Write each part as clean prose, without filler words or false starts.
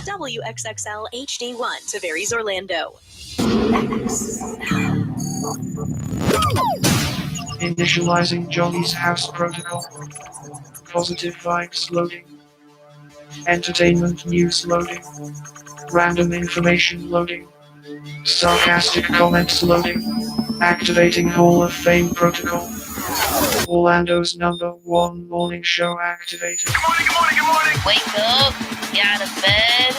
WXXL HD1 Tavares, Orlando. Initializing Johnny's house protocol. Positive vibes loading. Entertainment news loading. Random information loading. Sarcastic comments loading. Activating Hall of Fame protocol. Orlando's #1 morning show activated. Good morning, good morning, good morning. Wake up, get out of bed.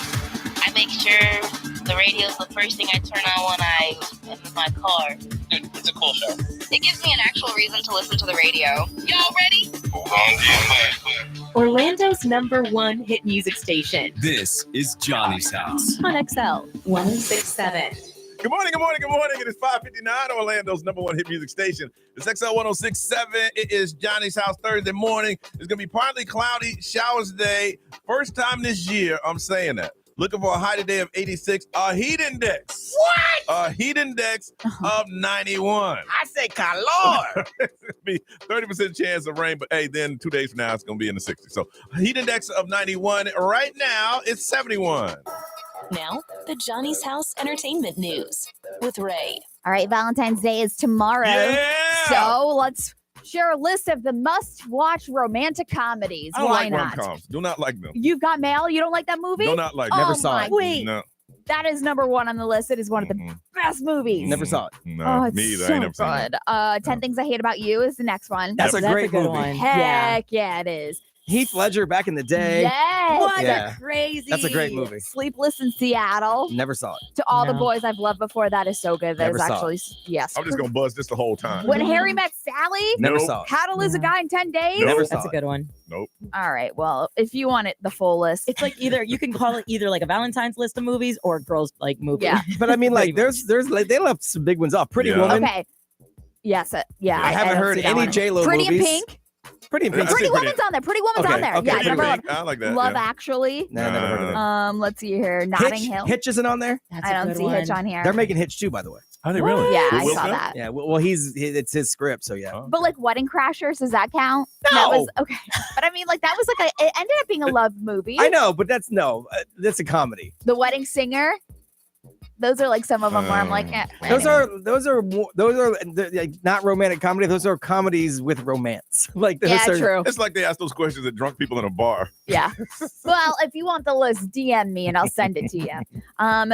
I make sure the radio's the first thing I turn on when I am in my car. Dude, it's a cool show. It gives me an actual reason to listen to the radio. Y'all ready? Hold on to your mic. Orlando's #1 hit music station. This is Johnny's House. On XL 106.7. Good morning, good morning, good morning. It is 5:59, Orlando's #1 hit music station. It's XL 106.7. It is Johnny's House Thursday morning. It's going to be partly cloudy, showers today. First time this year, I'm saying that. Looking for a high today of 86. A heat index. What? A heat index of 91. I say, calor. It'll be 30% chance of rain, but hey, then 2 days from now, it's going to be in the 60s. So a heat index of 91. Right now, it's 71. Now, the Johnny's House Entertainment News with Ray. All right, Valentine's Day is tomorrow. Yeah! So let's share a list of the must-watch romantic comedies. I don't Why like not? rom-coms. Do not like them. You've Got Mail? You don't like that movie? Do not like Oh, them. Never saw my- it. Wait, No. that is #1 on the list. It is one of the best movies. Never saw it. No, Oh, it's me either. so I ain't never seen it. good. 10 Things I Hate About You is the next one. That's a great good movie. one. Heck yeah, it is. Heath Ledger back in the day. Yes. What? Yeah. Crazy. That's a great movie. Sleepless in Seattle. Never saw it. To All the No. Boys I've Loved Before. That is so good. That Never is saw actually, yes. I'm just going to buzz this the whole time. When Harry Met Sally. Never Nope. saw it. How to Lose a Guy in 10 Days. Nope. Never saw That's a it. good one. Nope. All right. Well, if you want it, the full list. It's like either you can call it either like a Valentine's list of movies or girls like movie. Yeah. But I mean, like, Pretty there's like they left some big ones off. Pretty Yeah. Woman. Okay. Yes. Yeah. I haven't don't heard see that any one. J-Lo Pretty movies. in Pink. Pretty in Pink. I've Pretty seen Woman's on there. Pretty Woman's Okay, on there. okay, Yeah, Pretty number Pink. one. I like that. Love yeah. Actually. No, never heard of it. Let's see here. Notting Hill. Hitch isn't on there. That's I a don't good see one. Hitch on here. They're making Hitch too, by the way. Are they really? Yeah, With I Will saw Smith? that. Yeah. Well, it's his script, so yeah. Oh. But like Wedding Crashers, does that count? No. That was okay. But I mean, like that was like it ended up being a love movie. I know, but that's a comedy. The Wedding Singer. Those are like some of them where I'm like, Those are like, not romantic comedy. Those are comedies with romance. Like those yeah, are, true. It's like they ask those questions at drunk people in a bar. Yeah. Well, if you want the list, DM me and I'll send it to you.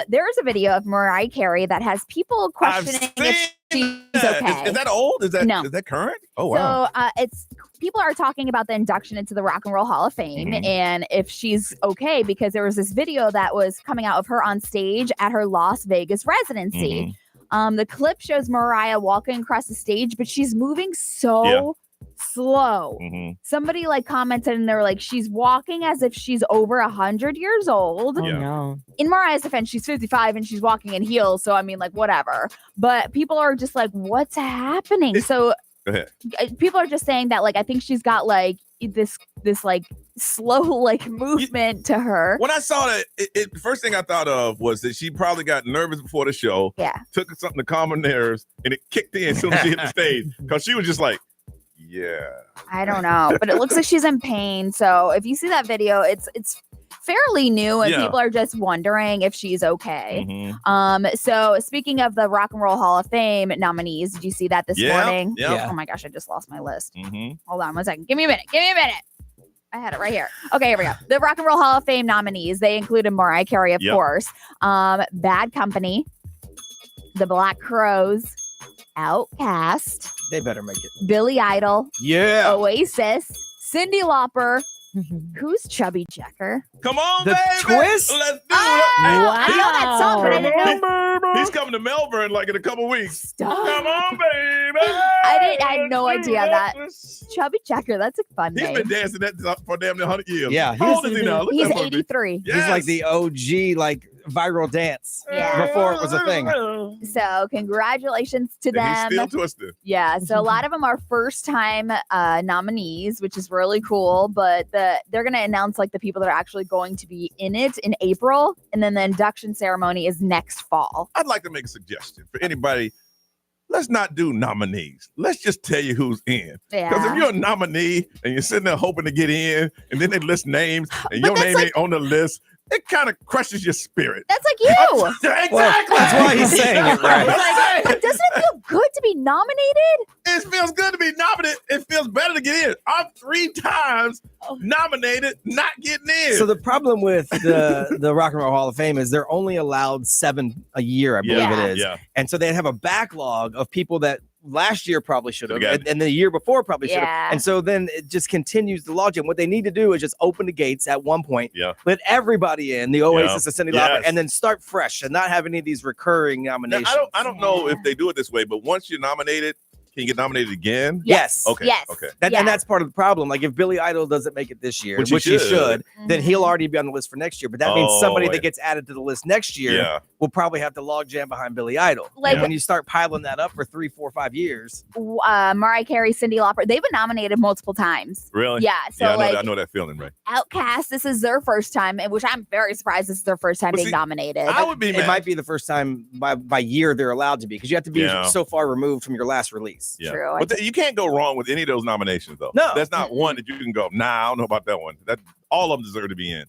There is a video of Mariah Carey that has people questioning if she's okay. Is that old? Is that No. Is that current? Oh wow. So it's people are talking about the induction into the Rock and Roll Hall of Fame and if she's okay, because there was this video that was coming out of her on stage at her Las Vegas residency. The clip shows Mariah walking across the stage, but she's moving so slow. Somebody like commented and they were like, she's walking as if she's over 100 years old. Oh no. In Mariah's defense, she's 55 and she's walking in heels. So I mean, like, whatever. But people are just like, what's happening? So Go ahead. people are just saying that, like, I think she's got like this like slow like movement to her. When I saw that, the first thing I thought of was that she probably got nervous before the show. Yeah. Took something to calm her nerves, and it kicked in as soon as she hit the stage because she was just like, yeah. I don't know, but it looks like she's in pain. So if you see that video, it's fairly new and Yeah. people are just wondering if she's okay. So speaking of the Rock and Roll Hall of Fame nominees, did you see that this morning? Yeah. Oh my gosh, I just lost my list. Hold on 1 second. Give me a minute. I had it right here. Okay, here we go. The Rock and Roll Hall of Fame nominees, they included Mariah Carey, of course, Bad Company, The Black Crowes, Outkast, They better make it. Billy Idol, Yeah. Oasis, Cyndi Lauper. Who's Chubby Checker? Come on, The baby. Twist? Let's do it. I know that song, but I didn't know. He's coming to Melbourne like in a couple weeks. Stop. Come on, baby. I had no idea that. Chubby Checker, that's a fun He's name. been dancing that for damn near 100 years. Yeah, How old is he now? Look He's that for me. 83. Yes. He's like the OG, like viral dance Yeah. before it was a thing. So congratulations to And them. he's still twisted. Yeah, so a lot of them are first-time nominees, which is really cool. But they're going to announce like the people that are actually going to be in it in April, and then the induction ceremony is next fall. I'd like to make a suggestion for anybody. Let's not do nominees. Let's just tell you who's in. Because if Yeah, you're a nominee and you're sitting there hoping to get in, and then they list names and But your that's name like- ain't on the list, it kind of crushes your spirit. That's like you. Exactly. Well, that's why he's saying it, right? But doesn't it feel good to be nominated? It feels good to be nominated. It feels better to get in. I'm 3 times nominated, not getting in. So the problem with the Rock and Roll Hall of Fame is they're only allowed 7 a year, I believe it is. Yeah. And so they have a backlog of people that last year probably should have, Should've and the year before probably should have. Yeah. And so then it just continues the logjam. What they need to do is just open the gates at one point, Yeah. let everybody in, the Oasis, the Cyndi Lauper, Yes. and then start fresh and not have any of these recurring Now, nominations. I don't know if they do it this way, but once you're nominated, can you get nominated again? Yes. Okay. Yes. Okay. And that's part of the problem. Like if Billy Idol doesn't make it this year, Which which he he should. should, then he'll already be on the list for next year. But that means somebody Oh, that gets added to the list next year Yeah. will probably have to log jam behind Billy Idol. Like- And when you start piling that up for 3, 4, 5 years, Mariah Carey, Cyndi Lauper, they've been nominated multiple times. Really? Yeah. So I know that feeling, right? Outcast, this is their first time, which I'm very surprised this is their first time But being see, nominated. I would be it mad. might be the first time by year they're allowed to be because you have to be Yeah. so far removed from your last release. Yeah. True. But you can't go wrong with any of those nominations, though. No. That's not one that you can go, nah, I don't know about that one. That all of them deserve to be in.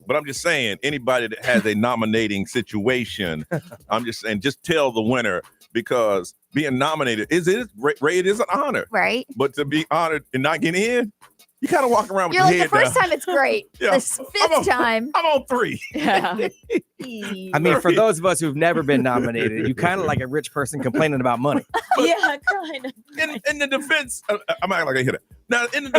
But I'm just saying, anybody that has a nominating situation, I'm just saying, just tell the winner because being nominated Ray, it is an honor. Right? But to be honored and not get in, you kind of walk around with You're your like, the head first down. time it's great. Yeah. The fifth time. I'm on 3. Yeah. I mean, for those of us who've never been nominated, you kind of like a rich person complaining about money. Yeah, kind of. In the defense, I'm acting like I hit it. Now, in the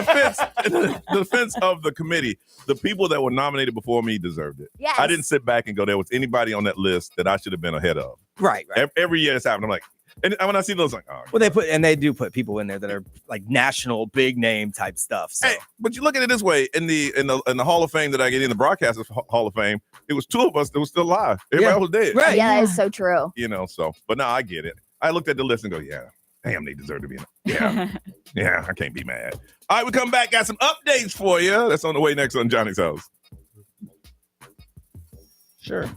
defense of the committee, the people that were nominated before me deserved it. Yes. I didn't sit back and go, there was anybody on that list that I should have been ahead of. Right. Every year it's happened. I'm like, and when I see those, like, oh. Well, they do put people in there that are like national big name type stuff. So. Hey, but you look at it this way: in the Hall of Fame that I get in, the Broadcasters Hall of Fame, it was 2 of us that was still alive. Everybody was dead. Right. Yeah, that is so true. But now I get it. I looked at the list and go, yeah, damn, they deserve to be in it. Yeah, yeah, I can't be mad. All right, we come back, got some updates for you. That's on the way next on Johnny's House. Sure.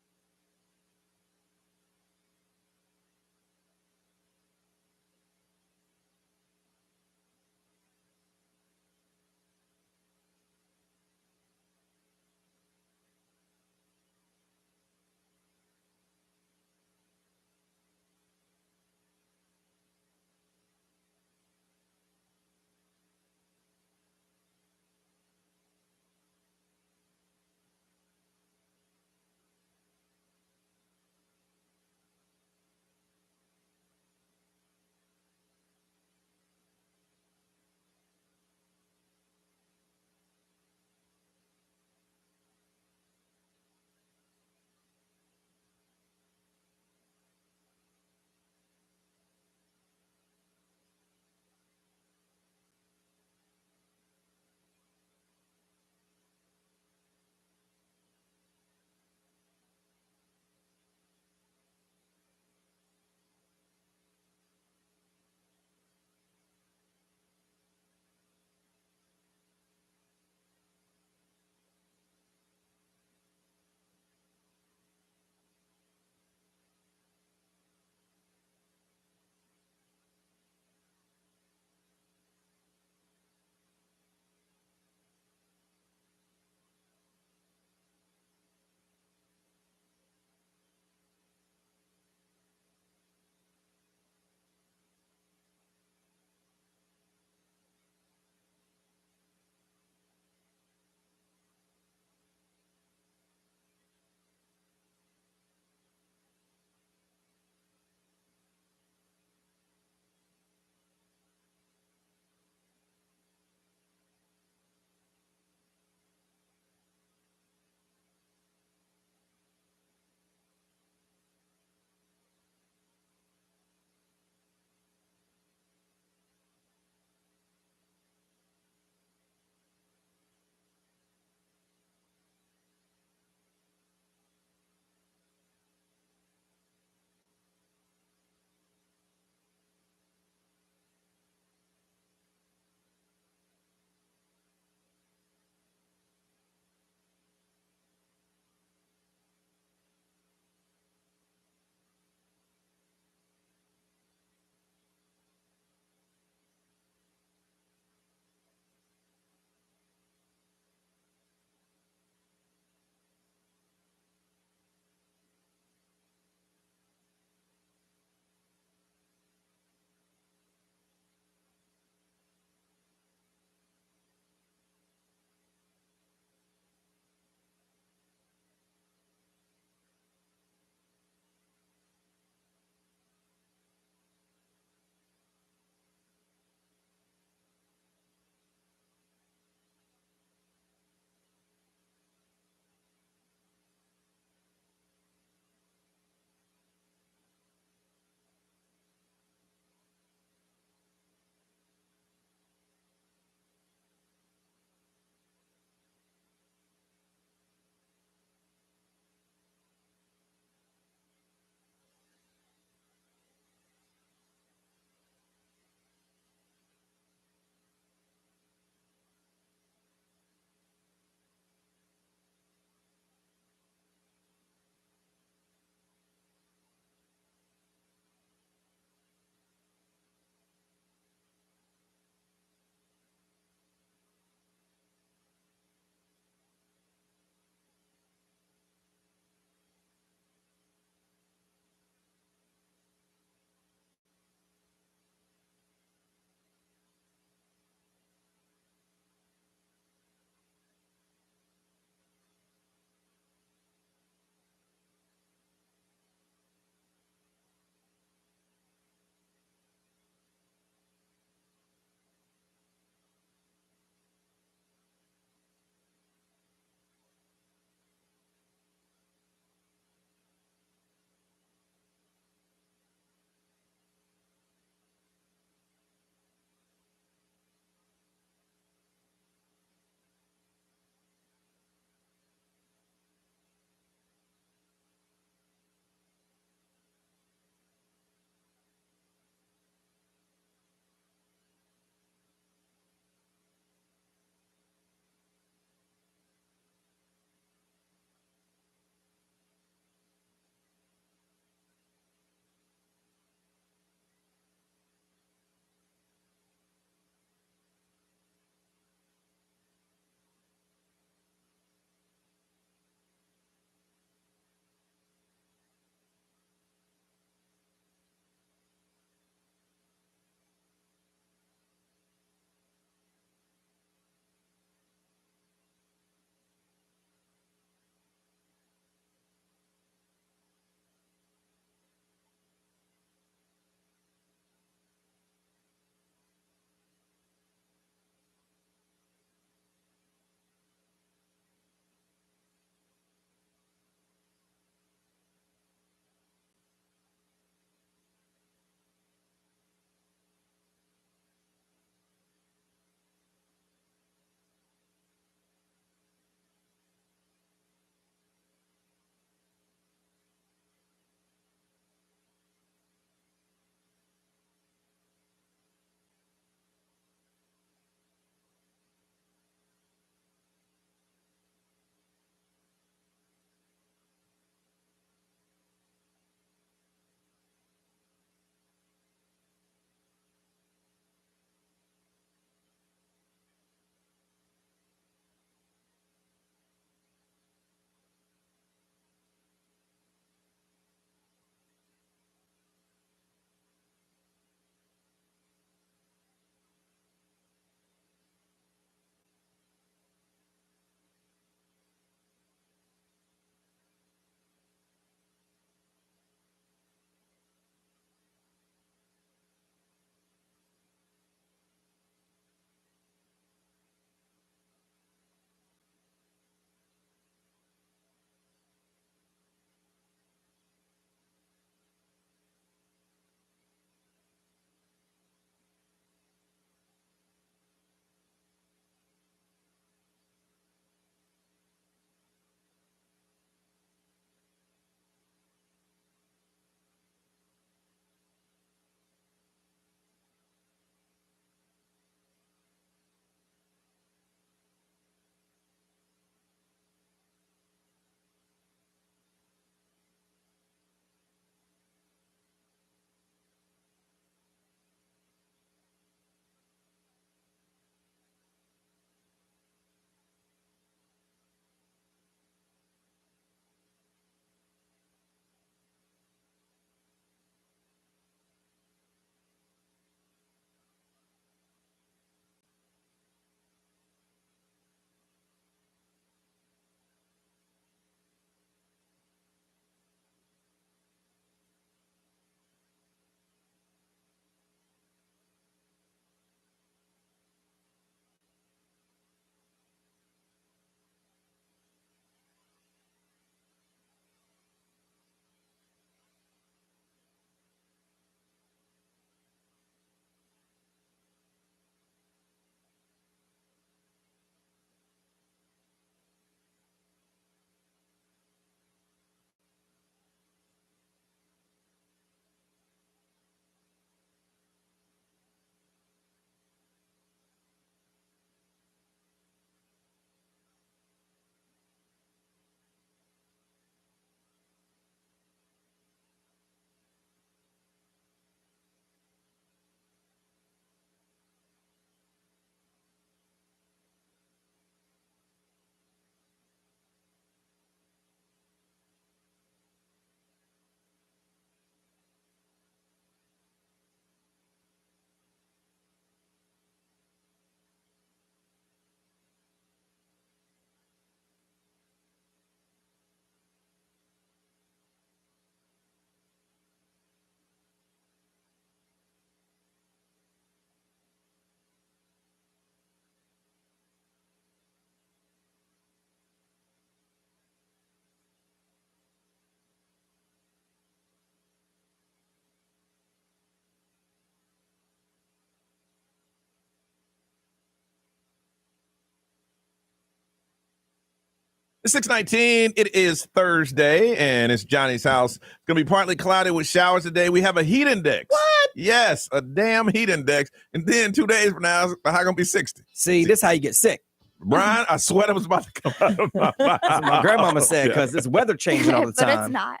It's 6:19. It is Thursday, and it's Johnny's house. It's going to be partly cloudy with showers today. We have a heat index. What? Yes, a damn heat index. And then 2 days from now, it's going to be 60. See, this is how you get sick. Brian, I swear it was about to come out of my mouth. That's what my grandmama said, because it's weather changing all the time. But it's not.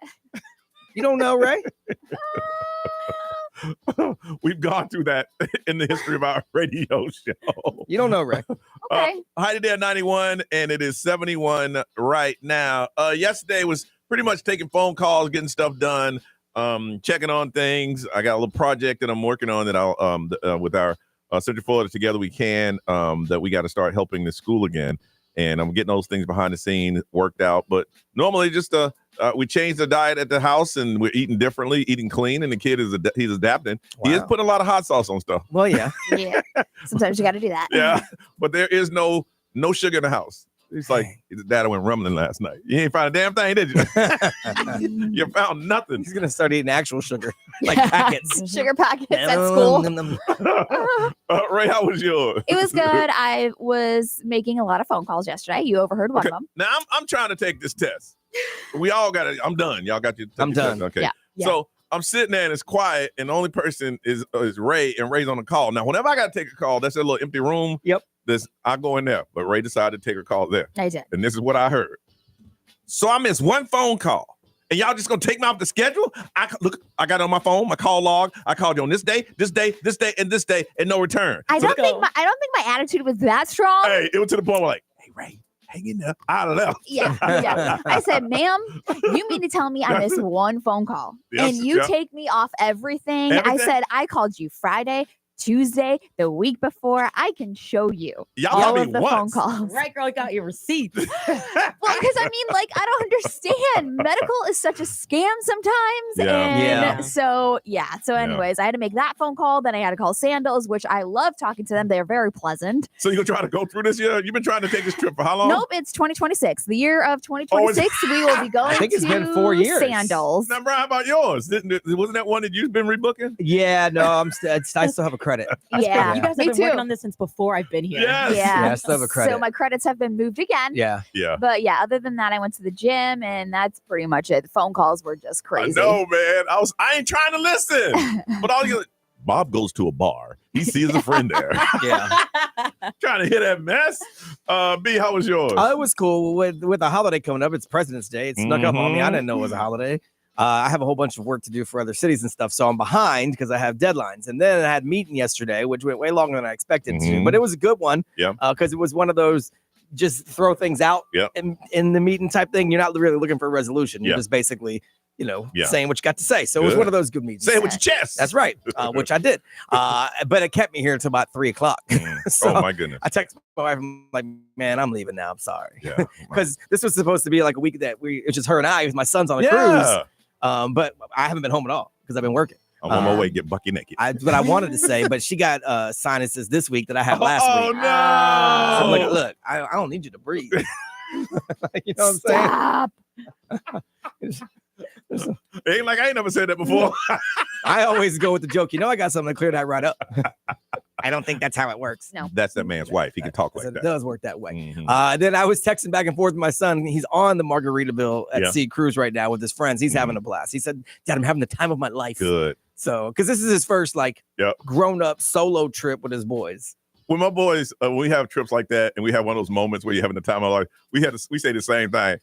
You don't know, Ray? We've gone through that in the history of our radio show. You don't know, Ray. Okay. High today at 91, and it is 71 right now. Yesterday was pretty much taking phone calls, getting stuff done, checking on things. I got a little project that I'm working on that I'll with our Central Florida Together We Can that we got to start helping the school again. And I'm getting those things behind the scenes worked out. But normally just we changed the diet at the house, and we're eating differently, eating clean, and the kid he's adapting. Wow. He is putting a lot of hot sauce on stuff. Well, yeah. Yeah. Sometimes you got to do that. Yeah, but there is no sugar in the house. He's like, his dad went rumbling last night. You ain't found a damn thing, did you? You found nothing. He's going to start eating actual sugar, like packets. Sugar packets at school. Ray, how was yours? It was good. I was making a lot of phone calls yesterday. You overheard one of them. Now I'm trying to take this test. We all got it. I'm done. Y'all got your I'm done. test. Okay. Yeah. So I'm sitting there and it's quiet, and the only person is Ray, and Ray's on the call. Now, whenever I got to take a call, that's a little empty room. Yep. I go in there, but Ray decided to take a call there. I did. And this is what I heard. So I missed one phone call, and y'all just gonna take me off the schedule? I got it on my phone, my call log. I called you on this day, and this day, and no return. I don't think my attitude was that strong. Hey, it was to the point where like, hey Ray, hang in there. I don't know. Yeah. I said, ma'am, you mean to tell me I missed one phone call and you take me off everything? I said, I called you Friday, Tuesday, the week before. I can show you all of the phone calls. Right, girl, got your receipt. Well, because I mean, like, I don't understand. Medical is such a scam sometimes. Yeah. And so anyways, I had to make that phone call. Then I had to call Sandals, which I love talking to them. They're very pleasant. So you're trying to go through this year? You've been trying to take this trip for how long? Nope, it's 2026. The year of 2026, we will be going I think it's to been 4 years. Sandals. Now, Brian, how about yours? Wasn't that one that you've been rebooking? Yeah, no, I still have a credit. Yeah, You guys me have been too. working on this since before I've been here. Yes. Yeah, I still have a credit. So my credits have been moved again. Yeah. Yeah. But yeah, other than that, I went to the gym, and that's pretty much it. The phone calls were just crazy. I know, man. I ain't trying to listen. But Bob goes to a bar. He sees a friend there. Yeah. Trying to hit that mess. B, how was yours? It was cool. With the holiday coming up, it's President's Day. It snuck up on me. I didn't know it was a holiday. I have a whole bunch of work to do for other cities and stuff, so I'm behind because I have deadlines. And then I had a meeting yesterday, which went way longer than I expected to, but it was a good one. Yeah. Because it was one of those just throw things out in the meeting type thing. You're not really looking for a resolution. You're just basically, saying what you got to say. So it was one of those good meetings. Say it with your chest. That's right, which I did. But it kept me here until about 3:00. So oh my goodness. I texted my wife. I'm like, man, I'm leaving now. I'm sorry. Yeah. Because this was supposed to be like a week that it's just her and I, because my son's on a cruise. But I haven't been home at all because I've been working. I'm on my way to get Bucky naked. But I wanted to say, but she got sinuses this week that I had last week. Oh, no. So I'm like, look, I don't need you to breathe. You know what I'm saying? Ain't like I ain't never said that before. I always go with the joke. I got something to clear that right up. I don't think that's how it works. No. That's that man's wife. He can talk like that. It does work that way. Then I was texting back and forth with my son. He's on the Margaritaville at Sea Cruise right now with his friends. He's having a blast. He said, Dad, I'm having the time of my life. Good. So, because this is his first grown-up solo trip with his boys. When my boys, we have trips like that, and we have one of those moments where you're having the time of our life, we say the same thing.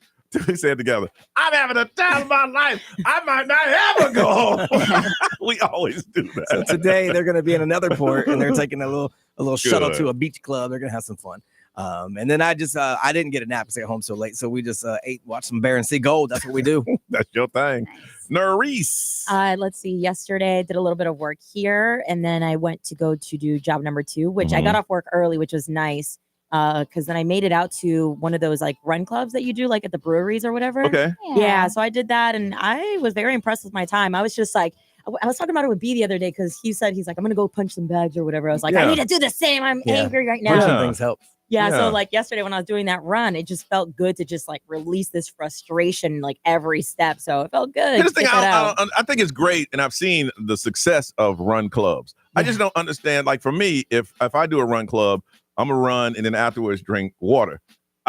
We say it together. I'm having the time of my life. I might not ever go home. We always do that. So today they're going to be in another port, and they're taking a little shuttle to a beach club. They're going to have some fun. And then I didn't get a nap because I got home so late. So we just watched some Bear and Sea Gold. That's what we do. That's your thing. Nice. Nerese. Let's see. Yesterday I did a little bit of work here, and then I went to go to do job number 2, which I got off work early, which was nice. Because then I made it out to one of those like run clubs that you do like at the breweries or whatever. Okay. Yeah. So I did that, and I was very impressed with my time. I was just like, I was talking about it with B the other day because he's like, I'm gonna go punch some bags or whatever. I was like, I need to do the same. I'm angry right now. Punching things help. Yeah. So like yesterday when I was doing that run, it just felt good to just like release this frustration like every step. So it felt good. This thing, I think it's great, and I've seen the success of run clubs. I just don't understand. Like for me, if I do a run club, I'm gonna run and then afterwards drink water.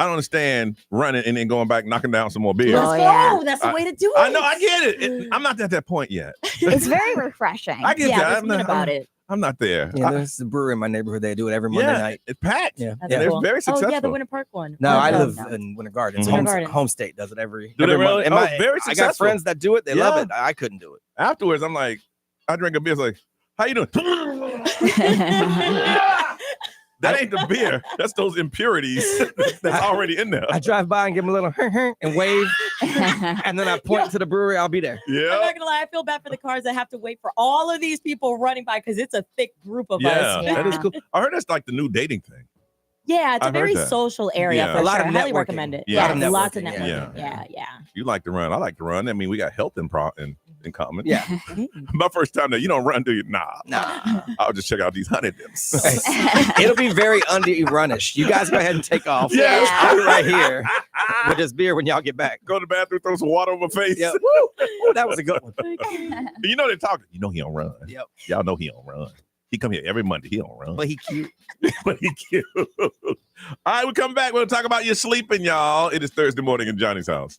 I don't understand running and then going back, knocking down some more beer. Let's go. That's the way to do it. I know, I get it. I'm not at that point yet. It's very refreshing. I get Yeah, that. there's I'm something not, about it. I'm not there. Yeah, there's a brewery in my neighborhood. They do it every Monday night. It's packed. Yeah, That's yeah. It's cool. very successful. Oh, yeah, the Winter Park one. No, Oh, I no, live no. in Winter Garden. Winter Garden. Home State does it every. Do they every really? month. Very I got successful. friends that do it. They love Yeah. it. I couldn't do it. Afterwards, I'm like, I drink a beer. It's like, how you doing? That ain't the beer. That's those impurities that's already in there. I drive by and give them a little and wave, and then I point to the brewery. I'll be there. I'm Yeah. not gonna lie, I feel bad for the cars that have to wait for all of these people running by because it's a thick group of us. Yeah, that is cool. I heard that's like the new dating thing. Yeah, it's a I've very heard that. social area Yeah. for A lot sure. of I highly networking. recommend it. Yeah. A lot of lots of networking, networking. yeah. Yeah. You like to run. I like to run. I mean, we got health in common. Yeah. My first time there, you don't run, do you? Nah. Nah. I'll just check out these honey dips. It'll be very under-runish. You guys go ahead and take off. Yes. I'll be right here with this beer when y'all get back. Go to the bathroom, throw some water on my face. Yeah. Woo. Ooh, that was a good one. You know they're talking. You know he don't run. Yep. Y'all know he don't run. He come here every Monday. He don't run. But he cute. But he cute. All right, we come back. We'll talk about your sleeping, y'all. It is Thursday morning in Johnny's house.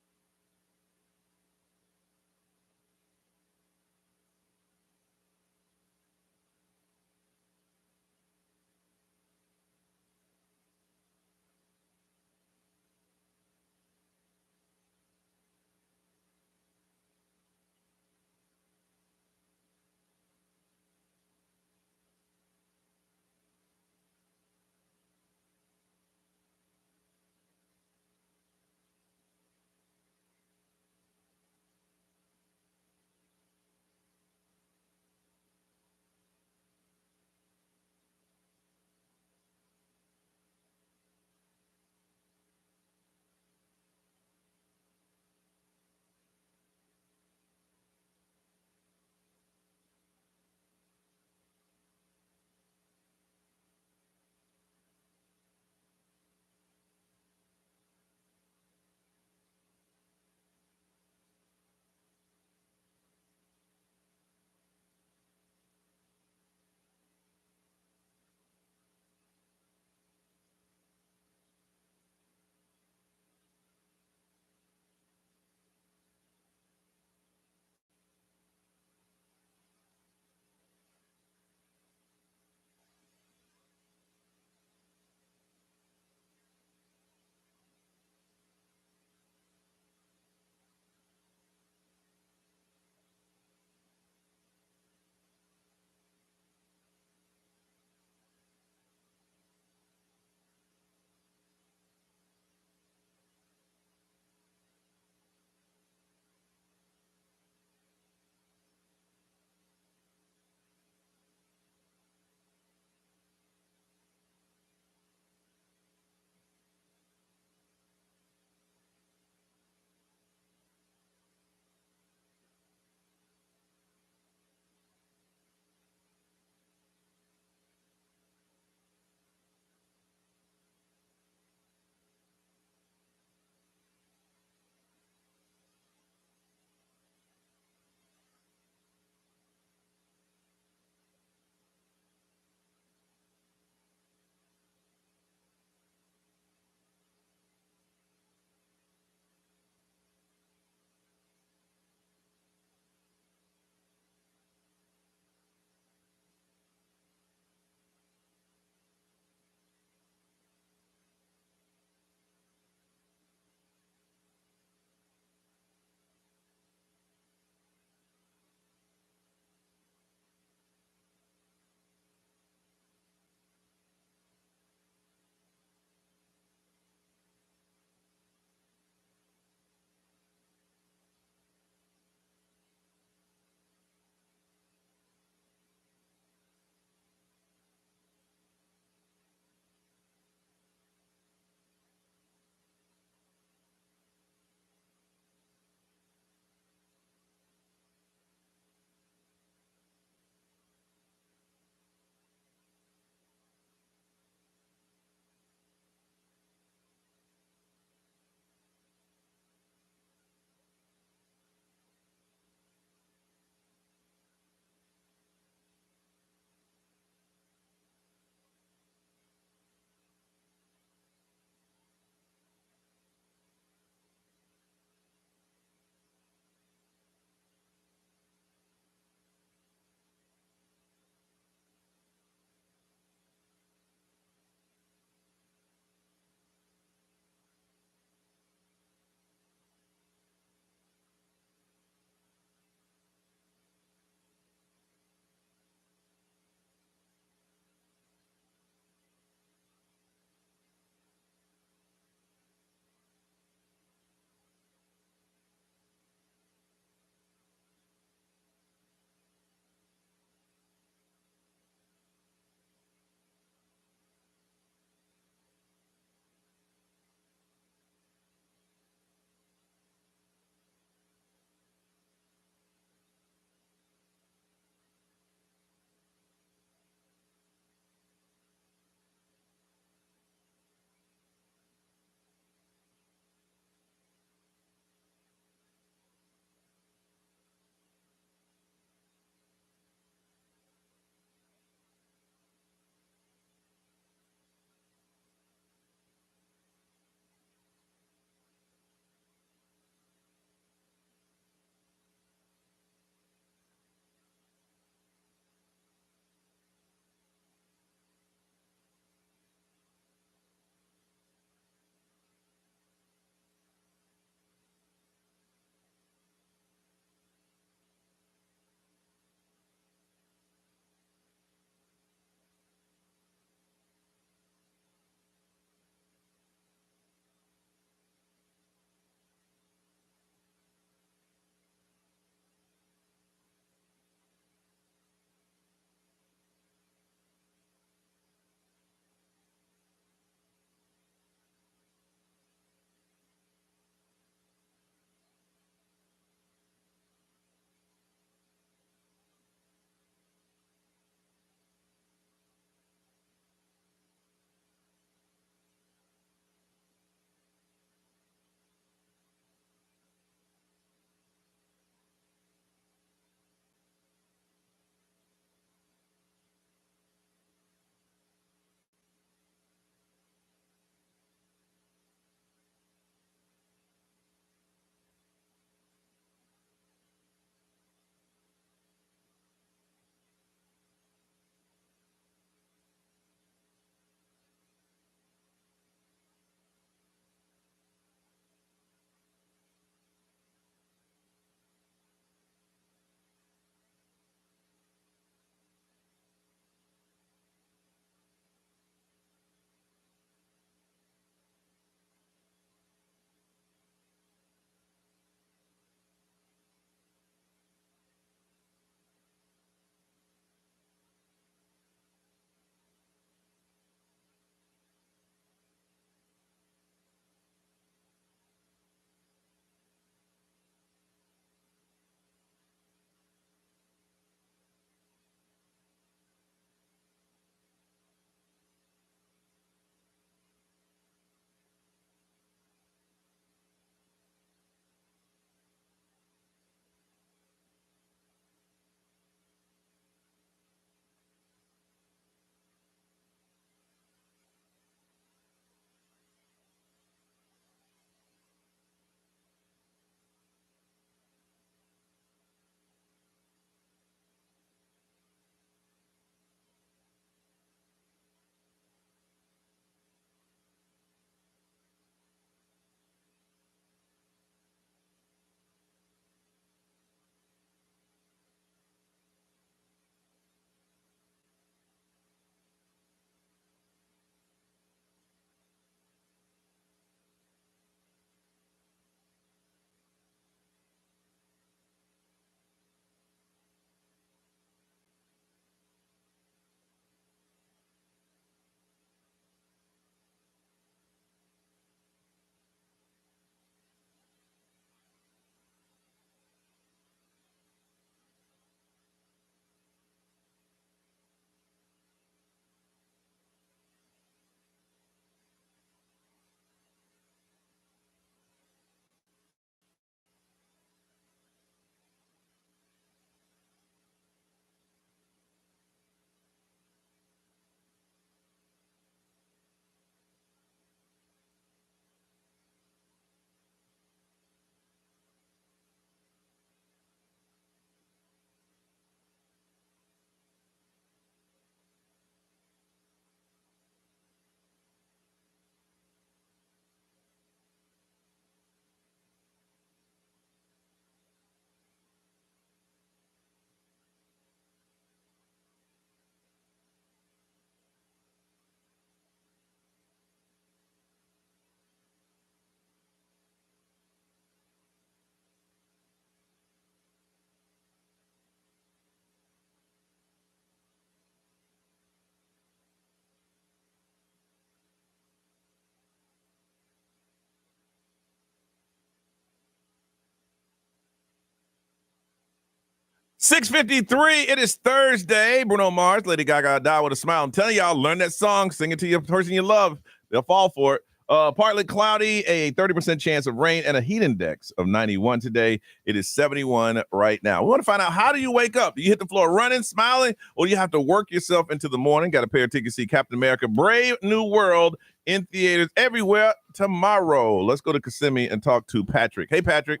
6:53. It is Thursday. Bruno Mars, Lady Gaga, Die with a Smile. I'm telling y'all, learn that song, sing it to your person you love. They'll fall for it. Partly cloudy, a 30% chance of rain, and a heat index of 91 today. It is 71 right now. We want to find out, how do you wake up? Do you hit the floor running, smiling, or do you have to work yourself into the morning? Got a pair of tickets to see Captain America Brave New World in theaters everywhere tomorrow. Let's go to Kissimmee and talk to Patrick. Hey, Patrick.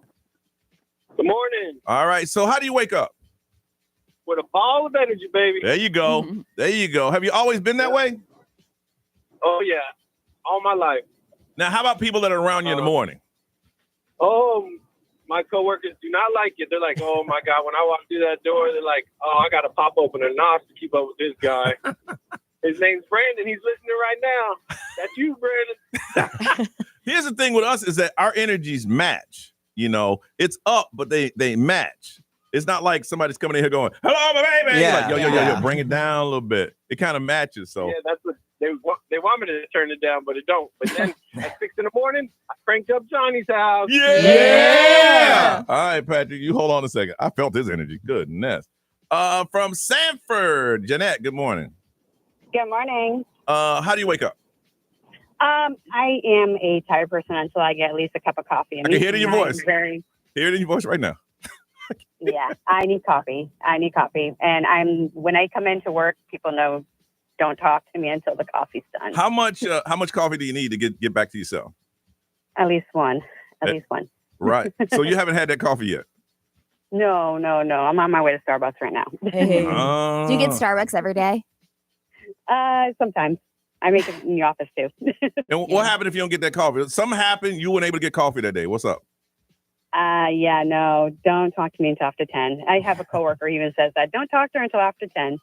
Good morning. All right. So how do you wake up? With a ball of energy, baby. There you go. There you go. Have you always been that way? Oh, yeah. All my life. Now, how about people that are around you in the morning? Oh, my coworkers do not like it. They're like, oh, my God. When I walk through that door, they're like, oh, I got to pop open a nos to keep up with this guy. His name's Brandon. He's listening right now. That's you, Brandon. Here's the thing with us is that our energies match. You know, it's up, but they match. It's not like somebody's coming in here going, hello, my baby. Yeah, Like, yo, bring it down a little bit. It kind of matches. So Yeah, that's what they want me to turn it down, but it don't. But then at 6 in the morning, I cranked up Johnny's house. Yeah. All right, Patrick, you hold on a second. I felt his energy. Goodness. From Sanford, Jeanette, good morning. Good morning. How do you wake up? I am a tired person until I get at least a cup of coffee. I can hear it in your voice. Very, Hear it in your voice right now. yeah, I need coffee. And when I come into work, people know, don't talk to me until the coffee's done. How much coffee do you need to get back to yourself? At least one. At least one. Right. So you haven't had that coffee yet? No. I'm on my way to Starbucks right now. Do you get Starbucks every day? Sometimes. I make it in the office too. And what happened if you don't get that coffee? Something happened. You weren't able to get coffee that day. What's up? Yeah, no, don't talk to me until after 10. I have a coworker who even says that. Don't talk to her until after 10.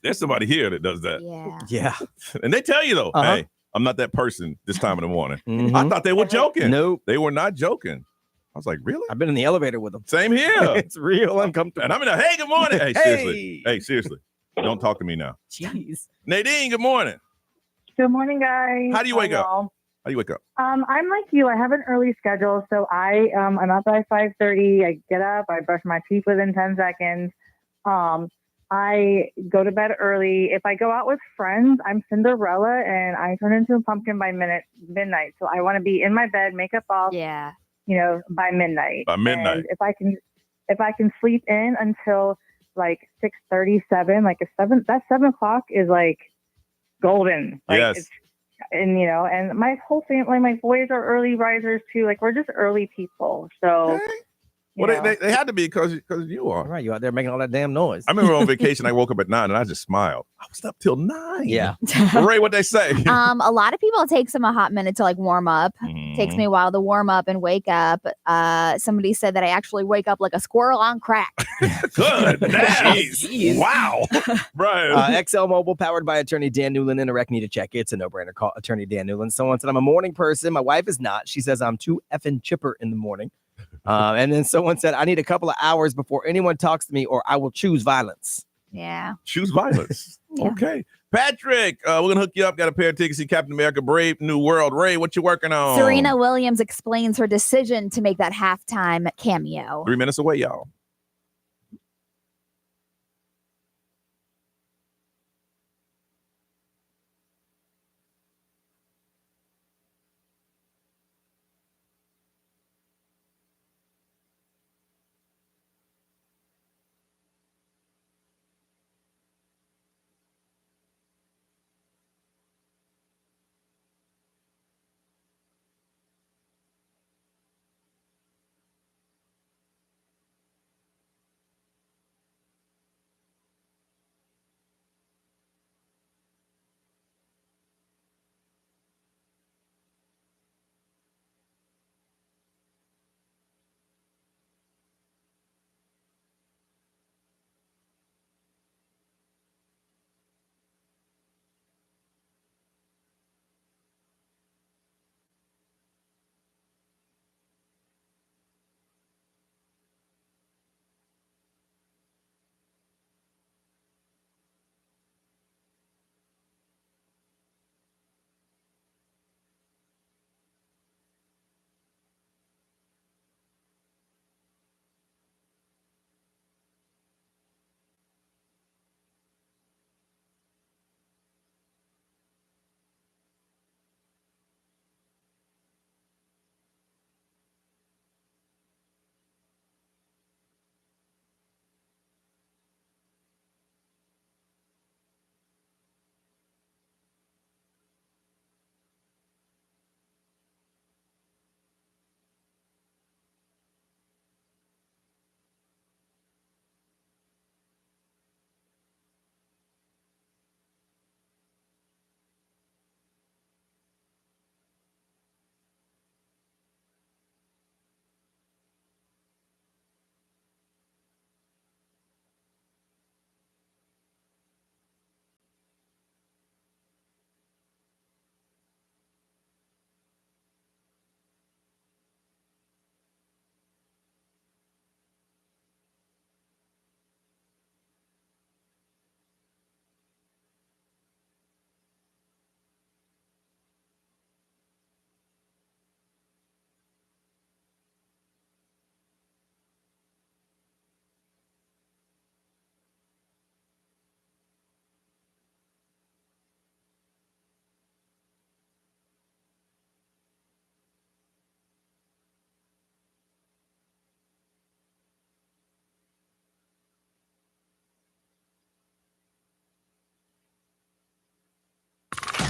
There's somebody here that does that. Yeah. And they tell you, though, hey, I'm not that person this time in the morning. Mhm. I thought they were joking. Nope. They were not joking. I was like, really? I've been in the elevator with them. Same here. It's real uncomfortable. And I'm in a, hey, good morning. Hey, seriously. Don't talk to me now. Jeez. Nadine, good morning. Good morning, guys. How do you wake up? Y'all? How do you wake up? I'm like you. I have an early schedule, so I'm up by 5:30. I get up. I brush my teeth within 10 seconds. I go to bed early. If I go out with friends, I'm Cinderella, and I turn into a pumpkin by midnight. So I want to be in my bed, makeup off. Yeah. By midnight. By midnight. And if I can sleep in until like 6:37, that 7 o'clock is like golden. Like, yes. And my whole family, my boys are early risers too. Like, we're just early people. So, Well, they had to be because you are. Right, you out there making all that damn noise. I remember on vacation, I woke up at 9 and I just smiled. I was up till 9. Yeah. Ray, what'd they say? A lot of people, it takes them a hot minute to like warm up. Takes me a while to warm up and wake up. Somebody said that I actually wake up like a squirrel on crack. Good. Jeez. Wow. Brian. XL Mobile, powered by attorney Dan Newland. And a rec need to check. It's a no-brainer. Call attorney Dan Newland. Someone said I'm a morning person. My wife is not. She says I'm too effing chipper in the morning. And then someone said I need a couple of hours before anyone talks to me or I will choose violence. Yeah. Choose violence. Yeah. Okay. Patrick, we're going to hook you up. Got a pair of tickets to see Captain America Brave New World. Ray, what you working on? Serena Williams explains her decision to make that halftime cameo. 3 minutes away, y'all.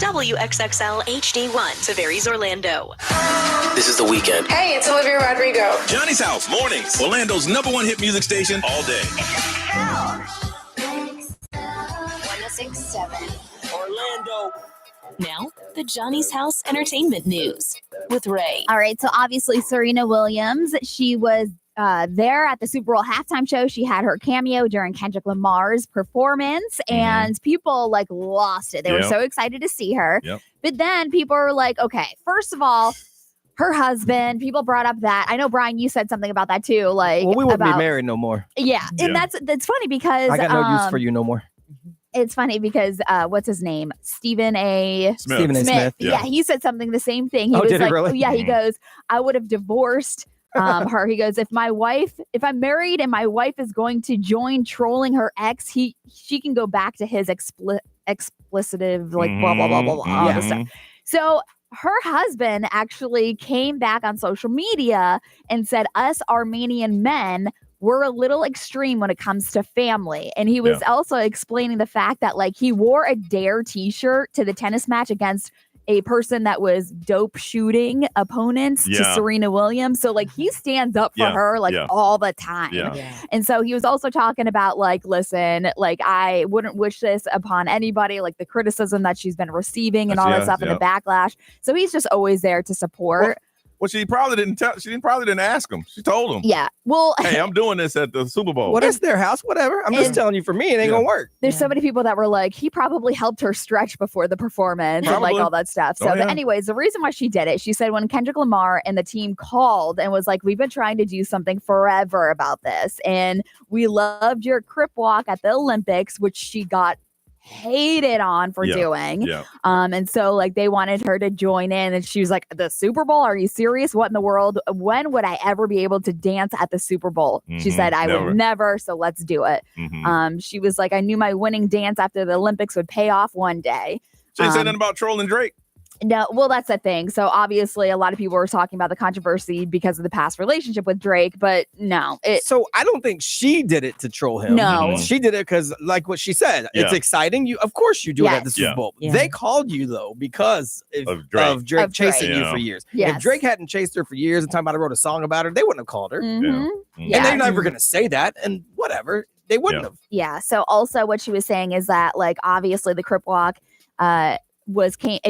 WXXL HD1, Tavares, Orlando. This is The Weekend. Hey, it's Olivia Rodrigo. Johnny's House, mornings. Orlando's #1 hit music station all day. 1067 Orlando. Now, the Johnny's House Entertainment News with Ray. All right, so obviously Serena Williams, she was there at the Super Bowl halftime show. She had her cameo during Kendrick Lamar's performance, and people like lost it. They were so excited to see her. But then people were like, okay, first of all, her husband, people brought up that. I know, Brian, you said something about that too. Like, well, we wouldn't be married no more. Yeah, and that's funny because I got no use for you no more. It's funny because what's his name? Stephen A. Smith. Yeah, he said something the same thing. He was did like, he really? Yeah, he goes, I would have divorced her. He goes, if I'm married and my wife is going to join trolling her ex, she can go back to his explicitive, like blah blah blah blah blah all this stuff. So her husband actually came back on social media and said, us Armenian men, we're a little extreme when it comes to family. And he was also explaining the fact that like he wore a Dare t-shirt to the tennis match against a person that was dope shooting opponents to Serena Williams. So like he stands up for her like all the time. And so he was also talking about like, listen, like I wouldn't wish this upon anybody, like the criticism that she's been receiving and all that stuff and the backlash. So he's just always there to support. Well, she probably didn't tell. She probably didn't ask him. She told him. Yeah. Well, hey, I'm doing this at the Super Bowl. What is their house? Whatever. I'm just telling you, for me, it ain't gonna work. There's so many people that were like, he probably helped her stretch before the performance and like all that stuff. So, but anyways, the reason why she did it, she said when Kendrick Lamar and the team called and was like, we've been trying to do something forever about this, and we loved your crip walk at the Olympics, which she got hated on for doing. And so like they wanted her to join in, and she was like, the Super Bowl? Are you serious? What in the world? When would I ever be able to dance at the Super Bowl? She said, I would never. So let's do it. She was like, I knew my winning dance after the Olympics would pay off one day. She said nothing about trolling Drake. No, well, that's the thing. So obviously a lot of people were talking about the controversy because of the past relationship with Drake, but no. So I don't think she did it to troll him. No. She did it because, like what she said, it's exciting. Of course you do it at the Super Bowl. They called you, though, because of Drake chasing you for years. If Drake hadn't chased her for years and talking about I wrote a song about her, they wouldn't have called her. And they're never going to say that, and whatever. They wouldn't have. Yeah. So also what she was saying is that, like, obviously the crip walk,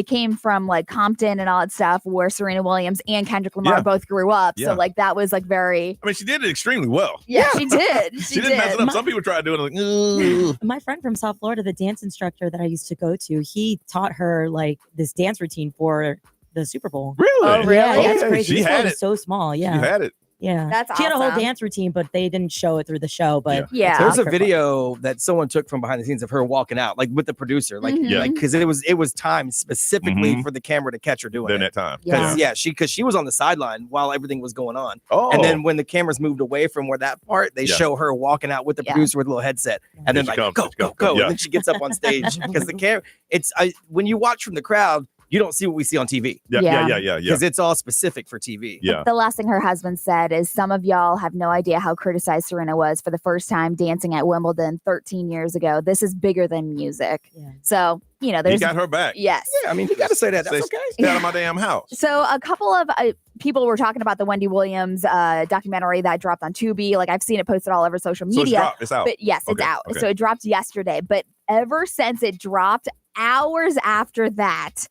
came from like Compton and all that stuff where Serena Williams and Kendrick Lamar both grew up. So like that was like very. I mean, she did it extremely well. Yeah, she did. She didn't mess it up. Some people tried to do it like. My friend from South Florida, the dance instructor that I used to go to, he taught her like this dance routine for the Super Bowl. Really? Oh, really? Yeah, that's crazy. She had it. So small. Yeah. She had it. Yeah, that's she had a whole awesome. dance routine, but they didn't show it through the show. But there's a video that someone took from behind the scenes of her walking out, like with the producer, like because it was timed specifically for the camera to catch her doing During it. that time. Because she was on the sideline while everything was going on. Oh, and then when the cameras moved away from where that part, they show her walking out with the producer with a little headset, and then like go, and then she gets up on stage because the camera. It's when you watch from the crowd, you don't see what we see on TV. Yeah. Because it's all specific for TV. Yeah. The last thing her husband said is, some of y'all have no idea how criticized Serena was for the first time dancing at Wimbledon 13 years ago. This is bigger than music. So, there's. He got her back. Yes. Yeah, I mean, you got to say that. That's okay. Stay out of my damn house. So a couple of people were talking about the Wendy Williams documentary that dropped on Tubi. Like I've seen it posted all over social media. It's out. But yes, it's out. Okay. So it dropped yesterday. But ever since it dropped, hours after that,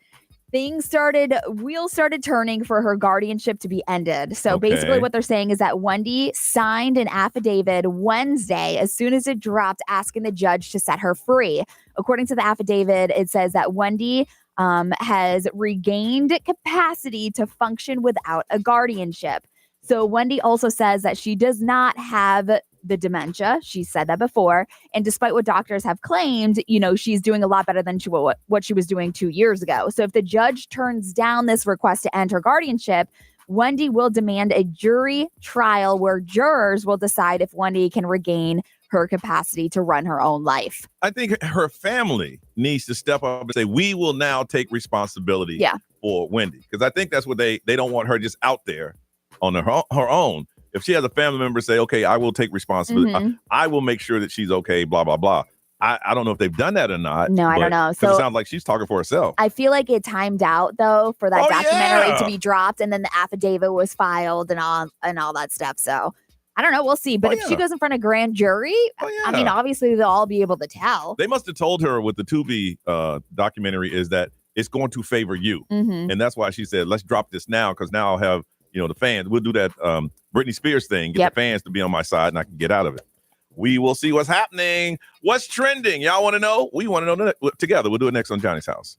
wheels started turning for her guardianship to be ended. So basically what they're saying is that Wendy signed an affidavit Wednesday as soon as it dropped, asking the judge to set her free. According to the affidavit, it says that Wendy has regained capacity to function without a guardianship. So Wendy also says that she does not have the dementia. She said that before. And despite what doctors have claimed, she's doing a lot better than what she was doing 2 years ago. So if the judge turns down this request to end her guardianship, Wendy will demand a jury trial where jurors will decide if Wendy can regain her capacity to run her own life. I think her family needs to step up and say, we will now take responsibility for Wendy. Because I think that's what they don't want her just out there on her own. If she has a family member say, okay, I will take responsibility. I will make sure that she's okay, blah, blah, blah. I don't know if they've done that or not. No, I don't know. So So it sounds like she's talking for herself. I feel like it timed out though for that Oh, documentary yeah. to be dropped, and then the affidavit was filed and all that stuff. So I don't know. We'll see. But Oh, if she yeah. goes in front of grand jury, I mean, yeah. obviously they'll all be able to tell. They must have told her with the Tubi documentary is that it's going to favor you. Mhm. And that's why she said, let's drop this now, because now I'll have, the fans. We'll do that Britney Spears thing, get the fans to be on my side and I can get out of it. We will see what's happening. What's trending? Y'all want to know? We want to know together. We'll do it next on Johnny's House.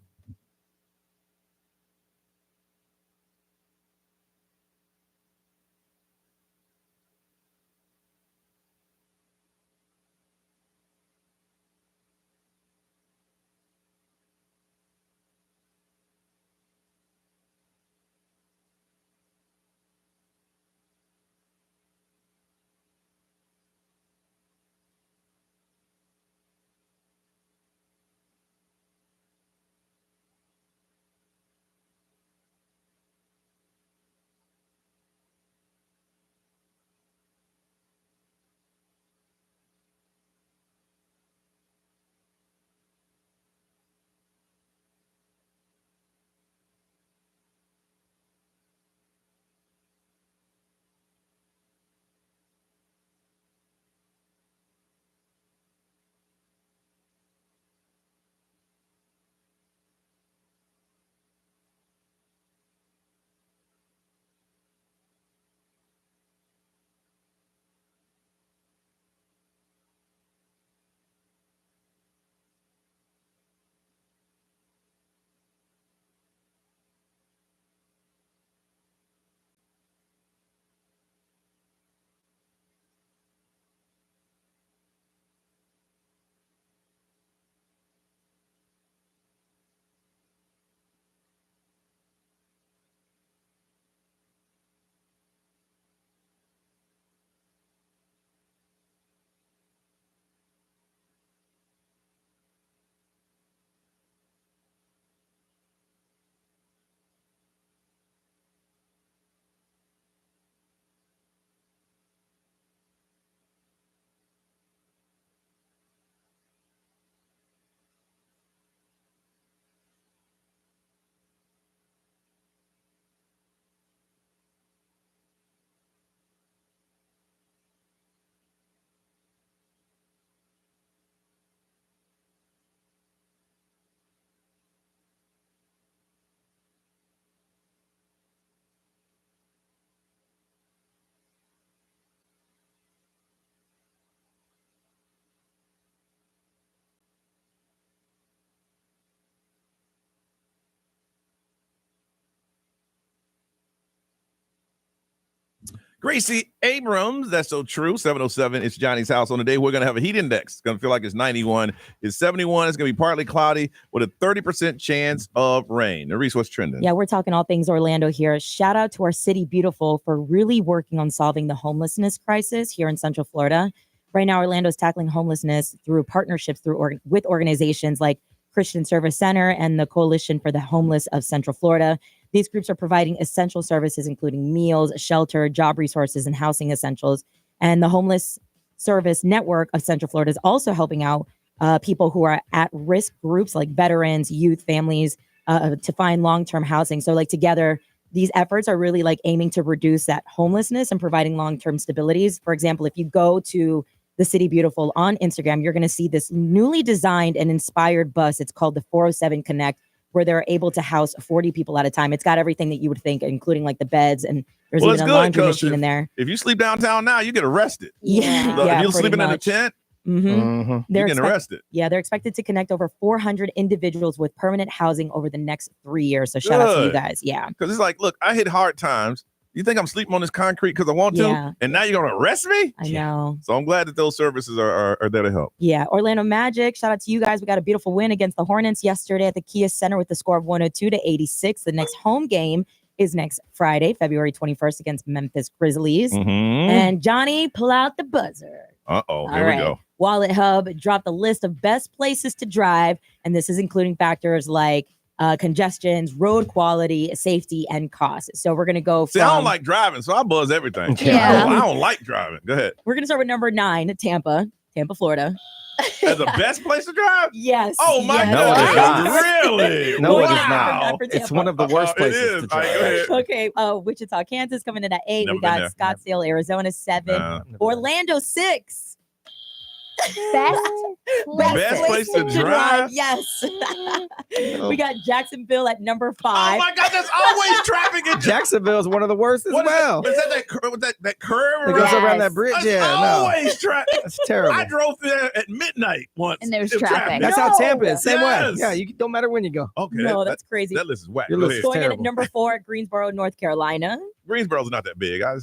Gracie Abrams, that's so true. 707, it's Johnny's House. On the day we're going to have a heat index. It's going to feel like it's 91. It's 71. It's going to be partly cloudy with a 30% chance of rain. Nerese, what's trending? Yeah, we're talking all things Orlando here. Shout out to our City Beautiful for really working on solving the homelessness crisis here in Central Florida. Right now, Orlando is tackling homelessness through partnerships with organizations like Christian Service Center and the Coalition for the Homeless of Central Florida. These groups are providing essential services, including meals, shelter, job resources, and housing essentials. And the Homeless Service Network of Central Florida is also helping out people who are at risk groups like veterans, youth, families to find long-term housing. So like together, these efforts are really like aiming to reduce that homelessness and providing long-term stabilities. For example, if you go to the City Beautiful on Instagram, you're going to see this newly designed and inspired bus. It's called the 407 Connect, where they're able to house 40 people at a time. It's got everything that you would think, including like the beds, and there's even a laundry machine in there. If you sleep downtown now, you get arrested. Yeah. If you're sleeping in a tent, They're you're getting arrested. Yeah, they're expected to connect over 400 individuals with permanent housing over the next 3 years. So shout out to you guys. Yeah. Because it's like, look, I hit hard times. You think I'm sleeping on this concrete because I want to? Yeah. And now you're going to arrest me? I know. So I'm glad that those services are there to help. Yeah. Orlando Magic, shout out to you guys. We got a beautiful win against the Hornets yesterday at the Kia Center with the score of 102-86. The next home game is next Friday, February 21st against Memphis Grizzlies. And Johnny, pull out the buzzer. Uh-oh, here we go. Wallet Hub dropped a list of best places to drive, and this is including factors like congestions, road quality, safety, and cost. So we're going to go from... See, I don't like driving, so I buzz everything. Yeah. I don't like driving. Go ahead. We're going to start with number 9, Tampa, Florida. As the best place to drive? Yes. Oh my yes. No, it is God! not. Really? No, it is Wow. not. It's one of the worst It places is. to All right, drive. go ahead. Okay, Wichita, Kansas coming in at 8. Never We got been Scottsdale, Arizona 7. Orlando 6. Best Best place to drive? Yes. We got Jacksonville at number 5. Oh my God, there's always traffic in Jacksonville is one of the worst as What is well. it? Is that curve It goes around? around that bridge. There's Yeah, no. always traffic. That's terrible. I drove through there at midnight once. And there's If traffic. That's how Tampa is. Same Yes. way. Yeah, you don't matter when you go. Okay. No, that's crazy. That list is whack. Your Go list ahead. is Going in at terrible. number 4, Greensboro, North Carolina. Greensboro's not that big. I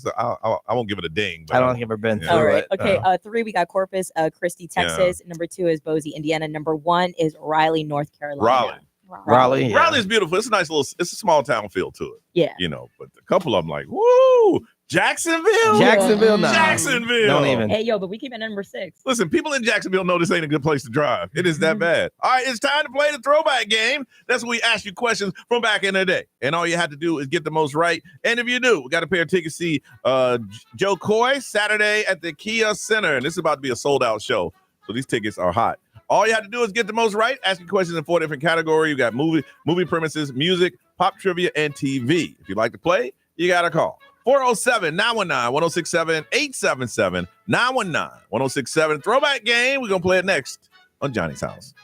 won't give it a ding. But I don't think I've ever been through All right. it. Okay. 3, we got Corpus Christi, Texas. Number 2 is Boise, Indiana. Number 1 is Raleigh, North Carolina. Raleigh. Yeah. Raleigh is beautiful. It's a nice little. It's a small town feel to it. Yeah. You know, but a couple of them like, woo, Jacksonville. Jacksonville, no. Jacksonville. Don't even. Hey, yo, but we came in at number 6. Listen, people in Jacksonville know this ain't a good place to drive. It is that bad. All right, it's time to play the throwback game. That's where we ask you questions from back in the day. And all you have to do is get the most right. And if you do, we got a pair of tickets to see Joe Coy Saturday at the Kia Center. And this is about to be a sold-out show. So these tickets are hot. All you have to do is get the most right, asking questions in 4 different categories. You got movie premises, music, pop trivia, and TV. If you'd like to play, you got to call 407-919-1067, 877-919-1067. Throwback game. We're going to play it next on Johnny's House.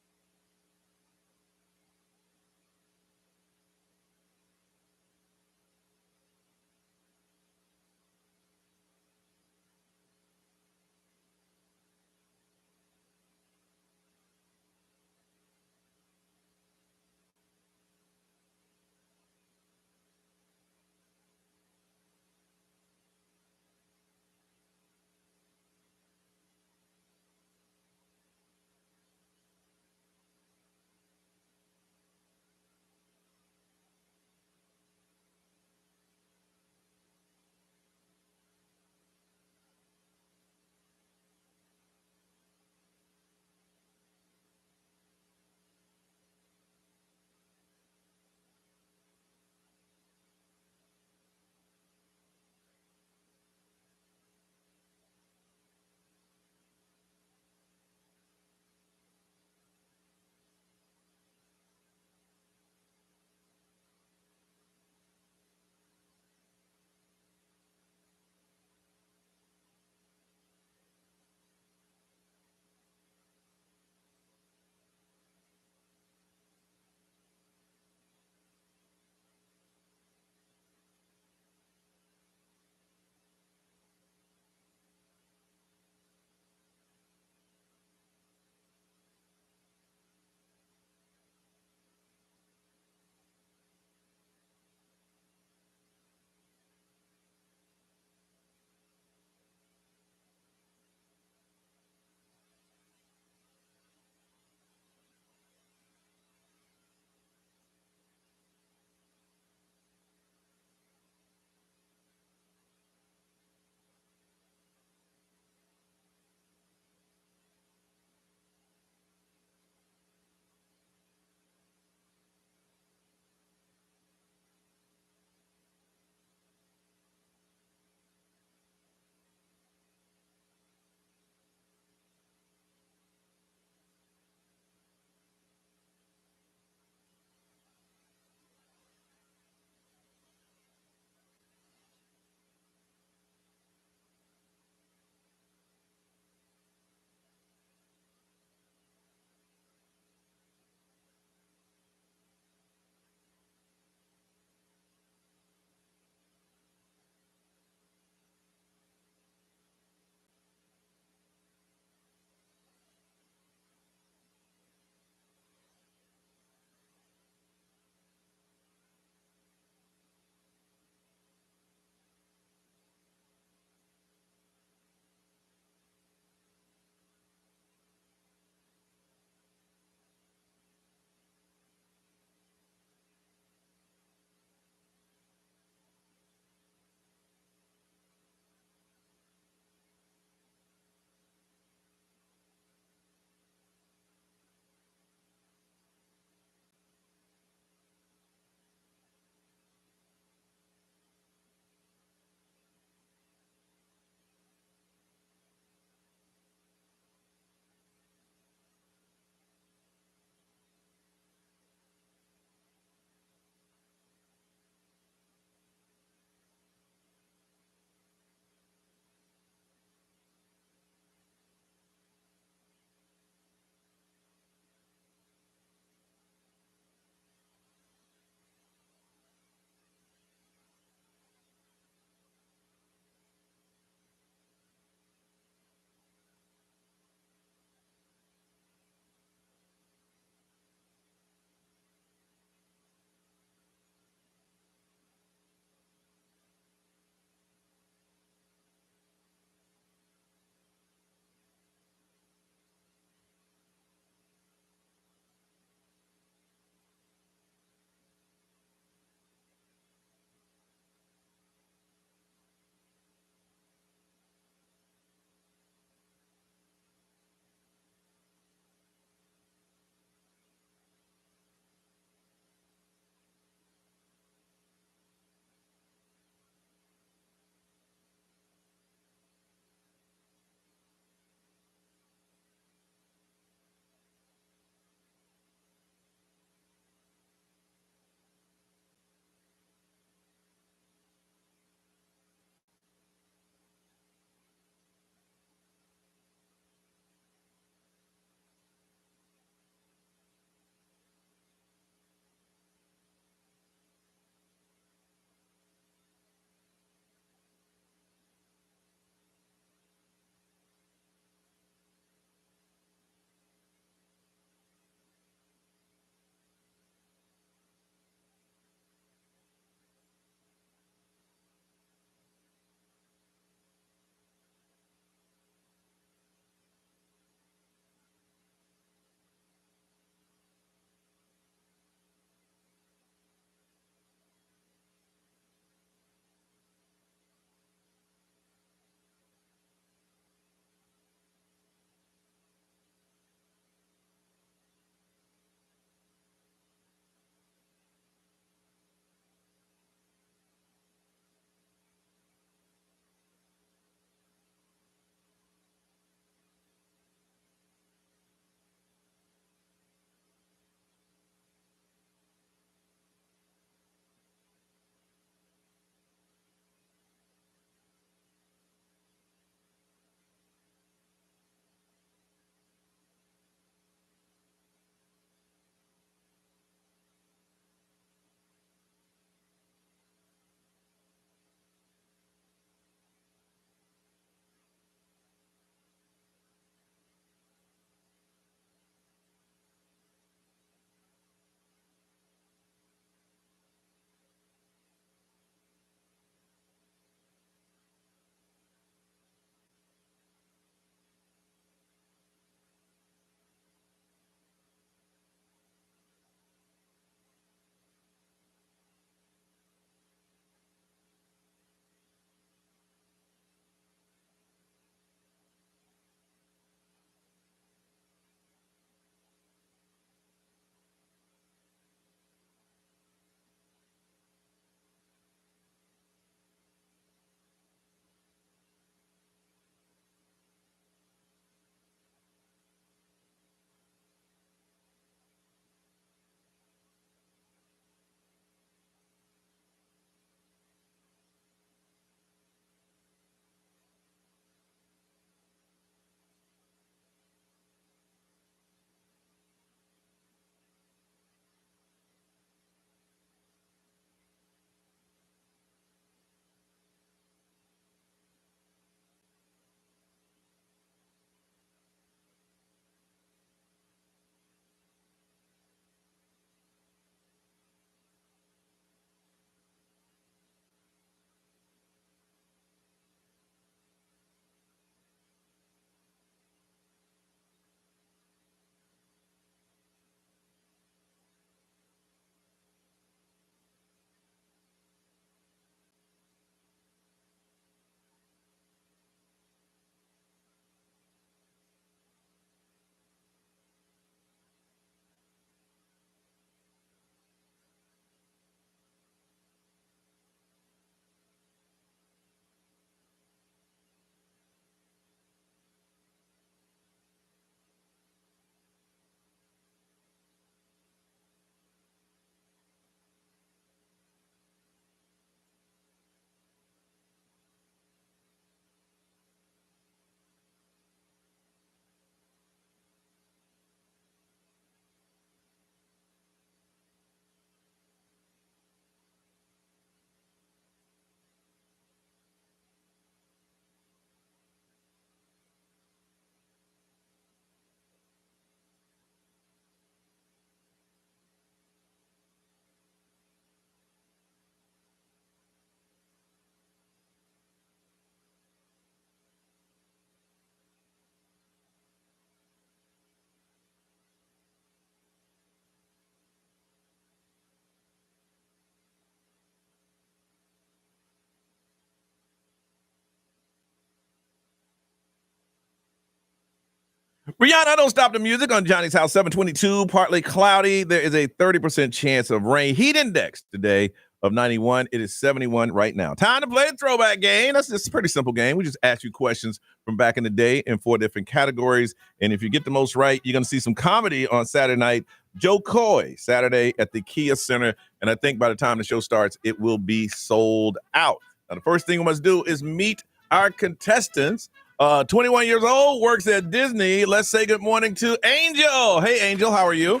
Rihanna, don't stop the music on Johnny's House, 722, partly cloudy. There is a 30% chance of rain. Heat index today of 91. It is 71 right now. Time to play the throwback game. That's just a pretty simple game. We just ask you questions from back in the day in 4 different categories. And if you get the most right, you're going to see some comedy on Saturday night. Joe Coy, Saturday at the Kia Center. And I think by the time the show starts, it will be sold out. Now, the first thing we must do is meet our contestants. 21 years old, works at Disney. Let's say good morning to Angel. Hey, Angel, how are you?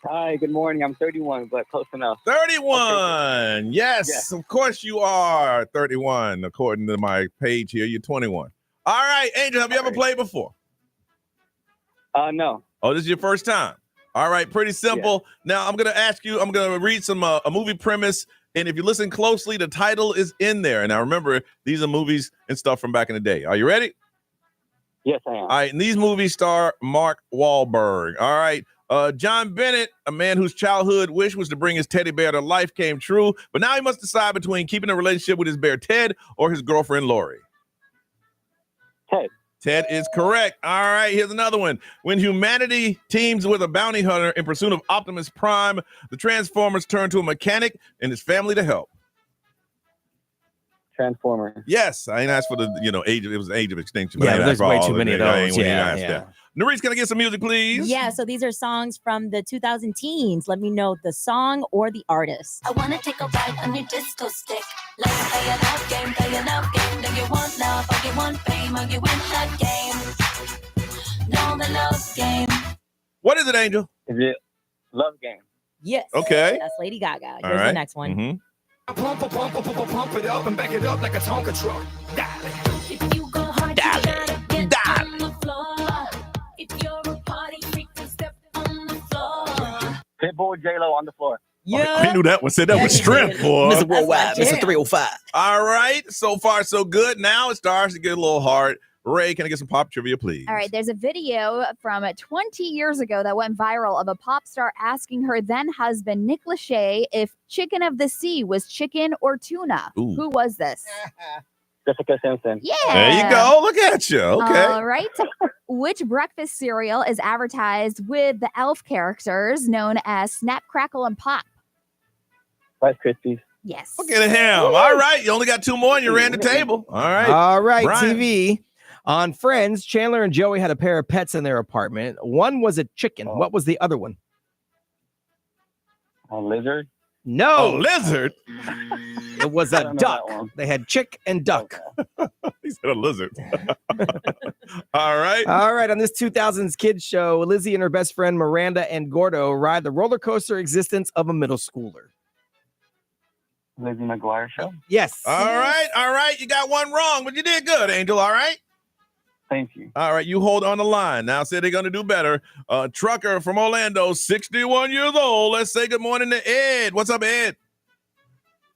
Hi, good morning. I'm 31, but close enough. 31. Yes, of course you are 31, according to my page here. You're 21. All right, Angel, have you ever played before? No. Oh, this is your first time? All right, pretty simple. Yeah. Now, I'm going to ask you, I'm going to read some a movie premise. And if you listen closely, the title is in there. And now remember, these are movies and stuff from back in the day. Are you ready? Yes, I am. All right, and these movies star Mark Wahlberg. All right, John Bennett, a man whose childhood wish was to bring his teddy bear to life, came true. But now he must decide between keeping a relationship with his bear, Ted, or his girlfriend, Lori. Ted. Ted is correct. All right, here's another one. When humanity teams with a bounty hunter in pursuit of Optimus Prime, the Transformers turn to a mechanic and his family to help. Transformer. Yes, I ain't asked for the age. It was Age of Extinction. But there's way too many of those. Yeah. Narice, can I get some music, please? Yeah, so these are songs from the 2000 teens. Let me know the song or the artist. I wanna take a ride on your disco stick. Let's play a love game, play a love game. Do you want love or you want fame? Are you in that game? No, the love game. What is it, Angel? Is it Love Game? Yes. Okay. That's Lady Gaga. All Here's right. the next one. Mm-hmm. Pump it up and back it up like a Tonka truck. If you go hard, you gotta get on the floor. If you're a party freak, then step on the floor. Pitbull, J-Lo on the floor. Yeah. I knew that one. Said that was strength, boy. Mr. Worldwide, Mr. 305. All right. So far, so good. Now it starts to get a little hard. Ray, can I get some pop trivia, please? All right, there's a video from 20 years ago that went viral of a pop star asking her then husband, Nick Lachey, if chicken of the sea was chicken or tuna. Ooh. Who was this? Jessica Simpson. Yeah. There you go. Look at you. Okay. All right. Which breakfast cereal is advertised with the elf characters known as Snap, Crackle, and Pop? Rice Krispies. Yes. Look at him. All right. You only got 2 more and you ran the table. All right. All right, Brian. TV. On Friends, Chandler and Joey had a pair of pets in their apartment. One was a chicken. What was the other one? A lizard. No. A lizard? It was a duck. They had chick and duck. He said a lizard. All right. All right. On this 2000s kids show, Lizzie and her best friend Miranda and Gordo ride the roller coaster existence of a middle schooler. Lizzie McGuire show. Yes. All right. All right. You got one wrong, but you did good, Angel. All right. Thank you. All right, you hold on the line. Now say they're going to do better. Trucker from Orlando, 61 years old. Let's say good morning to Ed. What's up, Ed?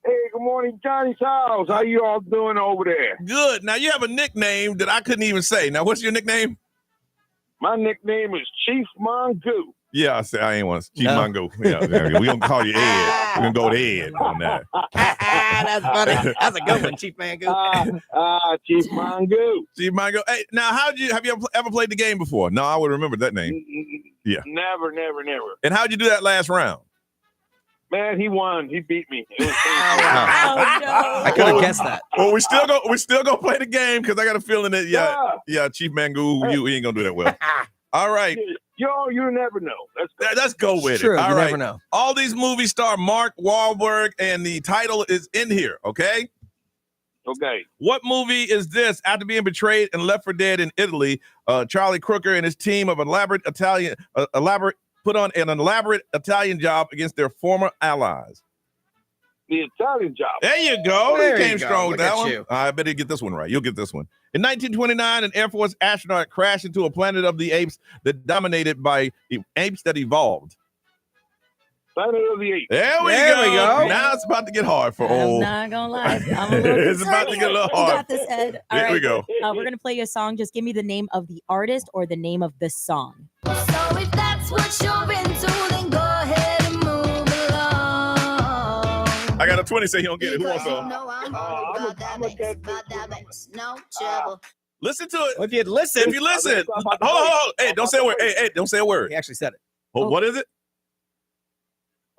Hey, good morning, Johnny's House. How you all doing over there? Good. Now, you have a nickname that I couldn't even say. Now, what's your nickname? My nickname is Chief Mongoose. Yeah, I ain't one. Chief Mongo. Yeah, we're going to call you Ed. We're going to go with Ed on that. That's funny. That's a good one, Chief Mango. Chief Mongoose. Chief Mongo. Hey, now, have you ever played the game before? No, I would remember that name. Yeah. Never. And how'd you do that last round? Man, he won. He beat me. It was I could have guessed that. Well, we still gonna play the game because I got a feeling that Chief Mango, you ain't gonna do that well. All right. You never know. Let's go with True, it. All you right. never know. All these movies star Mark Wahlberg, and the title is in here. Okay. Okay. What movie is this? After being betrayed and left for dead in Italy, Charlie Crooker and his team of put on an elaborate Italian job against their former allies. The Italian Job. There you go. There You you came go. strong with Look that at one. you. I bet you get this one right. You'll get this one. In 1929, an Air Force astronaut crashed into a planet of the apes that dominated by apes that evolved. Planet of the Apes. There we go. Now it's about to get hard for I'm old. not gonna lie. I'm a little It's about to get a little You hard. got this, Ed. All Here we right. go. We're gonna play you a song. Just give me the name of the artist or the name of the song. So if that's what you're into, then go ahead and move along. I got a 20 say he don't get it. Who wants some? No trouble. Listen to it. Well, if you had listened. If you listen. Hold on. Hey, don't say a word. Hey, don't say a word. He actually said it. Oh, what is it?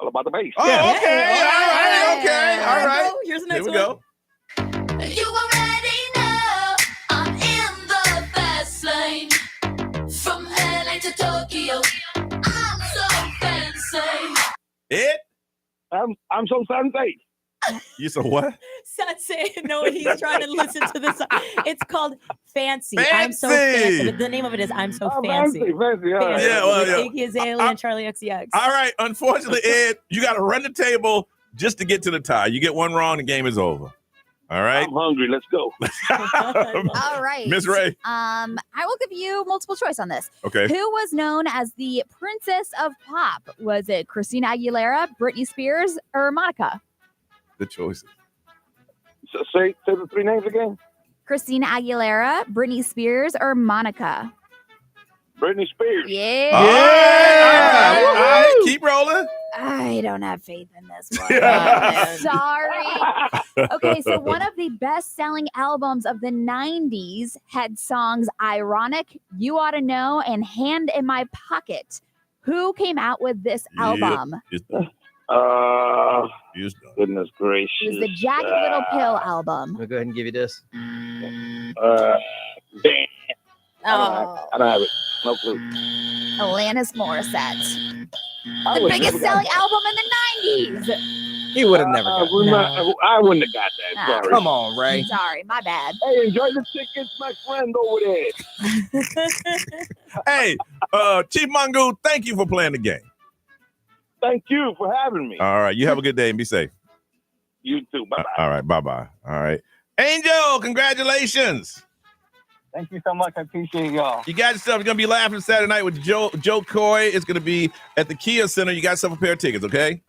All about the bass. Oh, okay. All right. Okay. All right. Here's the next Here we go. You already know I'm in the fast lane. From LA to Tokyo, I'm so fancy. It? I'm so fancy. You said what? Sensei. No, he's trying to listen to this. It's called Fancy. I'm so Fancy. fancy. The name of it is I'm so Fancy. fancy. Fancy. All right. Yeah, well, With Iggy Azalea and Charlie XCX. All right. Unfortunately, Ed, you got to run the table just to get to the tie. You get one wrong, the game is over. All right. I'm hungry. Let's go. All right. Miss Ray. I will give you multiple choice on this. Okay. Who was known as the Princess of Pop? Was it Christina Aguilera, Britney Spears, or Monica? The choices. So say the three names again. Christina Aguilera, Britney Spears, or Monica? Britney Spears. Yeah. All right. All right. Keep rolling. I don't have faith in this one. Sorry. Okay, so one of the best-selling albums of the 90s had songs Ironic, You Ought to Know, and Hand in My Pocket. Who came out with this album? It's done. Goodness gracious. It was the Jagged Little Pill album. I'll go ahead and give you this. Damn. Oh, I don't have it. No clue. Alanis Morissette. I The would biggest never got selling that. album in the 90s. He would have never gotten it. I wouldn't have got that. Ah. Sorry. Come on, Ray. Sorry, my bad. Hey, enjoy the tickets, my friend over there. Hey, Chief Mongoose, thank you for playing the game. Thank you for having me. All right. You have a good day and be safe. You too. Bye-bye. All right. Bye-bye. All right. Angel, congratulations. Thank you so much. I appreciate y'all. You got yourself. You're going to be laughing Saturday night with Joe Coy. It's going to be at the Kia Center. You got yourself a pair of tickets, okay?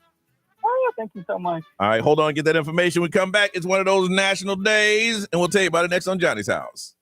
Oh, thank you so much. All right. Hold on. Get that information. We come back. It's one of those national days, and we'll tell you about it next on Johnny's House.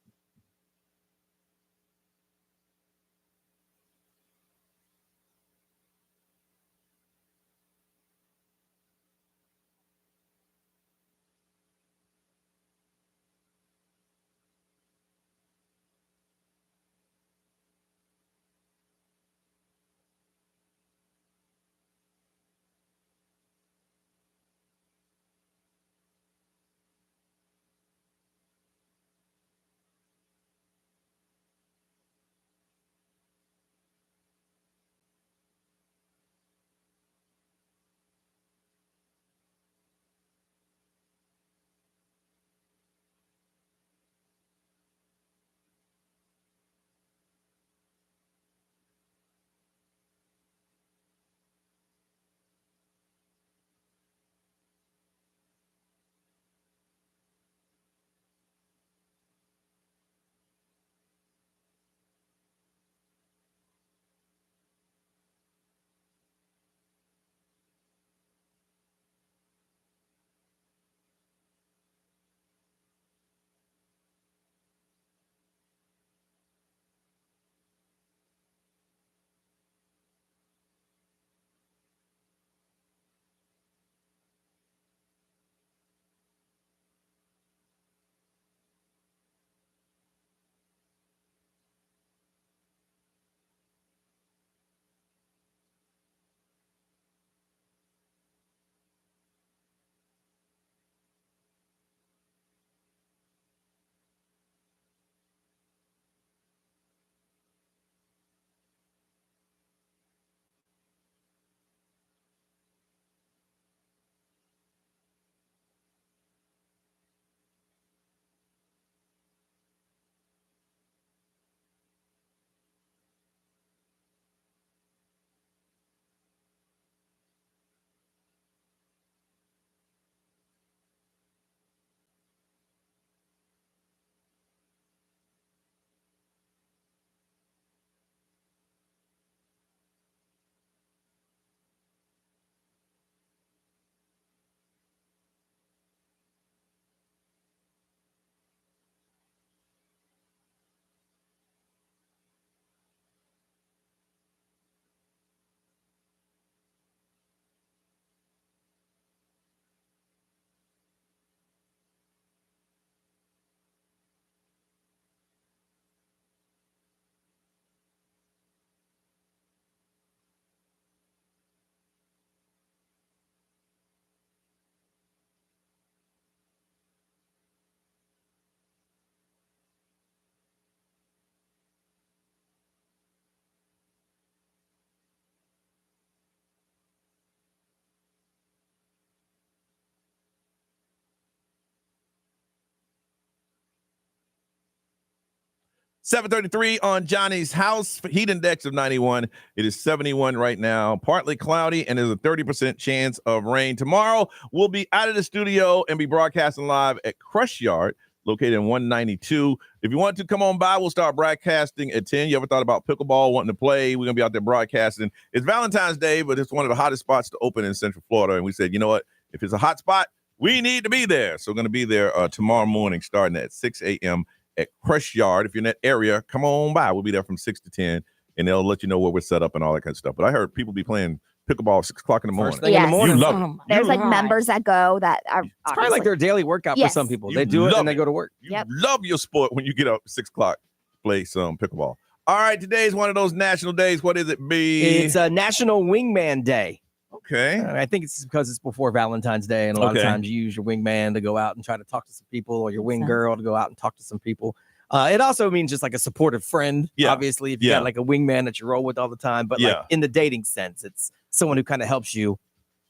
7:33 on Johnny's house. Heat index of 91. It is 71 right now. Partly cloudy, and there's a 30% chance of rain. Tomorrow, we'll be out of the studio and be broadcasting live at Crush Yard, located in 192. If you want to come on by, we'll start broadcasting at 10. You ever thought about pickleball, wanting to play? We're going to be out there broadcasting. It's Valentine's Day, but it's one of the hottest spots to open in Central Florida. And we said, you know what? If it's a hot spot, we need to be there. So we're going to be there tomorrow morning starting at 6 a.m. at Crush Yard. If you're in that area, come on by. We'll be there from 6 to 10, and they'll let you know where we're set up and all that kind of stuff. But I heard people be playing pickleball at 6 o'clock in the morning. First thing in the morning. You love it. There's like members that go that are It's probably like their daily workout for some people. They do it and they go to work. You love your sport when you get up at 6 o'clock, play some pickleball. All right, today is one of those national days. What is it, B? It's a National Wingman Day. Okay. I think it's because it's before Valentine's Day, and a lot of times you use your wingman to go out and try to talk to some people, or your wing girl to go out and talk to some people. It also means just like a supportive friend. Obviously, if you got like a wingman that you roll with all the time, but like in the dating sense, it's someone who kind of helps you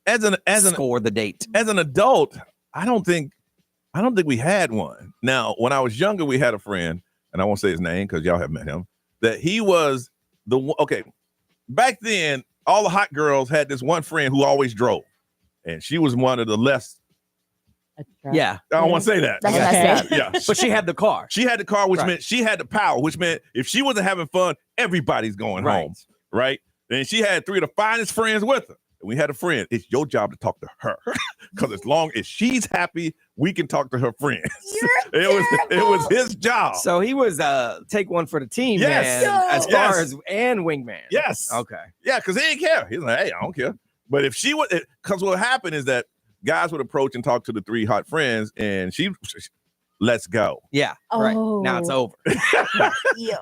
score the date. As an adult, I don't think we had one. Now, when I was younger, we had a friend, and I won't say his name because y'all have met him, that he was back then, all the hot girls had this one friend who always drove, and she was one of the less. Yeah. I don't want to say that. Yeah. But she had the car. She had the car, which meant she had the power, which meant if she wasn't having fun, everybody's going home. Right. And she had 3 of the finest friends with her. And we had a friend. It's your job to talk to her. Because as long as she's happy, we can talk to her friends. It was his job. So he was take one for the team, man, as far as and wingman. Yes. Okay. Yeah, because he didn't care. He's like, hey, I don't care. But if she would, because what happened is that guys would approach and talk to the 3 hot friends, and she let's go. Yeah. Right. Now it's over.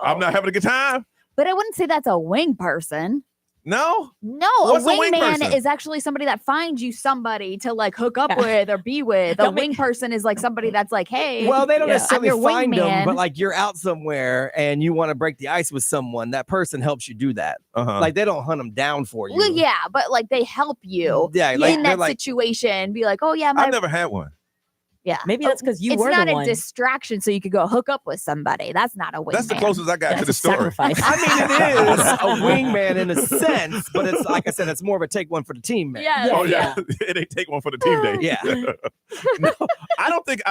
I'm not having a good time. But I wouldn't say that's a wing person. No. What's a wing wingman person? is actually somebody that finds you somebody to like hook up with or be with. A wing person is like somebody that's like, hey, well, they don't necessarily I'm your find wingman. them, but like you're out somewhere and you want to break the ice with someone, that person helps you do that. Like they don't hunt them down for you. Well, yeah, but like they help you in that situation. Be like, oh yeah, I've never had one. Yeah, maybe that's because you were It's not the a one. distraction, so you could go hook up with somebody. That's not a wingman. That's the closest I got to the story. I mean, it is a wingman in a sense, but it's like I said, it's more of a take one for the team, man. Yeah. Oh yeah. It ain't take one for the team day. Yeah. No, I don't think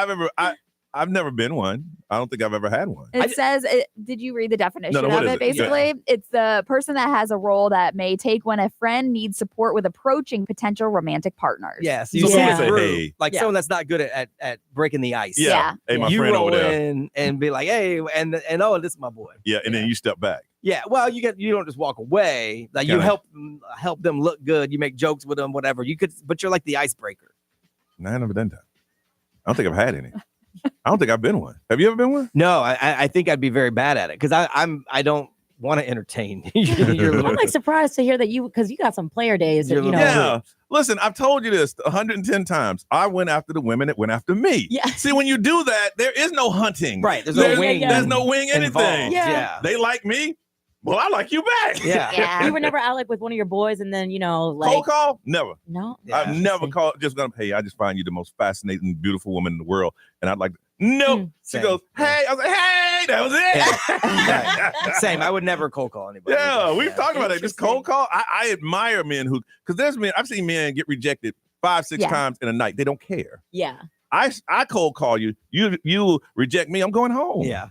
I've never been one. I don't think I've ever had one. It says, did you read the definition No, what of is it? it? Basically, it's the person that has a role that may take when a friend needs support with approaching potential romantic partners. Yes. You see it through, like someone that's not good at breaking the ice. Yeah. Hey, my you friend roll over there. in and be like, hey, and oh, this is my boy. Yeah, and then you step back. Yeah, well, you don't just walk away. Like you help them look good. You make jokes with them, whatever. You could, but you're like the icebreaker. No, I've never done that. I don't think I've had any. I don't think I've been one. Have you ever been one? No, I think I'd be very bad at it because I don't want to entertain. I'm like surprised to hear that because you got some player days. That, Yeah. Listen, I've told you this 110 times. I went after the women that went after me. Yeah. See, when you do that, there is no hunting. Right. There's no wing. There's no wing anything. Involved. Yeah. They like me. Well, I like you back. Yeah. You were never out like with one of your boys, and then like cold call? Never. No. I've never called. Just gonna. Hey, I just find you the most fascinating, beautiful woman in the world, and I'd like. Nope. She goes, hey. I was like, hey, that was it. Yeah. Same. I would never cold call anybody. Yeah, we've talked about it. Just cold call. I admire men because there's men. I've seen men get rejected 5-6 times in a night. They don't care. Yeah. I cold call you. You reject me. I'm going home. Yeah.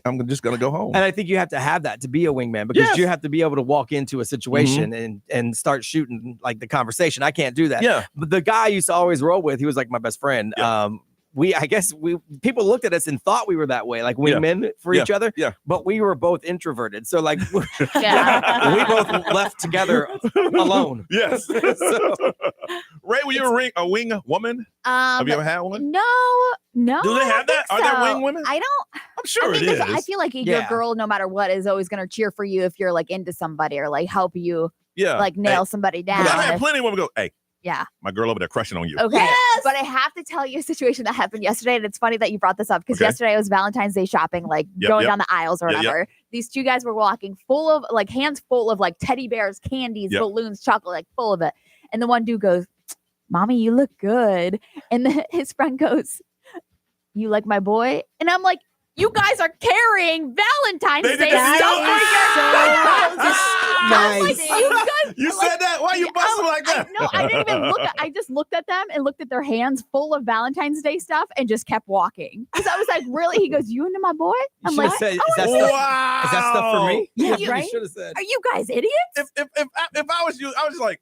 I'm just gonna go home. And I think you have to have that to be a wingman because you have to be able to walk into a situation and start shooting like the conversation. I can't do that. Yeah. But the guy I used to always roll with, he was like my best friend. Yeah. People looked at us and thought we were that way, like wingmen for each other. Yeah. But we were both introverted. So like we both left together alone. Yes. Ray, were you a wing woman? Have you ever had one? No. Do they have that? Are there wing women? I don't. I'm sure it is. I feel like your girl, no matter what, is always going to cheer for you if you're like into somebody or like help you like nail somebody down. I've had plenty of women go, hey. Yeah. My girl over there crushing on you. Okay. Yes! But I have to tell you a situation that happened yesterday. And it's funny that you brought this up because yesterday I was Valentine's Day shopping, like going down the aisles or whatever. These 2 guys were walking full of like hands full of like teddy bears, candies, balloons, chocolate, like full of it. And the one dude goes, Mommy, you look good. And then his friend goes, you like my boy? And I'm like, You guys are carrying Valentine's They did Day that stuff for your Nice. Like, you guys, You said that? Why you busting like that? No, I didn't even look. I just looked at them and looked at their hands full of Valentine's Day stuff and just kept walking. Because I was like, really? He goes, you into my boy? I'm like, Said, oh, is that stuff for me? Yeah, You right? should have said. are you guys idiots? If I was you, I was like,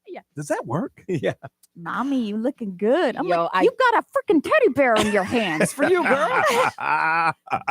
Yeah. Does that work? Yeah. Mommy, you looking good. I'm Yo, like, you got a freaking teddy bear in your hands. For you, girl.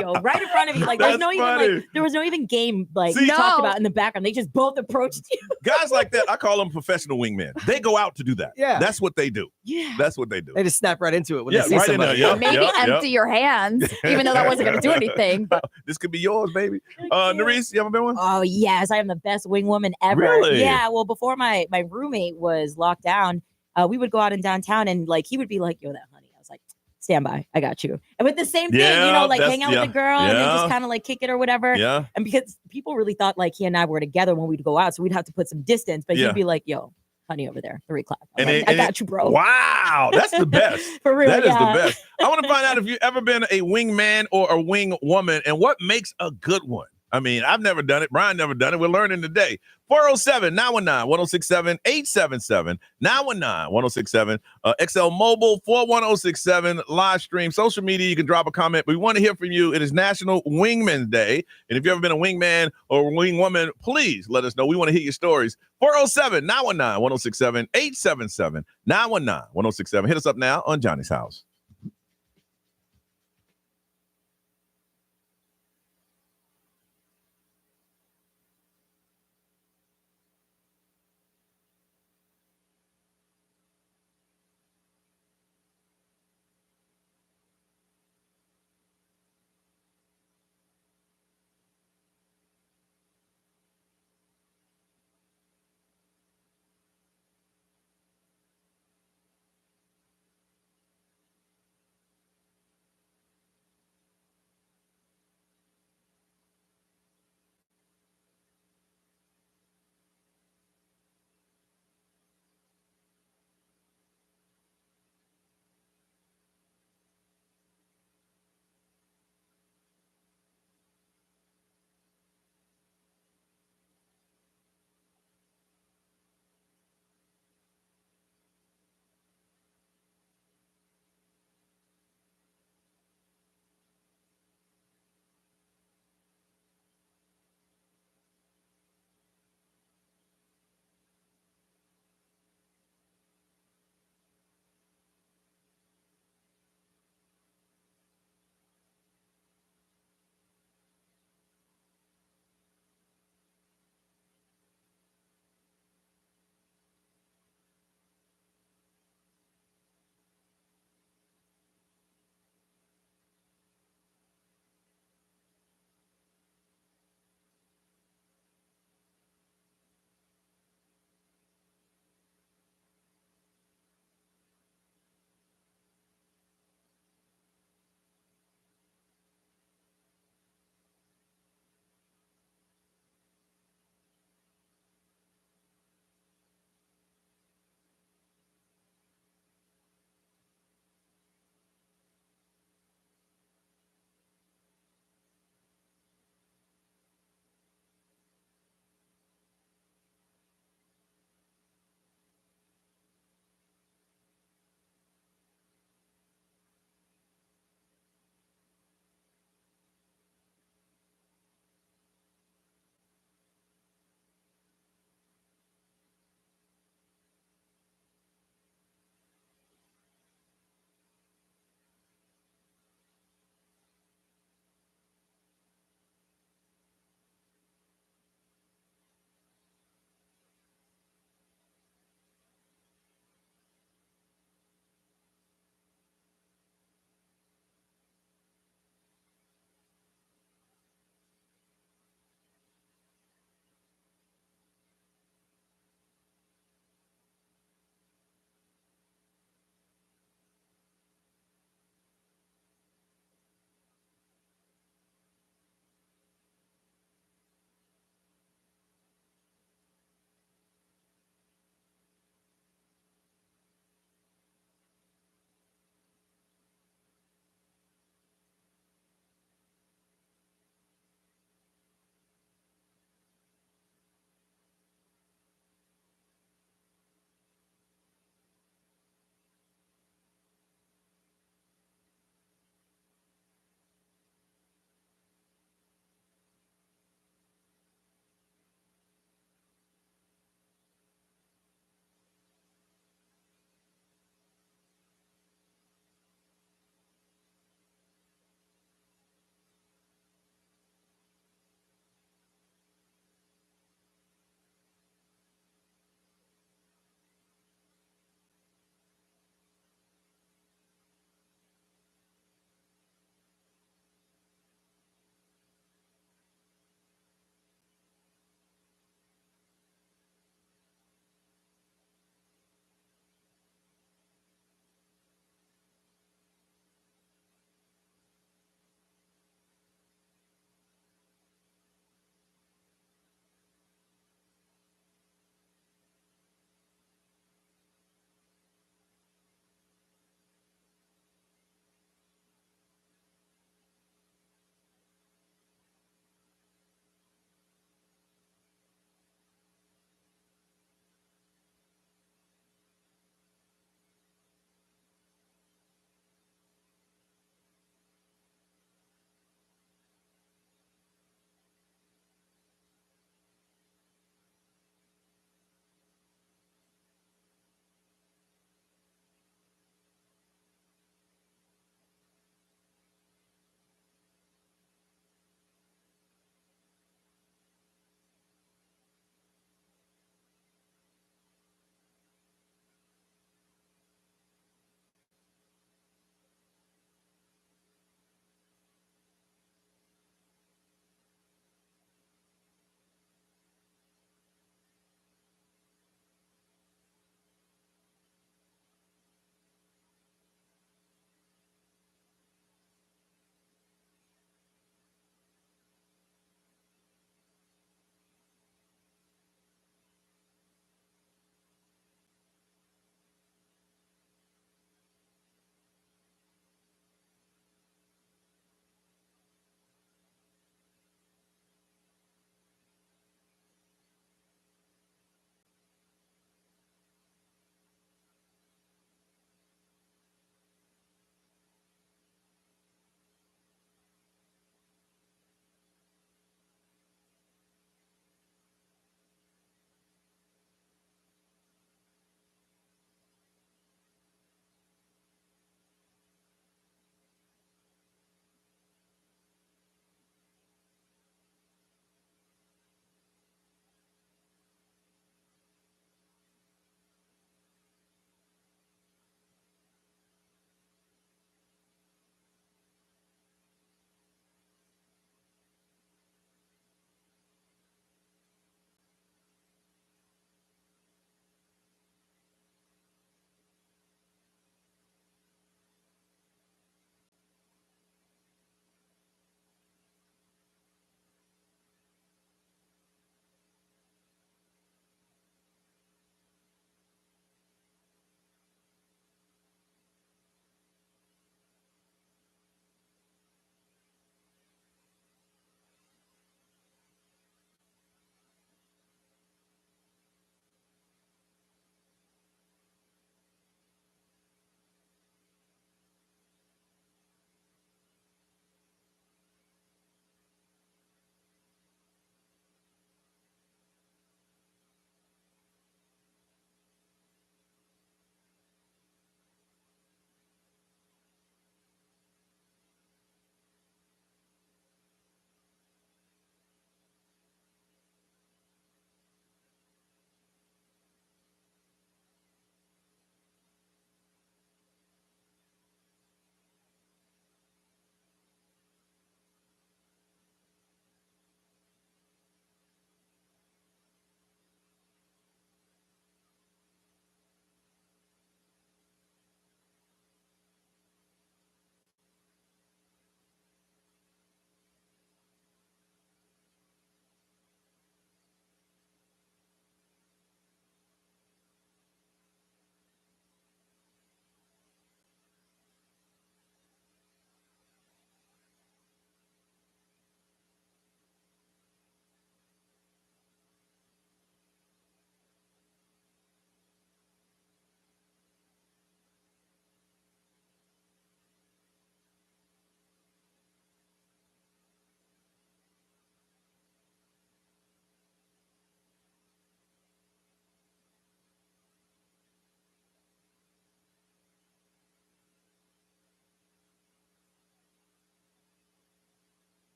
Yo, right in front of you. Like That's there's no even funny. like there was no even game like See- talked No. about in the background. They just both approached you. Guys like that, I call them professional wingmen. They go out to do that. Yeah. That's what they do. Yeah. That's what they do. They just snap right into it when Yeah, they see right in somebody. there, yeah. Maybe empty your hands, even though that wasn't going to do anything. But This could be yours, baby. Nerese, you ever been one? Oh yes, I am the best wing woman ever. Really? Yeah. Well, before my roommate was locked down, we would go out in downtown and like he would be like, "Yo, that honey." I was like, "Stand by, I got you." And with the same thing, Yeah, you know, like that's- hang out yeah, with a girl and then yeah. just kind of like kick it or whatever. Yeah. And because people really thought like he and I were together when we'd go out, so we'd have to put some distance. But Yeah. he'd be like, "Yo, honey, over there, 3 o'clock." I'm And like, it- I and got it- you, bro. Wow, that's the best. For real, That is yeah. the best. I want to find out if you've ever been a wingman or a wing woman and what makes a good one. I mean, I've never done it. Brian never done it. We're learning today. 407-919-1067, 919-1067, XL Mobile 41067, live stream, social media. You can drop a comment. We want to hear from you. It is National Wingman's Day. And if you've ever been a wingman or a wing woman, please let us know. We want to hear your stories. 407-919-1067, 877-919-1067. Hit us up now on Johnny's House.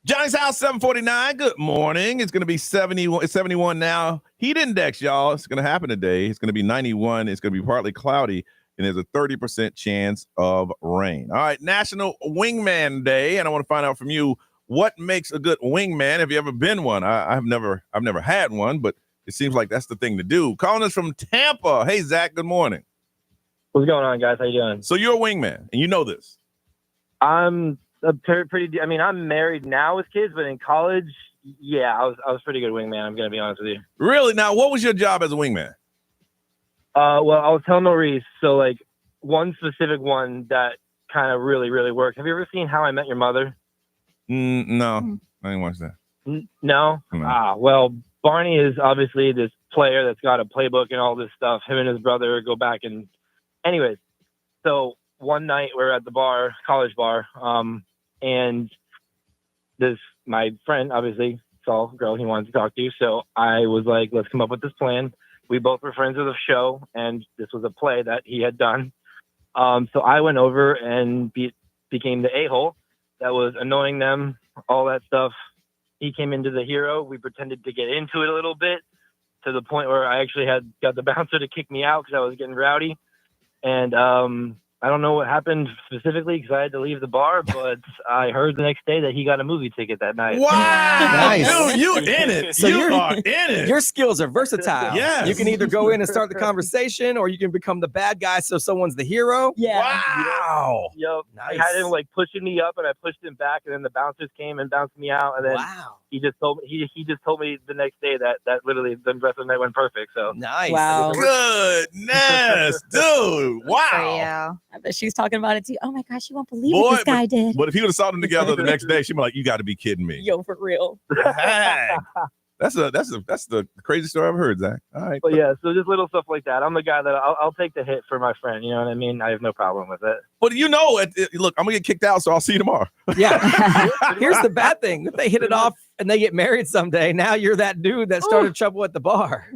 Johnny's house, 749. Good morning. It's going to be 71 now. Heat index, y'all. It's going to happen today. It's going to be 91. It's going to be partly cloudy, and there's a 30% chance of rain. All right, National Wingman Day, and I want to find out from you what makes a good wingman. Have you ever been one? I've never had one, but it seems like that's the thing to do. Calling us from Tampa. Hey, Zach. Good morning. What's going on, guys? How you doing? So you're a wingman, and you know this. I'm pretty. I mean, I'm married now with kids, but in college, yeah, I was pretty good wingman. I'm gonna be honest with you. Really? Now, what was your job as a wingman? Well, I was telling Maurice. So, like, one specific one that kind of really, really worked. Have you ever seen How I Met Your Mother? No, I didn't watch that. No. Well, Barney is obviously this player that's got a playbook and all this stuff. Him and his brother go back and, anyways. So one night we're at the bar, college bar. And my friend obviously saw a girl he wanted to talk to. So I was like, let's come up with this plan. We both were friends of the show, and this was a play that he had done. So I went over and became the a-hole that was annoying them, all that stuff. He came into the hero. We pretended to get into it a little bit to the point where I actually got the bouncer to kick me out because I was getting rowdy. And I don't know what happened specifically because I had to leave the bar, but I heard the next day that he got a movie ticket that night. Wow. Nice. Dude, you in it. So you are in it. Your skills are versatile. Yes. You can either go in and start the conversation, or you can become the bad guy so someone's the hero. Yeah. Wow. Yep. Nice. I had him like pushing me up, and I pushed him back, and then the bouncers came and bounced me out, and then he just told me the next day that literally the rest of the night went perfect. So nice. Wow. Goodness, dude. Wow. I bet she's talking about it too. Oh my gosh, you won't believe Boy, what this guy did. But if he would have saw them together the next day, she'd be like, "You got to be kidding me." Yo, for real. Dang. That's the craziest story I've heard, Zach. All right. But yeah, so just little stuff like that. I'm the guy that I'll take the hit for my friend. You know what I mean? I have no problem with it. But look, I'm gonna get kicked out, so I'll see you tomorrow. Yeah. Here's the bad thing: if they hit it off and they get married someday, now you're that dude that started trouble at the bar.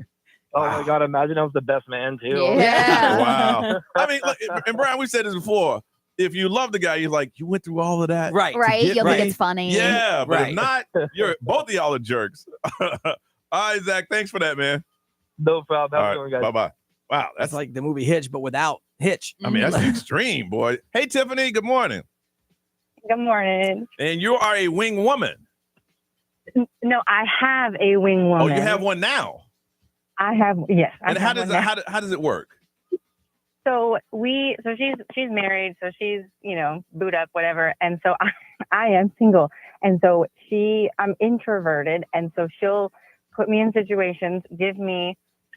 Oh my God! Imagine I was the best man too. Yeah. Wow. I mean, look, and Brian, we've said this before. If you love the guy, you're like, you went through all of that, right? You'll think it's funny. Yeah, but Right. if not, both of y'all are jerks. All right, Zach, thanks for that, man. No problem. Have a good one, guys. Bye bye. Wow, That's like the movie Hitch, but without Hitch. I mean, that's extreme, boy. Hey, Tiffany, good morning. Good morning. And you are a wing woman. No, I have a wing woman. Oh, you have one now. I have, yes. I And have one now. how does it work? So she's married, so she's, boot up, whatever. And so I am single. And so I'm introverted. And so she'll put me in situations, give me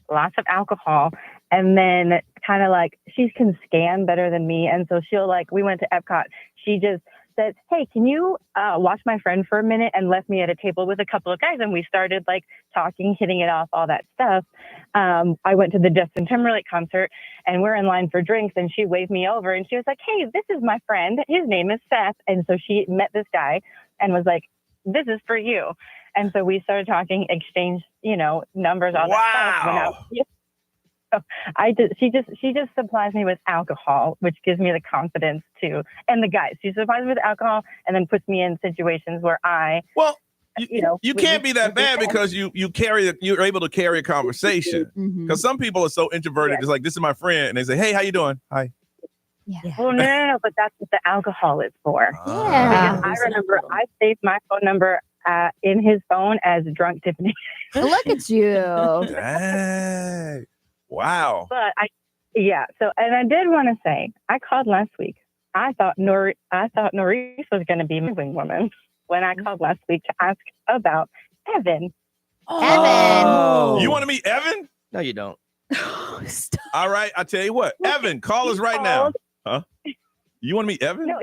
lots of alcohol, and then kind of like she can scan better than me. And so we went to Epcot. She just said, hey, can you watch my friend for a minute, and left me at a table with a couple of guys. And we started talking, hitting it off, all that stuff. I went to the Justin Timberlake concert, and we're in line for drinks, and she waved me over and she was like, hey, this is my friend. His name is Seth. And so she met this guy and was like, this is for you. And so we started talking, exchanged, numbers, all that stuff. She just supplies me with alcohol, which gives me the confidence to, and the guys, she supplies me with alcohol and then puts me in situations where you can't be that bad because you're able to carry a conversation. Because some people are so introverted, it's like, this is my friend, and they say, hey, how you doing? Hi. Yeah. Well, no, but that's what the alcohol is for. Yeah. Because I remember I saved my phone number in his phone as Drunk Tiffany. Look at you. Dang. Wow. But and I did want to say, I called last week. I thought Norris was going to be my wing woman when I called last week to ask about Evan. Evan. You want to meet Evan? No, you don't. All right, I'll tell you what. Evan, call us right now. Huh? You want to meet Evan? No,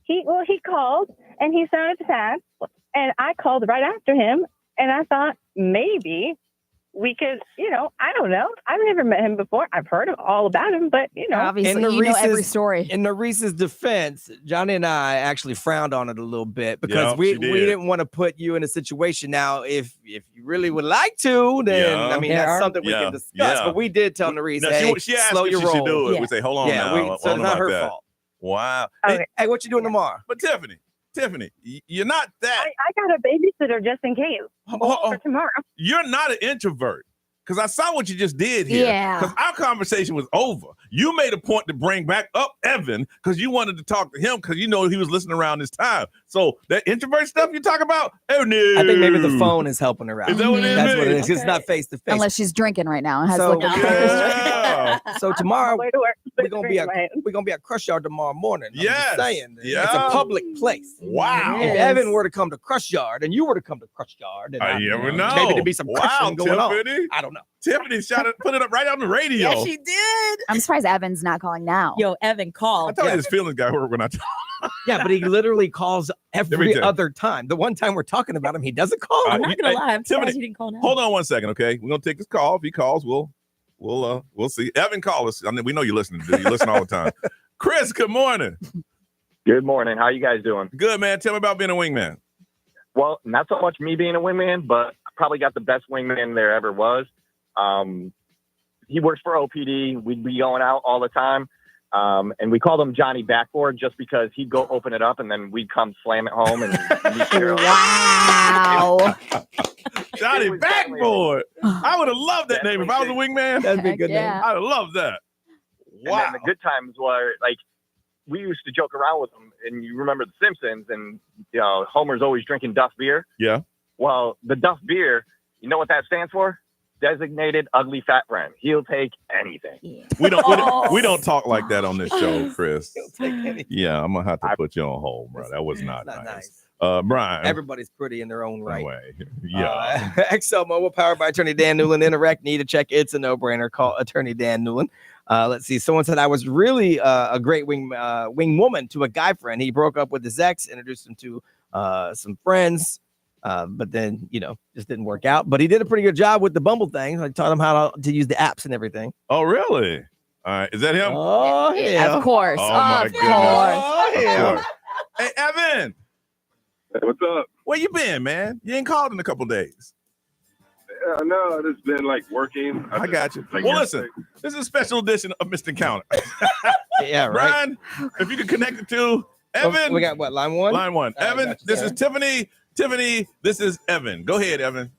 he called and he sounded sad, and I called right after him, and I thought maybe we could, I don't know. I've never met him before. I've heard all about him, but obviously you know every story. In Norris's defense, Johnny and I actually frowned on it a little bit because we didn't want to put you in a situation. Now, if you really would like to, then that's something we can discuss. But we did tell Norris, hey, she asked slow if your she roll. should do it. We say, hold on now. So it's not her fault. Wow. Hey, what you doing tomorrow? But Tiffany, Tiffany, you're not that. I got a babysitter just in case for tomorrow. You're not an introvert. Because I saw what you just did here. Yeah. Because our conversation was over. You made a point to bring back up Evan because you wanted to talk to him because you know he was listening around this time. So that introvert stuff you talk about, oh no. I think maybe the phone is helping her out. Is that what it is? That's what it is. Okay. It's not face to face. Unless she's drinking right now and has So- Yeah. So tomorrow Way to work. we're gonna be at Crush Yard tomorrow morning. I'm Yes. just saying. Yeah. It's a public place. Wow. If Evan were to come to Crush Yard and you were to come to Crush Yard, and You never know. maybe there'd be some crushing going Tiffany. on. I don't know. Tiffany put it up right on the radio. Yeah, she did. I'm surprised Evan's not calling now. Yo, Evan I called. told you his feelings got hurt when I talked. Yeah, but he literally calls every Every day. other time. The one time we're talking about him, he doesn't call. I'm not gonna lie. I'm Tiffany, surprised you didn't call now. Hold on 1 second, okay? We're gonna take his call. If he calls, we'll see. Evan, call us. I mean, we know you're listening. You listen all the time. Chris, good morning. Good morning. How you guys doing? Good, man. Tell me about being a wingman. Well, not so much me being a wingman, but I probably got the best wingman there ever was. He works for OPD. We'd be going out all the time. And we called him Johnny Backboard just because he'd go open it up and then we'd come slam it home. And Wow. Johnny Backboard. I would have loved that name if I was a wingman. That'd be a good Yeah. name. I'd have loved that. And Wow. then the good times were like, we used to joke around with him, and you remember The Simpsons, and Homer's always drinking Duff beer. Yeah. Well, the Duff beer, you know what that stands for? Designated ugly fat friend. He'll take anything. We don't talk like that on this show, Chris. Yeah, I'm gonna have to put you on hold, bro. That was not nice. Brian. Everybody's pretty in their own right. Yeah. XL Mobile, powered by Attorney Dan Newland. Interact, need a check. It's a no-brainer. Call Attorney Dan Newland. Let's see. Someone said I was really a great wing woman to a guy friend. He broke up with his ex, introduced him to some friends, but then just didn't work out. But he did a pretty good job with the Bumble thing. I taught him how to use the apps and everything. Oh, really? All right. Is that him? Oh, yeah. Of course. Oh, my of goodness. course. Oh, yeah. Hey, Evan. What's up? Where you been, man? You ain't called in a couple days. No, I've just been like working. I got you. Well, listen, this is a special edition of Mr. Encounter. Yeah, right. Brian, if you can connect it to Evan. We got what, line one? Line one. I Evan, got you. this is Tiffany. Tiffany, this is Evan. Go ahead, Evan.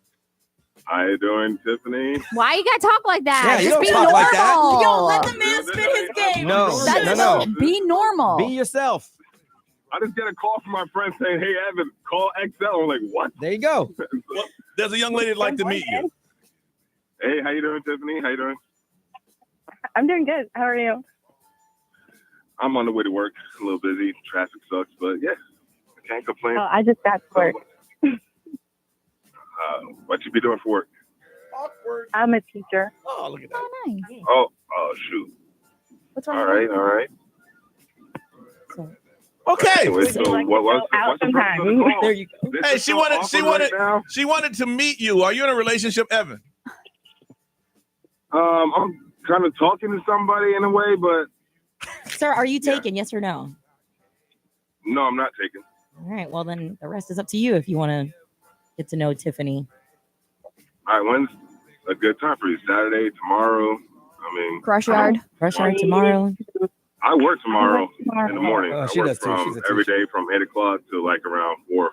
How you doing, Tiffany? Why you gotta talk like that? Yeah, you Just don't be talk normal. like that. Yo, let the man spit his game. No. Be normal. Be yourself. I just get a call from my friend saying, "Hey, Evan, call XL." I'm like, "What?" There you go. Well, there's a young lady that'd like to meet you. Hey, how you doing, Tiffany? How you doing? I'm doing good. How are you? I'm on the way to work. A little busy. Traffic sucks, but yeah, I can't complain. Oh, I just got to work. What you be doing for work? Awkward. I'm a teacher. Oh, look at that. Oh, nice. Oh, shoot. What's wrong? All right. Okay. Wait, so what's the purpose of the call? There you go. This Hey, is she so wanted awkward she wanted to meet you. Are you in a relationship, Evan? right now. I'm kind of talking to somebody in a way, but Sir, are you taken? Yes or no? no, I'm not taking. All right. Well, then the rest is up to you if you want to get to know Tiffany. All right, when's a good time for you? Saturday, tomorrow? I mean, Crush yard. Rush hour tomorrow. I work tomorrow in the morning. Oh, I she work does too. She's from a every teacher. day from 8 o'clock to like around 4 or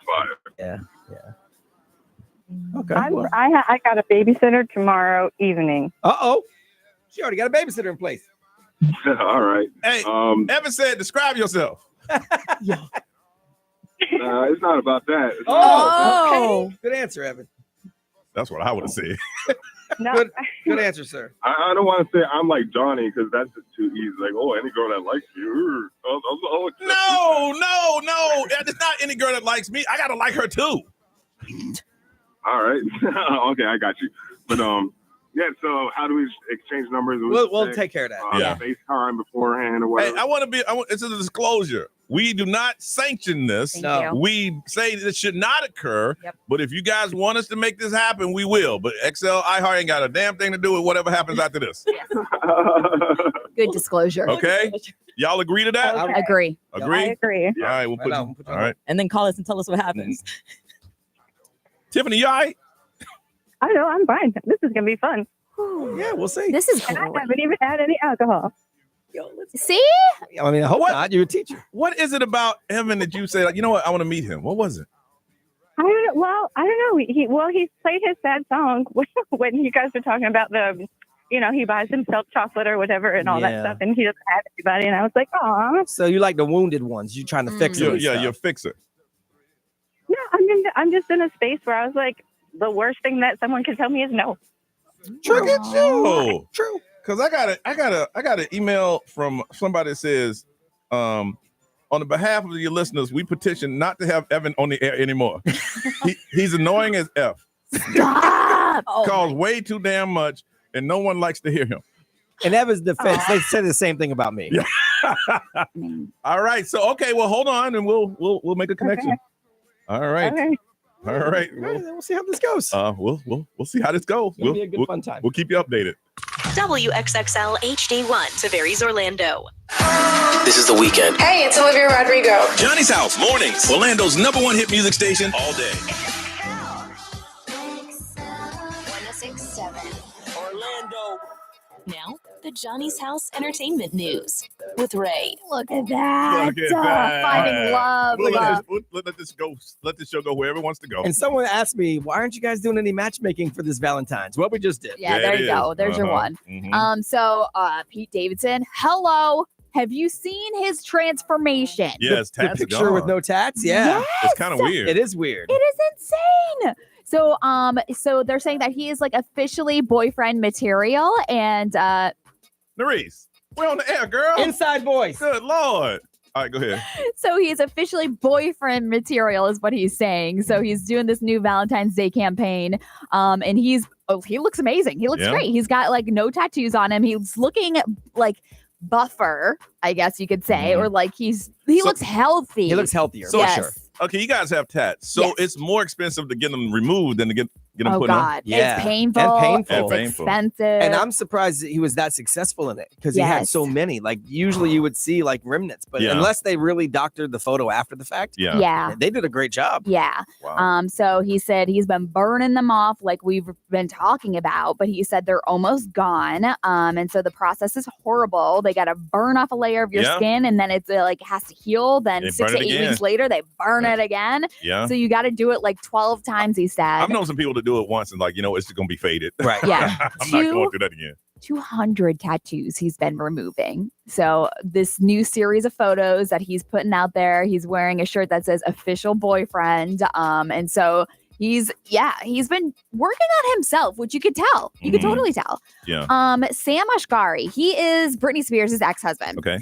5. Yeah. Okay. I got a babysitter tomorrow evening. Uh-oh. She already got a babysitter in place. All right. Hey, Evan said, describe yourself. It's not about that. It's Oh, good answer, Evan. That's what I would have said. No, Good answer, sir. I don't want to say I'm like Johnny because that's just too easy. Like, oh, any girl that likes you. No. It's not any girl that likes me. I gotta like her too. All right. Okay, I got you. But yeah. So how do we exchange numbers? We'll take care of that. Yeah. FaceTime beforehand or Hey, whatever. it's a disclosure. We do not sanction this. Thank you. We say this should not occur. Yep. But if you guys want us to make this happen, we will. But XL, iHeart ain't got a damn thing to do with whatever happens after this. Good disclosure. Okay? Y'all agree to that? Okay. Agree. Agree? I agree. All right, we'll put Right you. on, put you All on. right. And then call us and tell us what happens. Tiffany, you all right? I know. I'm fine. This is gonna be fun. Yeah, we'll see. This is And I great. haven't even had any alcohol. Yo, let's See? I mean, I hope not. You're a teacher. What is it about Evan that you say, like, you know what, I want to meet him? What was it? I don't know. He played his sad song when you guys were talking about he buys himself chocolate or whatever and all that stuff, and he doesn't have anybody. And I was like, aw. So you like the wounded ones? You trying to fix them? Yeah, you're a fixer. No, I'm just in a space where I was like, the worst thing that someone can tell me is no. Look at you. True. Because I got an email from somebody that says, on the behalf of your listeners, we petition not to have Evan on the air anymore. He's annoying as F. Stop! Calls way too damn much, and no one likes to hear him. In Evan's defense, they said the same thing about me. Yeah. All right. So okay, well, hold on, and we'll make a connection. Okay. All right. Okay. All right. We'll see how this goes. We'll see how this goes. It'll be a good fun time. We'll keep you updated. WXXL HD1 Tavares, Orlando. This is The Weekend. Hey, it's Olivia Rodrigo. Johnny's House Mornings, Orlando's #1 hit music station all day. 1067 Orlando. Now, the Johnny's House Entertainment News with Ray. Look at that. Look at that. Finding love. Let this go. Let this show go wherever it wants to go. And someone asked me, why aren't you guys doing any matchmaking for this Valentine's? What we just did. Yeah, there you go. There's your one. So Pete Davidson, hello. Have you seen his transformation? Yes, the tats picture gone. with no tats. Yeah, Yes. It's kind of weird. It is weird. It is insane. So they're saying that he is like officially boyfriend material, and Nerese, we're on the air, girl. Inside voice. Good Lord. All right, go ahead. so he's officially boyfriend material is what he's saying. So he's doing this new Valentine's Day campaign. And he looks amazing. He looks great. He's got like no tattoos on him. He's looking like buffer, I guess you could say, or like he looks healthy. He looks healthier. So, for sure. Okay, you guys have tats. So it's more expensive to get them removed than to get them Oh put God, on. Yeah. it's painful. And painful. It's expensive. And I'm surprised that he was that successful in it because he had so many. Like usually you would see like remnants, but unless they really doctored the photo after the fact, they did a great job. Yeah. Wow. So he said he's been burning them off like we've been talking about, but he said they're almost gone. And so the process is horrible. They got to burn off a layer of your skin, and then it's like has to heal. Then 6 to 8 weeks later, they burn it again. Yeah. So you got to do it like 12 times. He said. I've known some people to do it once and like, it's just gonna be faded. Right. Yeah. I'm not going through that again. 200 tattoos he's been removing. So this new series of photos that he's putting out there, he's wearing a shirt that says official boyfriend. And so he's been working on himself, which you could tell. You could totally tell. Yeah. Sam Ashgari, he is Britney Spears' ex-husband. Okay.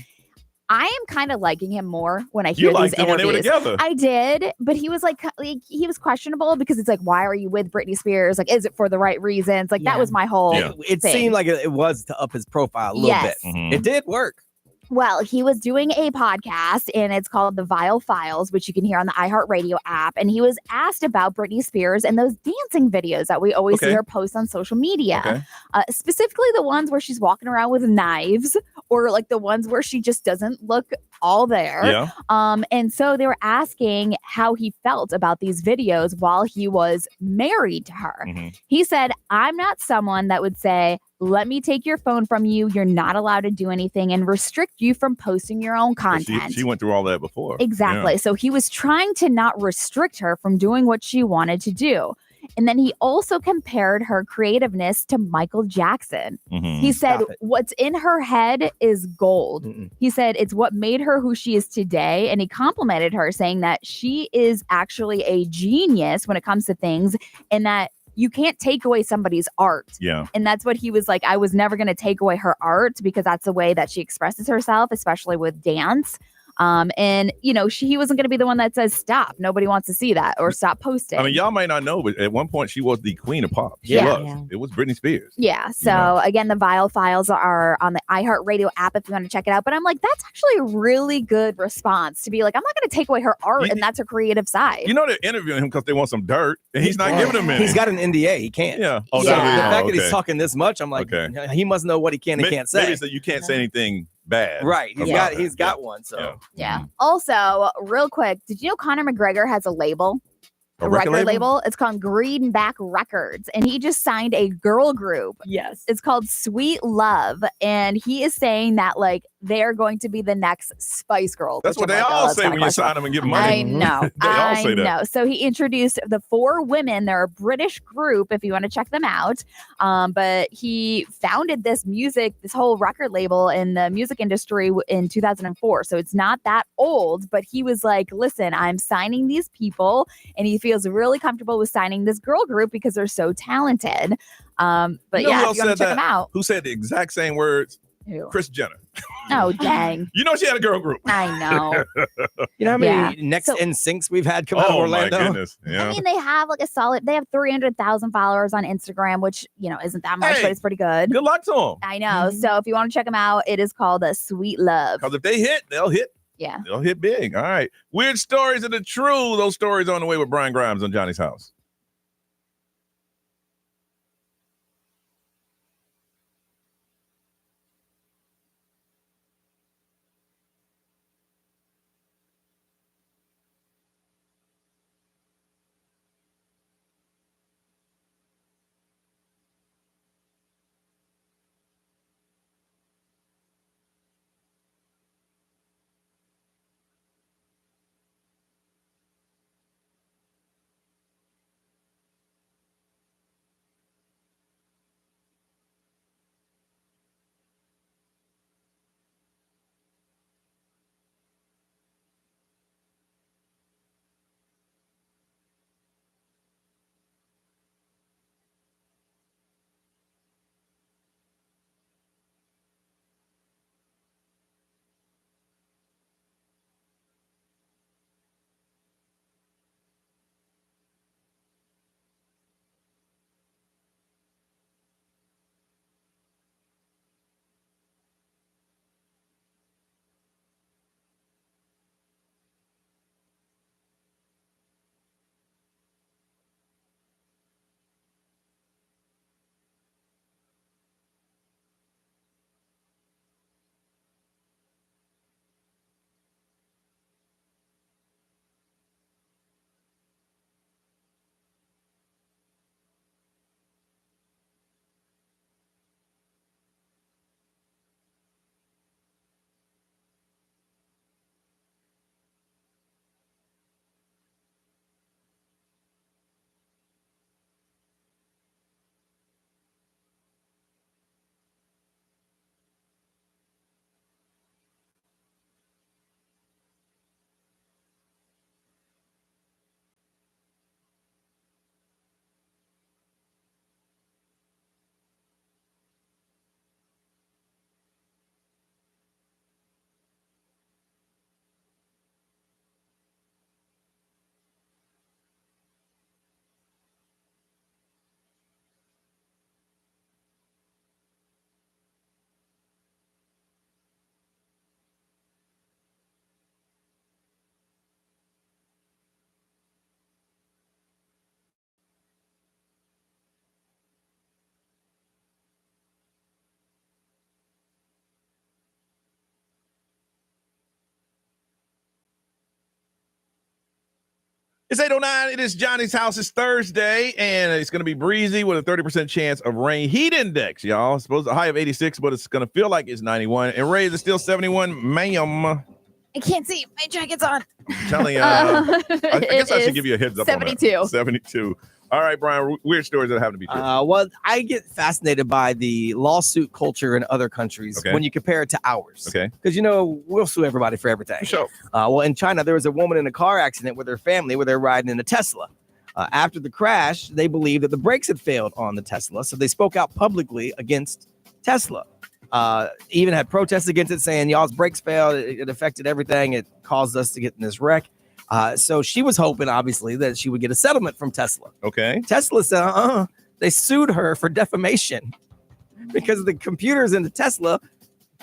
I am kind of liking him more when I hear You liked these him when interviews. they were together. I did, but he was like he was questionable because it's like, why are you with Britney Spears? Like, is it for the right reasons? Like that was my whole. It thing. seemed like it was to up his profile a little bit. It did work. Well, he was doing a podcast and it's called The Vile Files, which you can hear on the iHeartRadio app. And he was asked about Britney Spears and those dancing videos that we always see her post on social media. Specifically the ones where she's walking around with knives or like the ones where she just doesn't look all there. Yeah. And so they were asking how he felt about these videos while he was married to her. He said, I'm not someone that would say, let me take your phone from you. You're not allowed to do anything and restrict you from posting your own content. She went through all that before. Exactly. Yeah. So he was trying to not restrict her from doing what she wanted to do. And then he also compared her creativeness to Michael Jackson. He said, what's in her head is gold. He said, it's what made her who she is today. And he complimented her, saying that she is actually a genius when it comes to things and that you can't take away somebody's art. Yeah. And that's what he was like. I was never going to take away her art because that's the way that she expresses herself, especially with dance. And he wasn't going to be the one that says stop. Nobody wants to see that or stop posting. I mean, y'all might not know, but at one point she was the queen of pop. She Yeah. was. It was Britney Spears. Yeah. So again, the Vile Files are on the iHeartRadio app if you want to check it out. But I'm like, that's actually a really good response to be like, I'm not going to take away her art, and that's her creative side. They're interviewing him because they want some dirt, and he's not giving them any. He's got an NDA. He can't. Yeah. The fact that he's talking this much, I'm like, he must know what he can and can't say. Maybe so you can't say anything bad. Right. He's got one. So Yeah. Also, real quick, did you know Conor McGregor has a label? A record label? It's called Greenback Records, and he just signed a girl group. Yes. It's called Sweet Love, and he is saying that like they're going to be the next Spice Girls. That's what they all say when you sign them and give them money. I know. They all say that. I know. So he introduced the 4 women. They're a British group, if you want to check them out. But he founded this whole record label in the music industry in 2004. So it's not that old, but he was like, listen, I'm signing these people. And he feels really comfortable with signing this girl group because they're so talented. But You know yeah, who if you want to check them out. Who said the exact same words? Who? Kris Jenner. Oh, dang. You know she had a girl group. I know. You know how many next NSYNCs we've had come out of Orlando? Oh, my goodness. Yeah. I mean, they have they have 300,000 followers on Instagram, which, isn't that much, but it's pretty good. Good luck to them. I know. So if you want to check them out, it is called Sweet Love. Because if they hit, they'll hit. Yeah. They'll hit big. All right. Weird stories of the true. Those stories on the way with Brian Grimes on Johnny's House. It's 8:09. It is Johnny's House. It's Thursday, and it's going to be breezy with a 30% chance of rain. Heat index, y'all. Supposed a high of 86, but it's going to feel like it's 91. And Ray is still 71. Ma'am. I can't see. My jacket's on. I'm telling you. I guess I should give you a heads up 72. on that. 72. All right, Brian. Weird stories that happen to be true. Well, I get fascinated by the lawsuit culture in other countries when you compare it to ours. Okay. Because, we'll sue everybody for everything. Sure. Well, in China, there was a woman in a car accident with her family where they're riding in a Tesla. After the crash, they believed that the brakes had failed on the Tesla, so they spoke out publicly against Tesla. Even had protests against it, saying y'all's brakes failed. It affected everything. It caused us to get in this wreck. So she was hoping, obviously, that she would get a settlement from Tesla. Okay. Tesla said, They sued her for defamation because the computers in the Tesla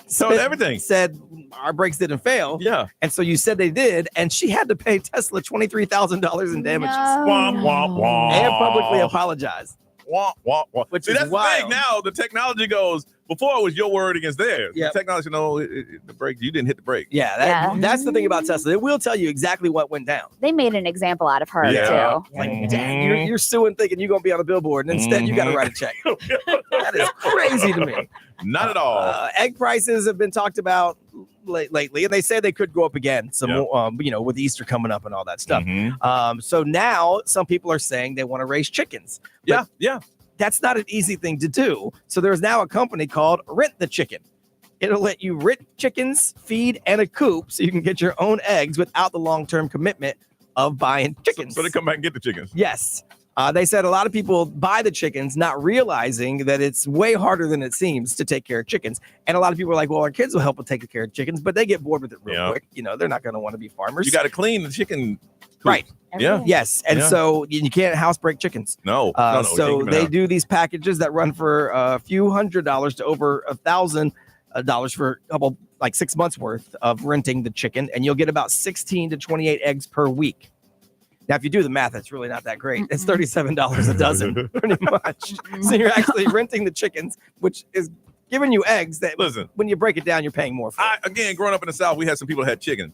said our brakes didn't fail. Yeah. And so you said they did, and she had to pay Tesla $23,000 in damages. Womp, womp, womp. And publicly apologize. Womp, womp, womp. Which See, is that's wild. the thing now. The technology goes, before it was your word against theirs. Yep. The technology, the brake, you didn't hit the brake. Yeah, that's the thing about Tesla. It will tell you exactly what went down. They made an example out of her, Yeah. too. Like, dang, you're suing thinking you're going to be on a billboard, and instead you got to write a check. That is crazy to me. Not at all. Egg prices have been talked about. lately, and they say they could go up again. Some more, with Easter coming up and all that stuff. So now some people are saying they want to raise chickens. But that's not an easy thing to do. So there's now a company called Rent the Chicken. It'll let you rent chickens, feed, and a coop so you can get your own eggs without the long-term commitment of buying chickens. So they come back and get the chickens. Yes. They said a lot of people buy the chickens not realizing that it's way harder than it seems to take care of chickens. And a lot of people are like, well, our kids will help with taking care of chickens, but they get bored with it real quick. They're not going to want to be farmers. You got to clean the chicken coop. Right. Yeah. Yes. And so you can't housebreak chickens. No. So they do these packages that run for a few $100s to over $1,000 for a couple, like 6 months worth of renting the chicken. And you'll get about 16 to 28 eggs per week. Now, if you do the math, it's really not that great. It's $37 a dozen, pretty much. So you're actually renting the chickens, which is giving you eggs that, when you break it down, you're paying more for. Again, growing up in the South, we had some people that had chicken.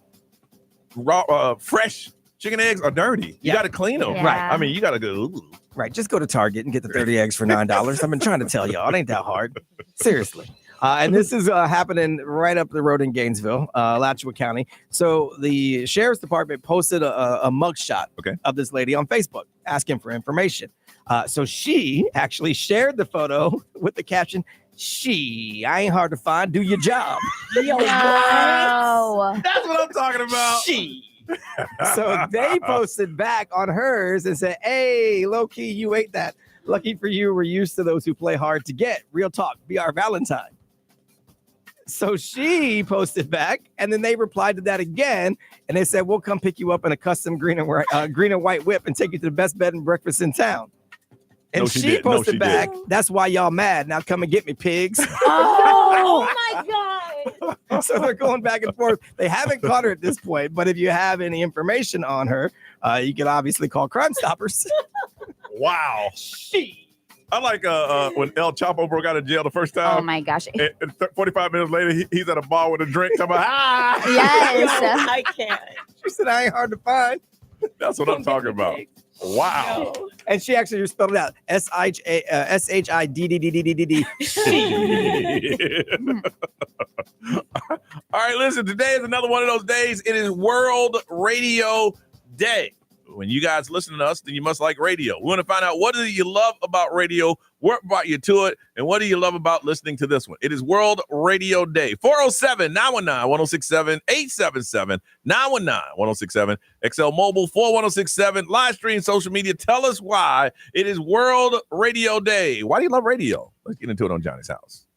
Raw, fresh chicken eggs are dirty. You got to clean them. Yeah. Right. I mean, you got to go. Ooh. Right. Just go to Target and get the 30 eggs for $9. I've been trying to tell y'all. It ain't that hard. Seriously. And this is happening right up the road in Gainesville, Alachua County. So the sheriff's department posted a mugshot of this lady on Facebook asking for information. So she actually shared the photo with the caption, I ain't hard to find. Do your job. Wow. That's what I'm talking about. So they posted back on hers and said, hey, low key, you ate that. Lucky for you, we're used to those who play hard to get. Real talk, be our Valentine. So she posted back, and then they replied to that again, and they said, we'll come pick you up in a custom green and white whip and take you to the best bed and breakfast in town. And she posted back, that's why y'all mad. Now come and get me, pigs. Oh my God. So they're going back and forth. They haven't caught her at this point, but if you have any information on her, you can obviously call Crime Stoppers. Wow. I like when El Chapo broke out of jail the first time. Oh my gosh. And 45 minutes later, he's at a bar with a drink. Talking about, Yes. I can't. She said, I ain't hard to find. That's what I'm talking about. Wow. And she actually spelled it out. SHIDDDDDD. All right, listen, today is another one of those days. It is World Radio Day. When you guys listen to us, then you must like radio. We want to find out, what do you love about radio? What brought you to it? And what do you love about listening to this one? It is World Radio Day. 407-919-1067, 877-919-1067, XL Mobile 41067, live stream, social media. Tell us why it is World Radio Day. Why do you love radio? Let's get into it on Johnny's House.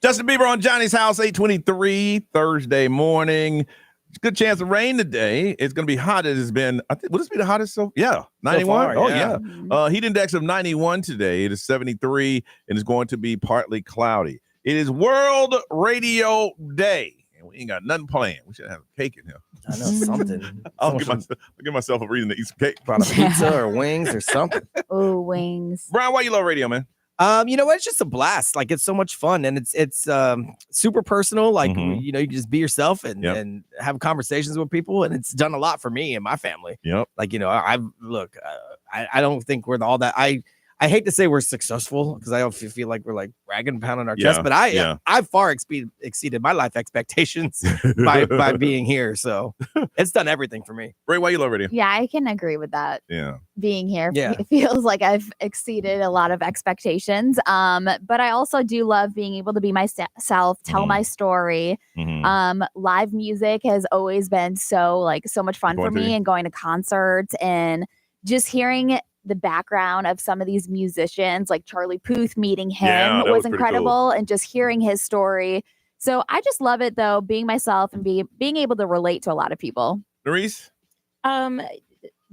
Justin Bieber on Johnny's House, 8:23 Thursday morning. Good chance of rain today. It's going to be hot. It has been, I think, will this be the hottest? Yeah, 91. So far, yeah. Heat index of 91 today. It is 73 and it's going to be partly cloudy. It is World Radio Day. And we ain't got nothing planned. We should have cake in here. I know something. I'll give myself a reason to eat some cake. Brought a pizza or wings or something. Oh, wings. Brian, why you love radio, man? You know what? It's just a blast. Like, it's so much fun, and it's super personal. Like, you know, you can just be yourself and have conversations with people, and it's done a lot for me and my family. Yep. Like, you know, I don't think we're all that. I hate to say we're successful because I don't feel like we're like bragging and pounding our chest, but I far exceeded my life expectations by being here. So it's done everything for me. Ray, why you love radio? Yeah, I can agree with that. Yeah. Being here Yeah. it feels like I've exceeded a lot of expectations. But I also do love being able to be myself, tell my story. Live music has always been so much fun for me, and going to concerts and just hearing the background of some of these musicians, like Charlie Puth, meeting him was incredible, cool. And just hearing his story. So I just love it, though, being myself and being able to relate to a lot of people. Nerese?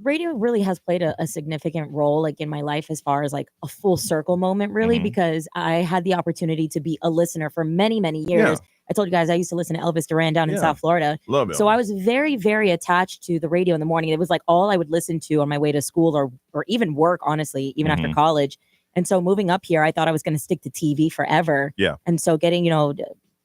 Radio really has played a significant role, like, in my life, as far as like a full circle moment, really, because I had the opportunity to be a listener for many, many years. I told you guys I used to listen to Elvis Duran down in South Florida. Love it. So I was very, very attached to the radio in the morning. It was like all I would listen to on my way to school or even work, honestly, even after college. And so moving up here, I thought I was going to stick to TV forever. Yeah. And so getting,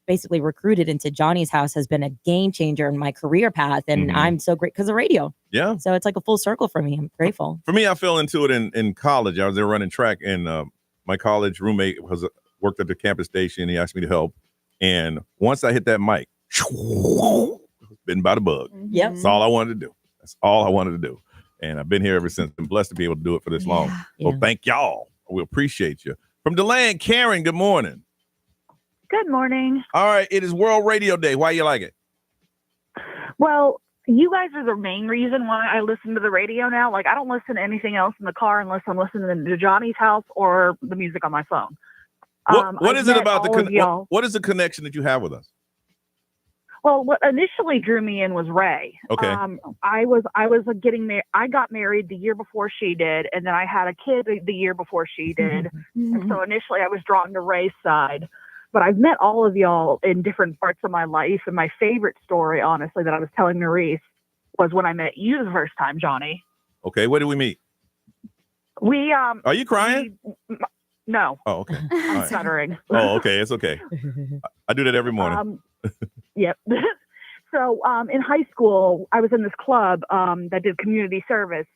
basically recruited into Johnny's House has been a game changer in my career path. And I'm so great because of radio. Yeah. So it's like a full circle for me. I'm grateful. For me, I fell into it in college. I was there running track, and my college roommate worked at the campus station. He asked me to help. And once I hit that mic, bitten by the bug. Yep. That's all I wanted to do. That's all I wanted to do. And I've been here ever since. I'm blessed to be able to do it for this long. Well, thank y'all. We appreciate you. From DeLand, Karen, good morning. Good morning. All right. It is World Radio Day. Why you like it? Well, you guys are the main reason why I listen to the radio now. Like, I don't listen to anything else in the car unless I'm listening to Johnny's House or the music on my phone. What is it about what is the connection that you have with us? Well, what initially drew me in was Ray. Okay. I getting married. I got married the year before she did, and then I had a kid the year before she did. And so initially I was drawn to Ray's side. But I've met all of y'all in different parts of my life, and my favorite story, honestly, that I was telling Nerese was when I met you the first time, Johnny. Okay, where did we meet? Are you crying? No. Oh, okay. I'm right. stuttering. Oh, okay. It's okay. I do that every morning. Yep. So in high school, I was in this club that did community service.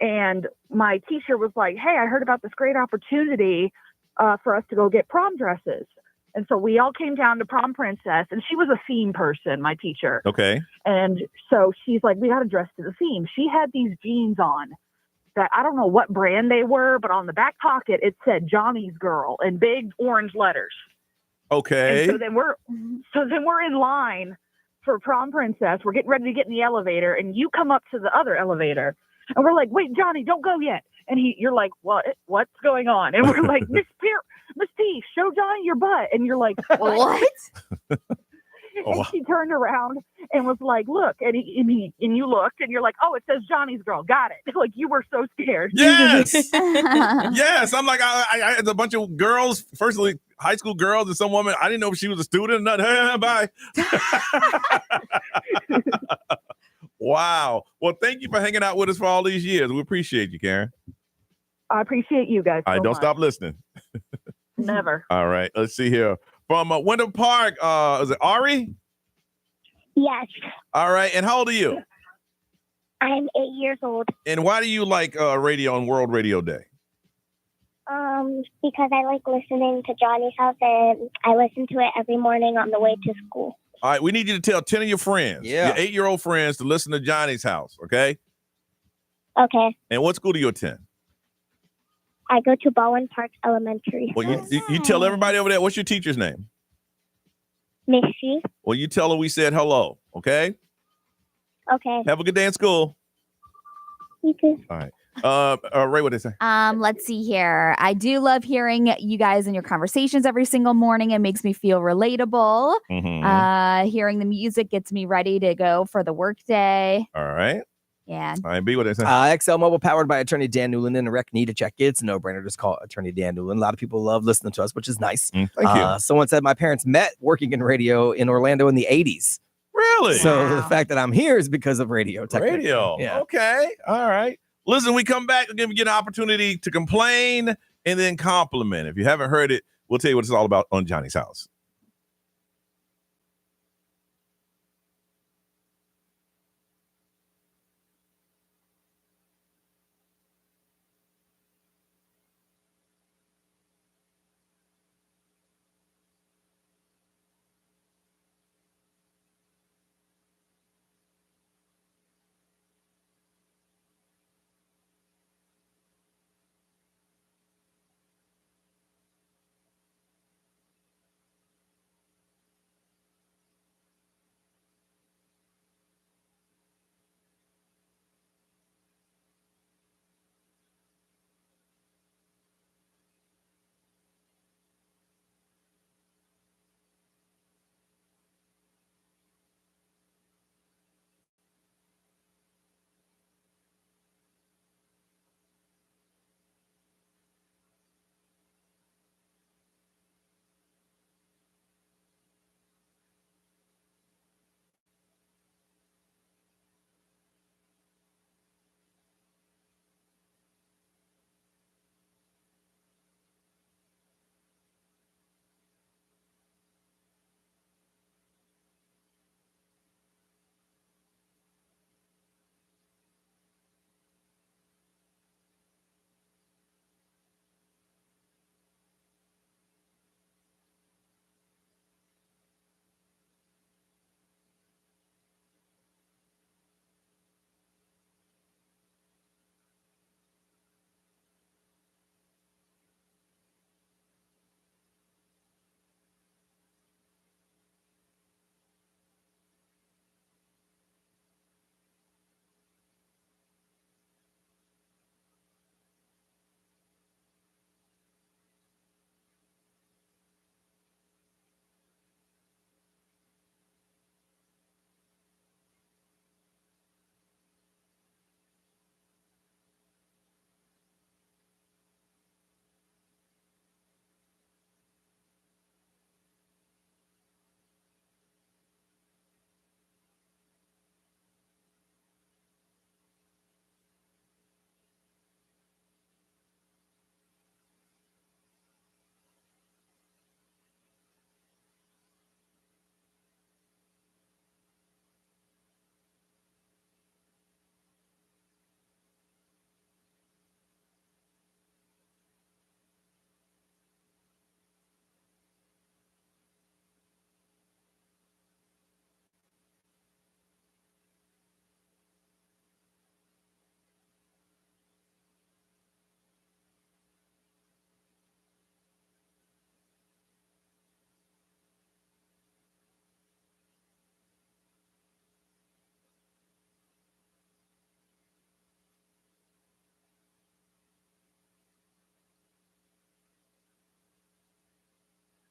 And my teacher was like, hey, I heard about this great opportunity for us to go get prom dresses. And so we all came down to Prom Princess. And she was a theme person, my teacher. Okay. And so she's like, we got to dress to the theme. She had these jeans on that I don't know what brand they were, but on the back pocket it said Johnny's Girl in big orange letters. Okay. And so then we're in line for Prom Princess. We're getting ready to get in the elevator, and you come up to the other elevator, and we're like, "Wait, Johnny, don't go yet." And you're like, "What's going on?" And we're like, "Miss P, show Johnny your butt." And you're like, "What?" And she turned around and was like, look, and you looked and you're like, oh, it says Johnny's Girl. Got it. Like, you were so scared. Yes. Yes. I'm like, I had a bunch of girls, firstly, high school girls and some woman. I didn't know if she was a student or not. Bye. Wow. Well, thank you for hanging out with us for all these years. We appreciate you, Karen. I appreciate you guys. All right. Don't stop listening. Never. All right. Let's see here. From Winter Park, is it Ari? Yes. All right. And how old are you? I'm 8 years old. And why do you like radio on World Radio Day? Because I like listening to Johnny's House, and I listen to it every morning on the way to school. All right. We need you to tell 10 of your friends, your 8-year-old friends, to listen to Johnny's House, okay? Okay. And what school do you attend? I go to Bowen Park Elementary. Well, you tell everybody over there, what's your teacher's name? Missy. Well, you tell her we said hello, okay? Okay. Have a good day in school. You too. All right. Ray, what did they say? Let's see here. I do love hearing you guys and your conversations every single morning. It makes me feel relatable. Hearing the music gets me ready to go for the workday. All right. Yeah. All right, B, what did they say? XL Mobile, powered by attorney Dan Newland. And a rec need to check it. It's a no-brainer. Just call attorney Dan Newland. A lot of people love listening to us, which is nice. Thank you. Someone said my parents met working in radio in Orlando in the 80s. Really? So the fact that I'm here is because of radio. Radio. Yeah. Okay. All right. Listen, we come back, we're going to get an opportunity to complain and then compliment. If you haven't heard it, we'll tell you what it's all about on Johnny's House.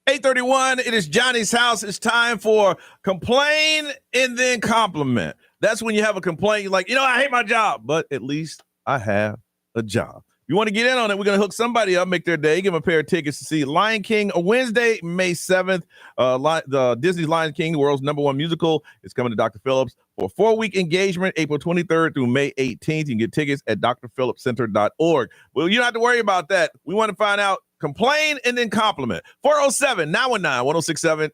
$8:31. It is Johnny's House. It's time for complain and then compliment. That's when you have a complaint. You're like, I hate my job, but at least I have a job. You want to get in on it? We're going to hook somebody up, make their day, give them a pair of tickets to see Lion King Wednesday, May 7th. The Disney's Lion King, the world's #1 musical, is coming to Dr. Phillips for a 4-week engagement, April 23rd through May 18th. You can get tickets at drphillipscenter.org. Well, you don't have to worry about that. We want to find out. Complain and then compliment. 407-919-1067,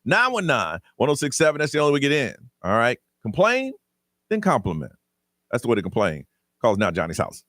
877-919-1067. That's the only way we get in. All right. Complain, then compliment. That's the way to complain. Call now Johnny's House.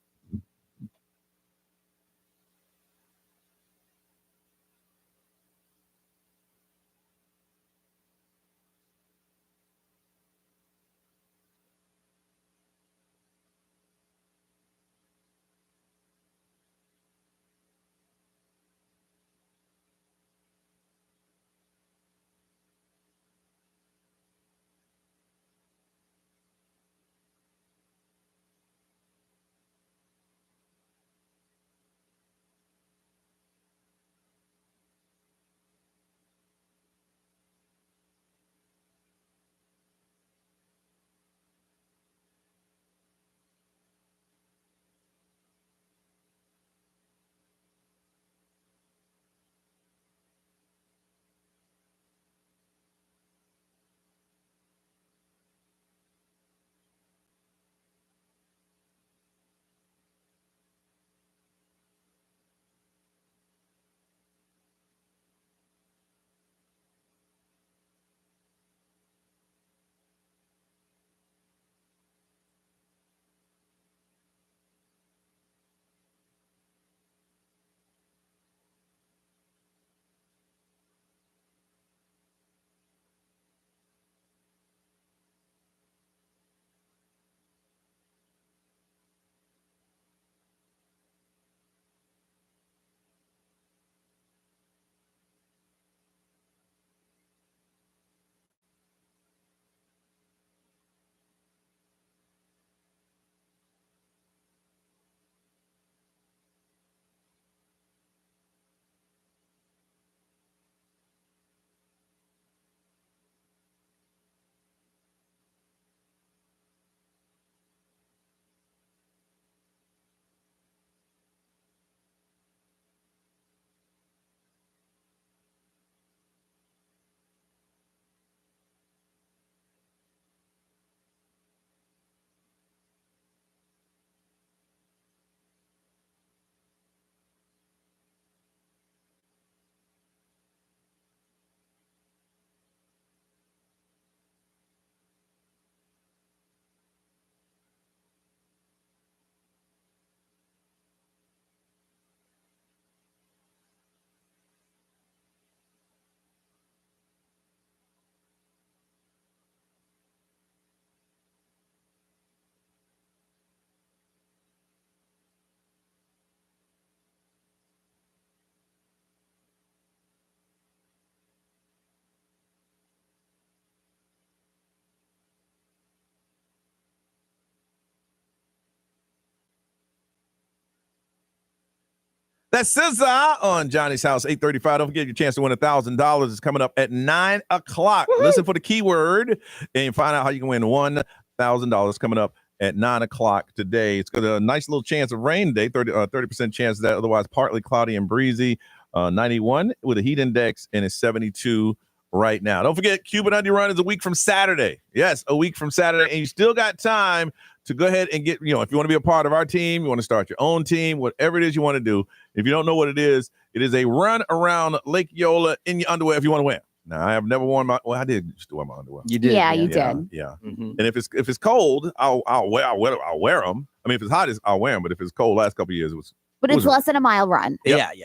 That's SZA on Johnny's House, 8:35. Don't forget your chance to win $1,000 is coming up at 9 o'clock. Woo-hoo. Listen for the keyword and find out how you can win $1,000 coming up at 9 o'clock today. It's got a nice little chance of rain today, 30% chance of that. Otherwise, partly cloudy and breezy. 91 with a heat index, and it's 72 right now. Don't forget, Cuban Undie Run is a week from Saturday. Yes, a week from Saturday, and you still got time to go ahead and get, if you want to be a part of our team, you want to start your own team, whatever it is you want to do. If you don't know what it is a run around Lake Yola in your underwear if you want to win. Now, I have never worn I did used to wear my underwear. You did. Yeah, you did. Yeah. Mm-hmm. And if it's cold, I'll wear them. I mean, if it's hot, I'll wear them. But if it's cold, last couple of years, But it's less than a mile run. Yep.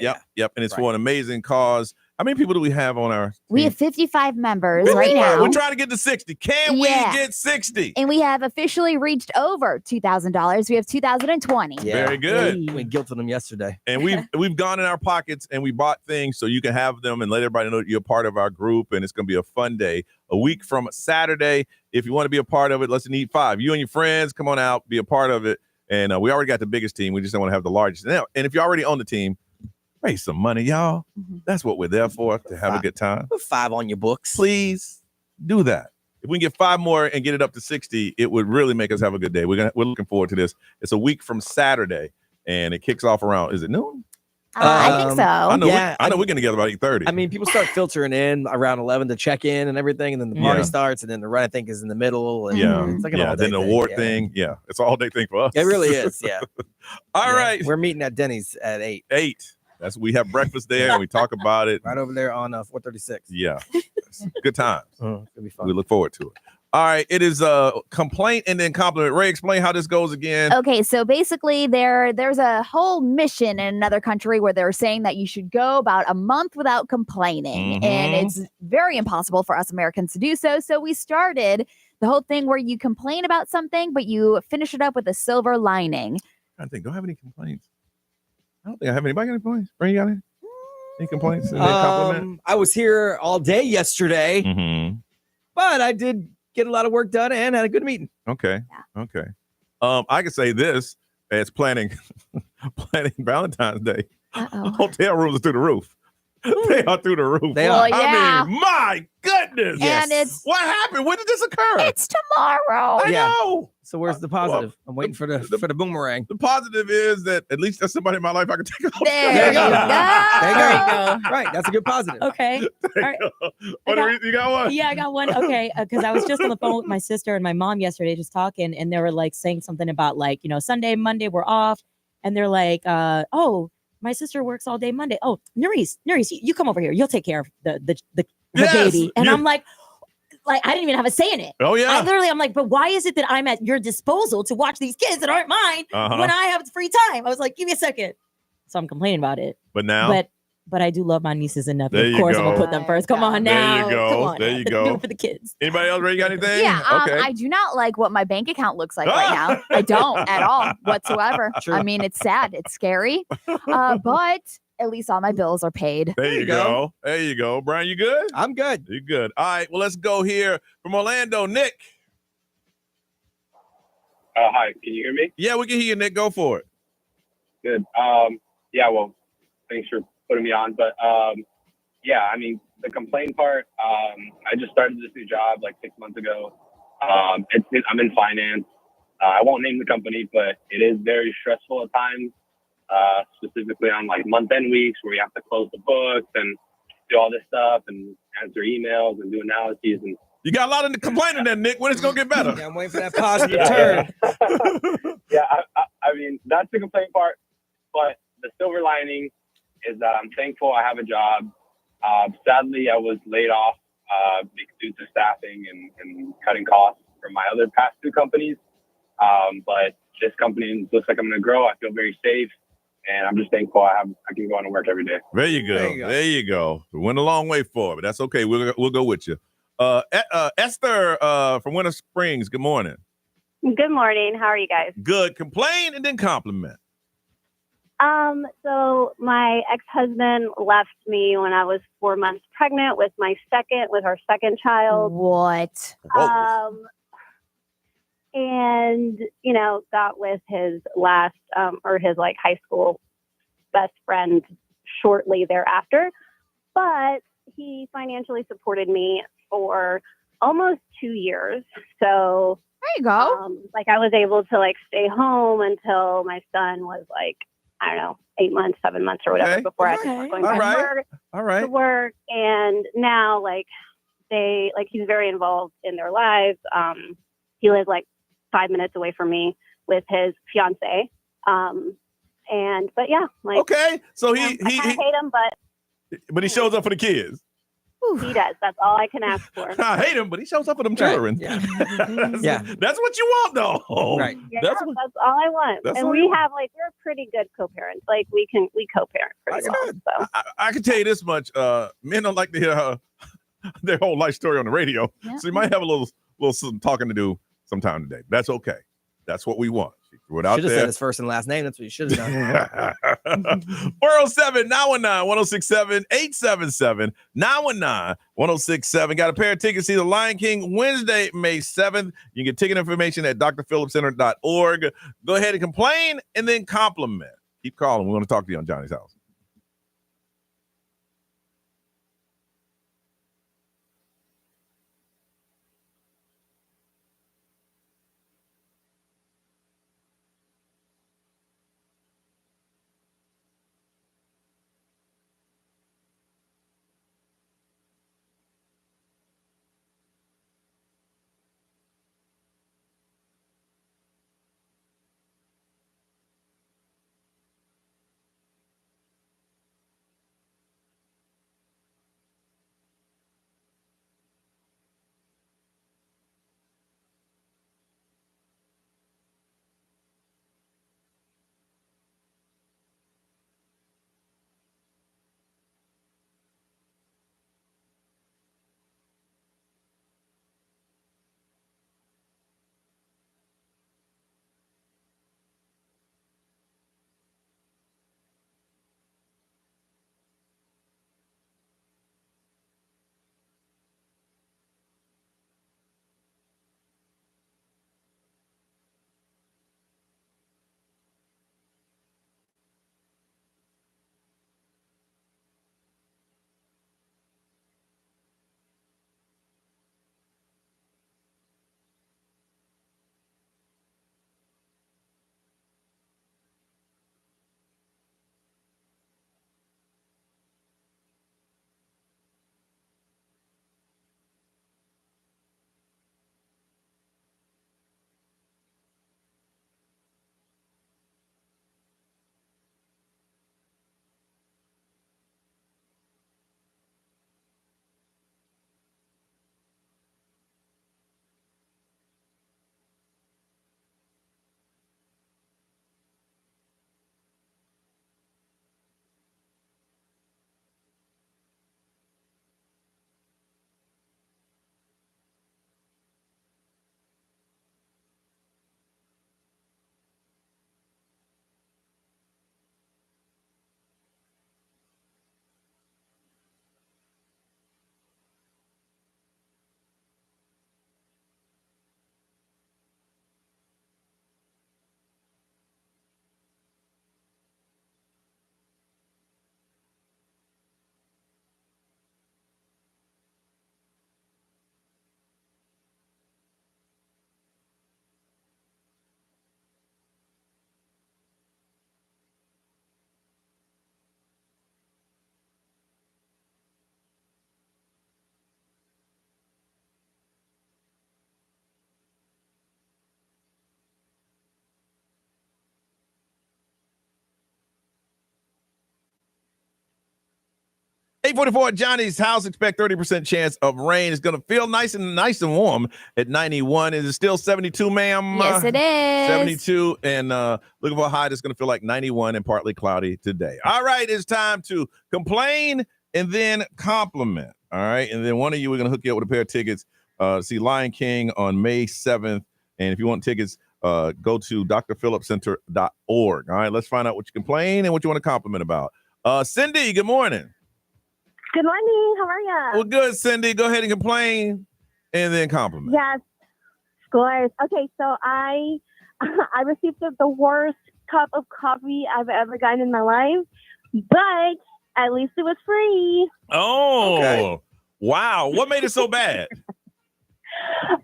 And it's for an amazing cause. How many people do we have on our team? We have 55 members right now. We're trying to get to 60. Can we get 60? And we have officially reached over $2,000. We have 2,020. Yeah. Very good. We guilted them yesterday. And we've gone in our pockets and we bought things so you can have them and let everybody know that you're part of our group. And it's going to be a fun day. A week from Saturday. If you want to be a part of it, let's need 5. You and your friends, come on out, be a part of it. And we already got the biggest team. We just don't want to have the largest. Now, and if you're already on the team, raise some money, y'all. Mm-hmm. That's what we're there for, to have a good time. Put 5 on your books. Please do that. If we can get 5 more and get it up to 60, it would really make us have a good day. We're looking forward to this. It's a week from Saturday, and it kicks off around, is it noon? I think so. I know we're getting together about 8:30. I mean, people start filtering in around 11 to check in and everything, and then the party starts, and then the run, I think, is in the middle. And it's like an all-day then the thing, award thing. Yeah, it's an all-day thing for us. It really is, yeah. All right. We're meeting at Denny's at 8. 8. We have breakfast there, and we talk about it. Right over there on 436. Yeah. Good times. It'll be fun. We look forward to it. All right, it is a complaint and then compliment. Ray, explain how this goes again. Okay, so basically there's a whole mission in another country where they're saying that you should go about a month without complaining. And it's very impossible for us Americans to do so. So we started the whole thing where you complain about something, but you finish it up with a silver lining. I think, don't have any complaints. I don't think I have anybody got any complaints. Ray, you got any complaints? Any compliment? I was here all day yesterday, but I did get a lot of work done and had a good meeting. Okay. Yeah. Okay. I can say this as planning Valentine's Day. Hotel rooms are through the roof. They are through the roof. They are. I mean, my goodness. And it's what happened? When did this occur? It's tomorrow. I know. So where's the positive? I'm waiting for the boomerang. The positive is that at least there's somebody in my life I can take off. There you go. There you go. Right. That's a good positive. Okay. All right. You got one? Yeah, I got one. Okay. Because I was just on the phone with my sister and my mom yesterday just talking, and they were like saying something about Sunday, Monday, we're off. And they're like, my sister works all day Monday. Oh, Nerys, you come over here. You'll take care of the baby. And I'm like, I didn't even have a say in it. Oh, yeah. I'm like, but why is it that I'm at your disposal to watch these kids that aren't mine when I have free time? I was like, give me a second. So I'm complaining about it. But now? But I do love my nieces and nephews. Of course, I'm going to put them first. Come on now. There you go. Come on there you go. Do it for the kids. Anybody else ready? Got anything? Yeah, Okay. I do not like what my bank account looks like right now. I don't at all whatsoever. True. I mean, it's sad. It's scary. But at least all my bills are paid. There you go. There you go. Brian, you good? I'm good. You good. All right. Well, let's go here from Orlando. Nick. Hi. Can you hear me? Yeah, we can hear you, Nick. Go for it. Good. Yeah, well, thanks for putting me on. But yeah, I mean, the complaint part, I just started this new job like 6 months ago. I'm in finance. I won't name the company, but it is very stressful at times, specifically on like month-end weeks where you have to close the books and do all this stuff and answer emails and do analyses. And you got a lot of complaining there, Nick. When it's going to get better? Yeah, I'm waiting for that positive turn. Yeah, I mean, that's the complaint part. But the silver lining is that I'm thankful I have a job. Sadly, I was laid off due to staffing and cutting costs from my other past 2 companies. But this company looks like I'm going to grow. I feel very safe. And I'm just thankful I can go on to work every day. There you go. There you go. We went a long way for it, but that's okay. We'll go with you. Esther from Winter Springs, good morning. Good morning. How are you guys? Good. Complain and then compliment. So my ex-husband left me when I was 4 months pregnant with our second child. What? And, got with his last, or his like high school best friend shortly thereafter. But he financially supported me for almost 2 years. So there you go. Like I was able to like stay home until my son was like, I don't know, 8 months, 7 months or whatever before I could start going back to work. And now like he's very involved in their lives. He lives like 5 minutes away from me with his fiance. But yeah, like, okay. So I kinda hate him, but he shows up for the kids. He does. That's all I can ask for. I hate him, but he shows up for them children. Yeah. That's what you want, though. Right. Yeah, that's all I want. That's And all we you have like, we're pretty good co-parents. Like we co-parent pretty well. So I can tell you this much: men don't like to hear their whole life story on the radio, so you might have a little some talking to do sometime today. That's okay. That's what we want. She threw it out Should have there. said his first and last name. That's what you should have done. 407-919-1067. Got a pair of tickets to see The Lion King Wednesday, May 7th. You can get ticket information at drphillipscenter.org. Go ahead and complain and then compliment. Keep calling. We want to talk to you on Johnny's House. $844 at Johnny's House. Expect 30% chance of rain. It's going to feel nice and warm at 91. Is it still 72, ma'am? Yes, it is. 72. And looking for a high that's going to feel like 91 and partly cloudy today. All right, it's time to complain and then compliment. All right, and then one of you, we're going to hook you up with a pair of tickets to see Lion King on May 7th. And if you want tickets, go to drphillipscenter.org. All right, let's find out what you complain and what you want to compliment about. Cindy, good morning. Good morning. How are you? Well, good, Cindy. Go ahead and complain and then compliment. Yes, of course. Okay, so I received the worst cup of coffee I've ever gotten in my life. but at least it was free. Oh, wow. What made it so bad?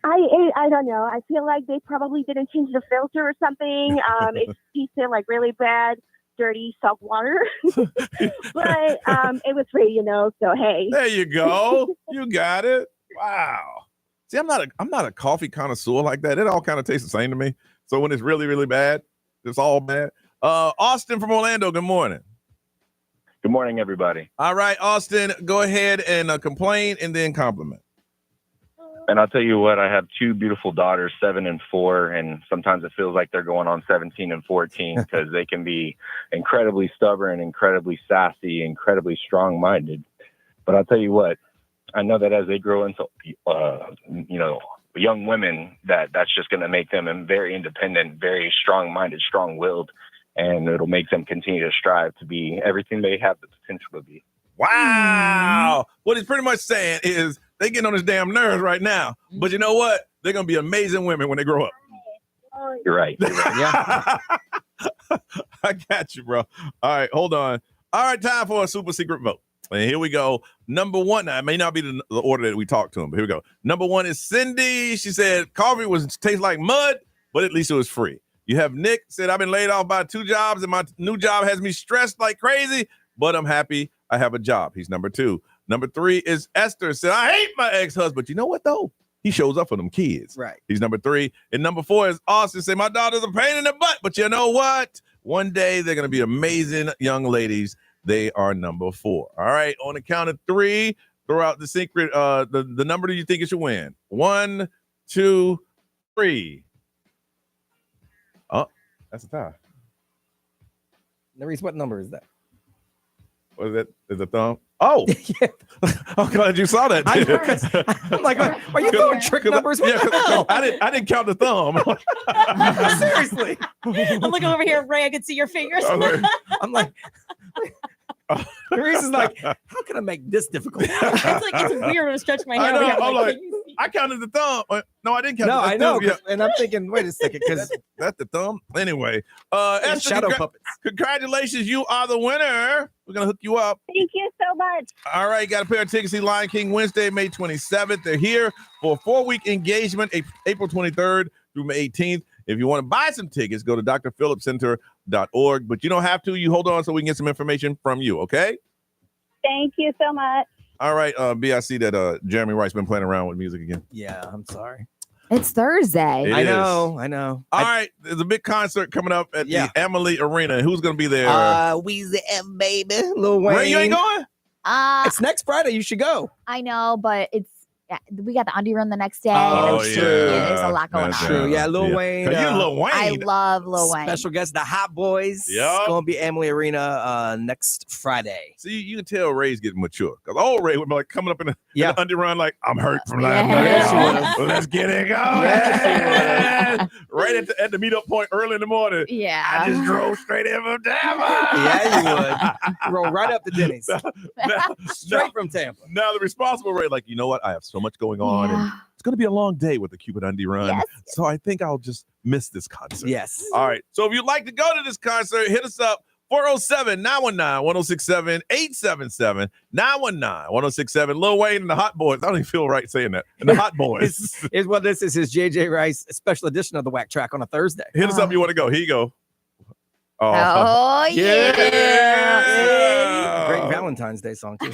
I don't know. I feel like they probably didn't change the filter or something. It tasted like really bad, dirty salt water. But it was free, so hey. There you go. You got it. Wow. See, I'm not a coffee connoisseur like that. It all kind of tastes the same to me. So when it's really, really bad, it's all bad. Austin from Orlando, good morning. Good morning, everybody. All right, Austin, go ahead and complain and then compliment. And I'll tell you what, I have two beautiful daughters, 7 and 4, and sometimes it feels like they're going on 17 and 14 because they can be incredibly stubborn, incredibly sassy, incredibly strong-minded. But I'll tell you what, I know that as they grow into, young women, that's just going to make them very independent, very strong-minded, strong-willed, and it'll make them continue to strive to be everything they have the potential to be. Wow. What he's pretty much saying is they getting on his damn nerves right now. But you know what? They're going to be amazing women when they grow up. You're right. Yeah. I got you, bro. All right, hold on. All right, time for a super secret vote. And here we go. Number one, now, it may not be the order that we talked to him, but here we go. Number one is Cindy. She said coffee tastes like mud, but at least it was free. You have Nick said, I've been laid off by 2 jobs and my new job has me stressed like crazy, but I'm happy I have a job. He's number 2. Number 3 is Esther said, I hate my ex-husband. You know what, though? He shows up for them kids. Right. He's number 3. And number 4 is Austin said, my daughter's a pain in the butt, but you know what? One day they're going to be amazing young ladies. They are number 4. All right. On the count of 3, throw out the secret, the number that you think it should win. 1, 2, 3. Oh, that's a tie. Nerese, what number is that? What is it? Is it thumb? Oh, I'm glad you saw that. I'm like, are you throwing trick numbers? What the hell? I didn't count the thumb. Seriously. I'm looking over here, Ray. I can see your fingers. I'm like, Nerese is like, how can I make this difficult? It's weird when I stretch my hair. I know. I'm like, I counted the thumb. No, I didn't count No, the thumb. I know. Yeah. And I'm thinking, wait a second, because that's the thumb. Anyway, Esther, shadow puppets. Congratulations, you are the winner. We're gonna hook you up. Thank you so much. All right, got a pair of tickets to see Lion King Wednesday, May 27th. They're here for a 4-week engagement, April 23rd through May 18th. If you want to buy some tickets, go to drphillipscenter.org. But you don't have to. You hold on so we can get some information from you, okay? Thank you so much. All right, B, I see that Jeremy Wright's been playing around with music again. Yeah, I'm sorry. It's Thursday. I know. All right, there's a big concert coming up at the Emily Arena. Who's going to be there? Weezy F, baby. Lil Wayne. Ray, you ain't going? It's next Friday. You should go. I know, but we got the undie run the next day. Oh, and yeah. There's a lot going on. True. Yeah, Lil Wayne. 'Cause you Lil Wayne. I love Lil Wayne. Special guest, the Hot Boys. Yup. It's going to be Emily Arena next Friday. See, you can tell Ray's getting mature. Because old Ray would be like coming up in the undie run like, I'm hurt from last night. Let's get it going. Right at the meetup point early in the morning. Yeah. I just drove straight in from Tampa. Yeah, you would. Roll right up to Denny's. Straight from Tampa. Now the responsible Ray, like, you know what? I have so much going on. And it's going to be a long day with the Cupid Undie Run. Yes. So I think I'll just miss this concert. Yes. All right. So if you'd like to go to this concert, hit us up. 407-919-1067, 877-919-1067. Lil Wayne and the Hot Boys. I don't even feel right saying that. And the Hot Boys. This is his JJ Rice special edition of the Whack Track on a Thursday. Hit us up. You want to go? Here you go. Oh, yeah. Great Valentine's Day song, too.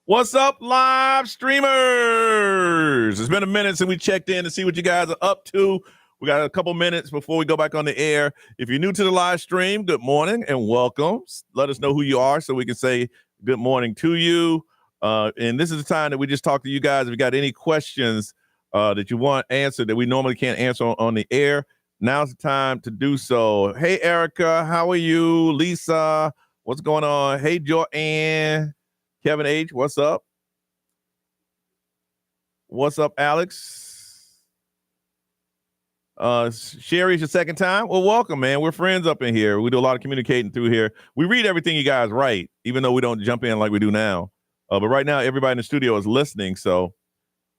What's up, live streamers? It's been a minute since we checked in to see what you guys are up to. We got a couple minutes before we go back on the air. If you're new to the live stream, good morning and welcome. Let us know who you are so we can say good morning to you. And this is the time that we just talk to you guys. If you got any questions that you want answered that we normally can't answer on the air, now's the time to do so. Hey, Erica, how are you? Lisa, what's going on? Hey, Joanne. Kevin H., what's up? What's up, Alex? Sherry's your second time? Well, welcome, man. We're friends up in here. We do a lot of communicating through here. We read everything you guys write, even though we don't jump in like we do now. But right now, everybody in the studio is listening. So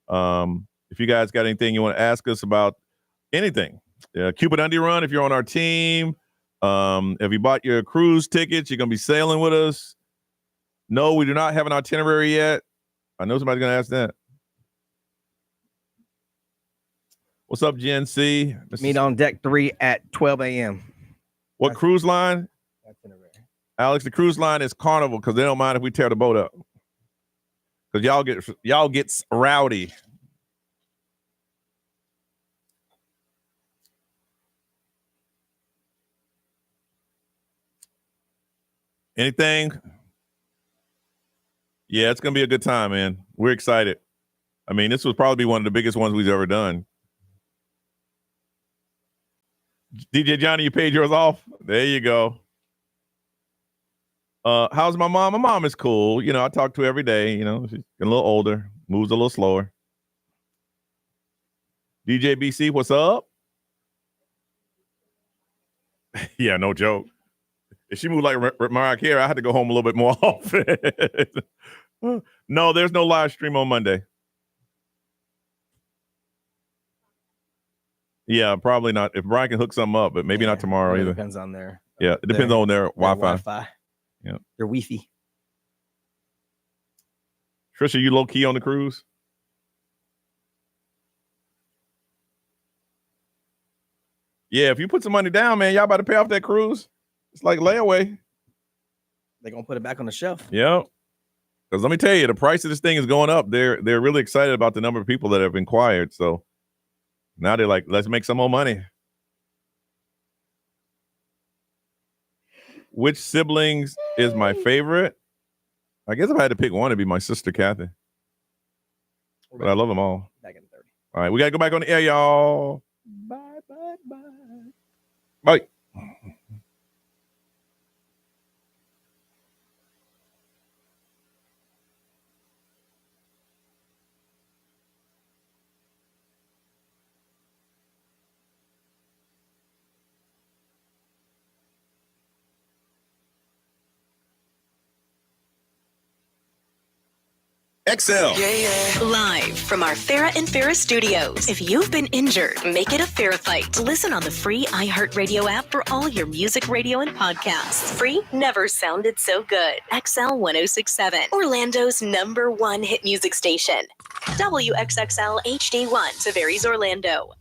if you guys got anything you want to ask us about anything, Cupid Undie Run, if you're on our team, if you bought your cruise tickets, you're going to be sailing with us. No, we do not have an itinerary yet. I know somebody's going to ask that. What's up, Gen C? Meet on deck 3 at 12 a.m. What cruise line? Alex, the cruise line is Carnival because they don't mind if we tear the boat up. Because y'all get rowdy. Anything? Yeah, it's going to be a good time, man. We're excited. I mean, this will probably be one of the biggest ones we've ever done. DJ Johnny, you paid yours off? There you go. How's my mom? My mom is cool. You know, I talk to her every day. You know, she's a little older, moves a little slower. DJ BC, what's up? Yeah, no joke. If she moved like Mariah Carey, I had to go home a little bit more often. No, there's no live stream on Monday. Yeah, probably not. If Brian can hook something up, but maybe not tomorrow either. Depends on their. Yeah, it depends on their Wi-Fi. Yeah, their Wi-Fi. Trisha, you low key on the cruise? Yeah, if you put some money down, man, y'all about to pay off that cruise. It's like layaway. They're gonna put it back on the shelf. Yeah. Because let me tell you, the price of this thing is going up. They're really excited about the number of people that have inquired. So now they're like, let's make some more money. Which siblings is my favorite? I guess if I had to pick one, it'd be my sister, Kathy. But I love them all. Back in 30. All right, we got to go back on the air, y'all. Bye. Bye. XL. Live from our Farrah and Farrah studios. If you've been injured, make it a Farrah fight. Listen on the free iHeartRadio app for all your music, radio, and podcasts. Free never sounded so good. XL 1067, Orlando's #1 hit music station. WXXL HD1, Tavares, Orlando.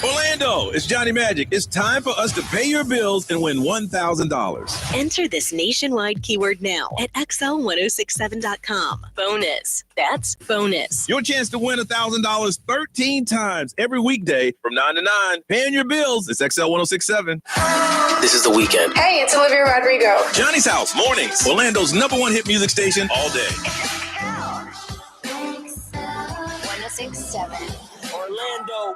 Orlando, it's Johnny Magic. It's time for us to pay your bills and win $1,000. Enter this nationwide keyword now at XL1067.com. Bonus. That's bonus. Your chance to win $1,000 13 times every weekday from 9 to 9. Paying your bills. It's XL 1067. This is The Weekend. Hey, it's Olivia Rodrigo. Johnny's House, mornings. Orlando's #1 hit music station all day. 1067. Orlando.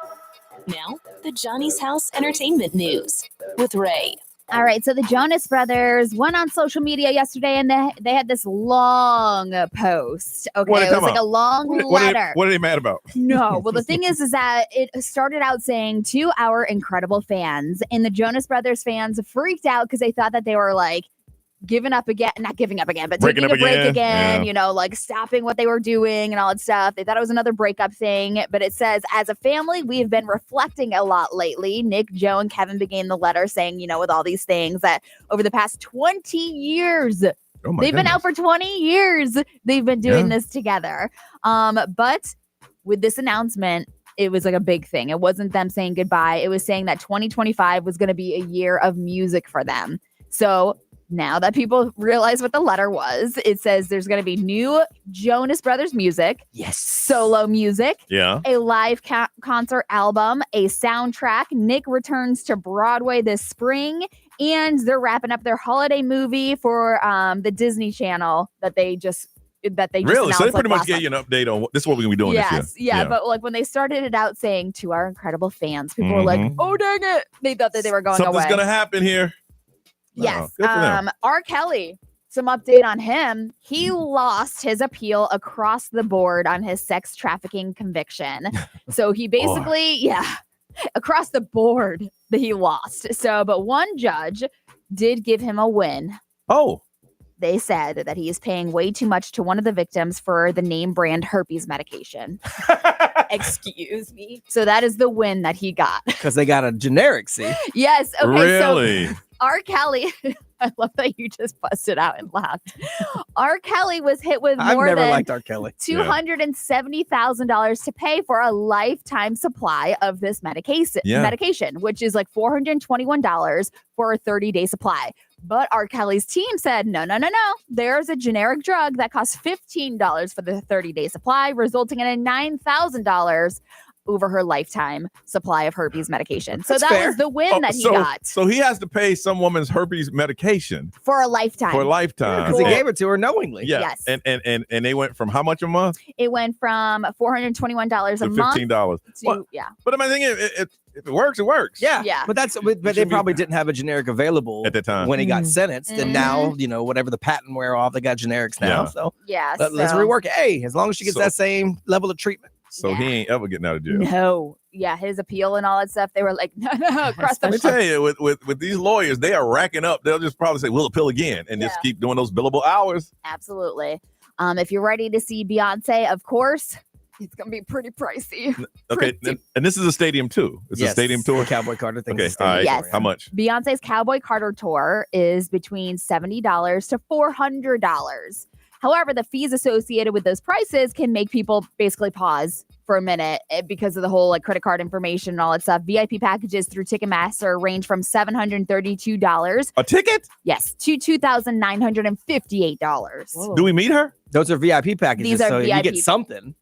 Now, the Johnny's House Entertainment News with Ray. All right, so the Jonas Brothers went on social media yesterday, and they had this long post. Okay, it was like a long letter. What are they mad about? No, well, the thing is that it started out saying to our incredible fans, and the Jonas Brothers fans freaked out because they thought that they were like giving up again, not giving up again, but taking a break again, you know, like stopping what they were doing and all that stuff. They thought it was another breakup thing, but it says, as a family, we have been reflecting a lot lately. Nick, Joe, and Kevin began the letter saying, you know, with all these things that over the past 20 years, they've been out for 20 years. They've been doing this together. But with this announcement, it was like a big thing. It wasn't them saying goodbye. It was saying that 2025 was going to be a year of music for them. So now that people realize what the letter was, it says there's going to be new Jonas Brothers music. Yes. Solo music. Yeah. A live concert album, a soundtrack. Nick returns to Broadway this spring, and they're wrapping up their holiday movie for the Disney Channel that they just Really? So they pretty much last gave you an update on this is what we're going to be doing this year. Yeah, but like when they started it out saying to our incredible fans, people were like, oh, dang it. They thought that they were going away. Something's going to happen here. Yes. Good for them. R. Kelly, some update on him. He lost his appeal across the board on his sex trafficking conviction. So he basically, across the board that he lost. So, but one judge did give him a win. Oh. They said that he is paying way too much to one of the victims for the name brand herpes medication. Excuse me. So that is the win that he got. Because they got a generic, see? Yes. Okay. Really? So R. Kelly, I love that you just busted out and laughed. R. Kelly was hit with I've more never than liked R. Kelly. $270,000 to pay for a lifetime supply of this medication, which is like $421 for a 30-day supply. But R. Kelly's team said, no. There's a generic drug that costs $15 for the 30-day supply, resulting in a $9,000 over her lifetime supply of herpes medication. So That's that fair. was the win that he got So he has to pay some woman's herpes medication for a lifetime. Because he gave it to her knowingly. Yeah. Yes. And they went from how much a month? It went from $421 a To month $15. to, yeah. But my thing is, if it works, it works. Yeah. Yeah. But they probably didn't have a generic available at the time when he got sentenced. And now, whatever the patent wear off, they got generics now. Yeah. So yeah, let's rework it. Hey, as long as she gets that same level of treatment. So he ain't ever getting out of jail. No. Yeah, his appeal and all that stuff. They were like, no, across the Let me tell you, with these lawyers, they are racking up. They'll just probably say, we'll appeal again and just keep doing those billable hours. Absolutely. If you're ready to see Beyonce, of course, it's going to be pretty pricey. Okay. And this is a stadium too. It's a stadium tour. Cowboy Carter thing. Okay. All right. Yes. How much? Beyonce's Cowboy Carter tour is between $70 to $400. However, the fees associated with those prices can make people basically pause for a minute because of the whole like credit card information and all that stuff. VIP packages through Ticketmaster range from $732. A ticket? Yes, to $2,958. Do we meet her? Those are VIP packages. These are so VIP. you get something.